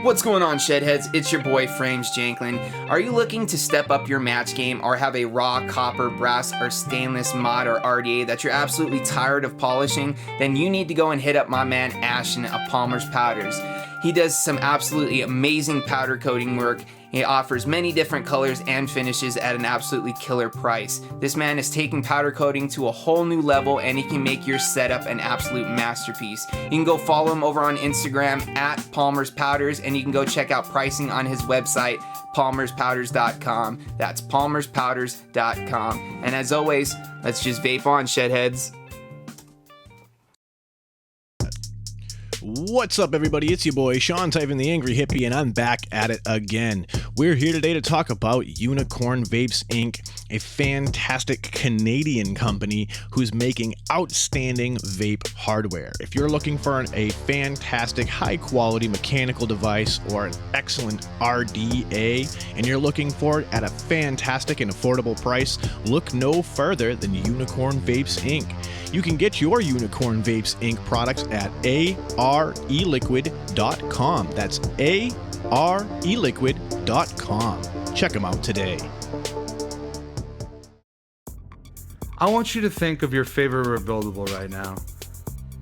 What's going on, Shedheads? It's your boy Frames Janklin. Are you looking to step up your match game or have a raw copper, brass, or stainless mod or RDA that you're absolutely tired of polishing? Then you need to go and hit up my man Ashton of Palmer's Powders. He does some absolutely amazing powder coating work. He offers many different colors and finishes at an absolutely killer price. This man is taking powder coating to a whole new level, and he can make your setup an absolute masterpiece. You can go follow him over on Instagram at Palmer's Powders, and you can go check out pricing on his website, palmerspowders.com. That's palmerspowders.com. And as always, let's just vape on, Shedheads. What's up, everybody? It's your boy Sean Typhon, the Angry Hippie, and I'm back at it again. We're here today to talk about Unicorn Vapes Inc., a fantastic Canadian company who's making outstanding vape hardware. If you're looking for a fantastic, high-quality mechanical device or an excellent RDA, and you're looking for it at a fantastic and affordable price, look no further than Unicorn Vapes Inc. You can get your Unicorn Vapes Inc. products at areliquid.com. That's areliquid.com. Check them out today. I want you to think of your favorite rebuildable right now.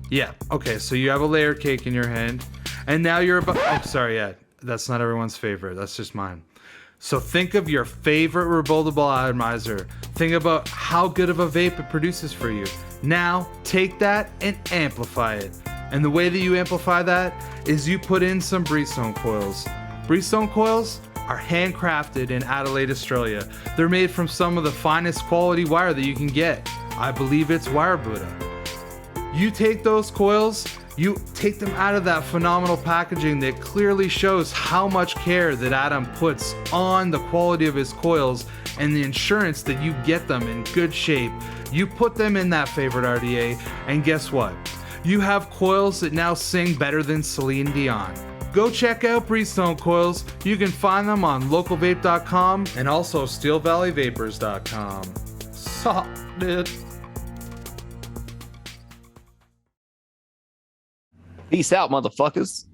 Yeah, okay, so you have a layer cake in your hand, and now you're about... Oh, sorry, yeah. that's not everyone's favorite. That's just mine. So think of your favorite rebuildable atomizer. Think about how good of a vape it produces for you. Now take that and amplify it. And the way that you amplify that is you put in some Breezestone coils. Breezestone coils are handcrafted in Adelaide, Australia. They're made from some of the finest quality wire that you can get. I believe it's wire Buddha. You take those coils, you take them out of that phenomenal packaging that clearly shows how much care that Adam puts on the quality of his coils and the insurance that you get them in good shape. You put them in that favorite RDA, and guess what? You have coils that now sing better than Celine Dion. Go check out Breezestone coils. You can find them on localvape.com and also steelvalleyvapors.com. Solid. Peace out, motherfuckers.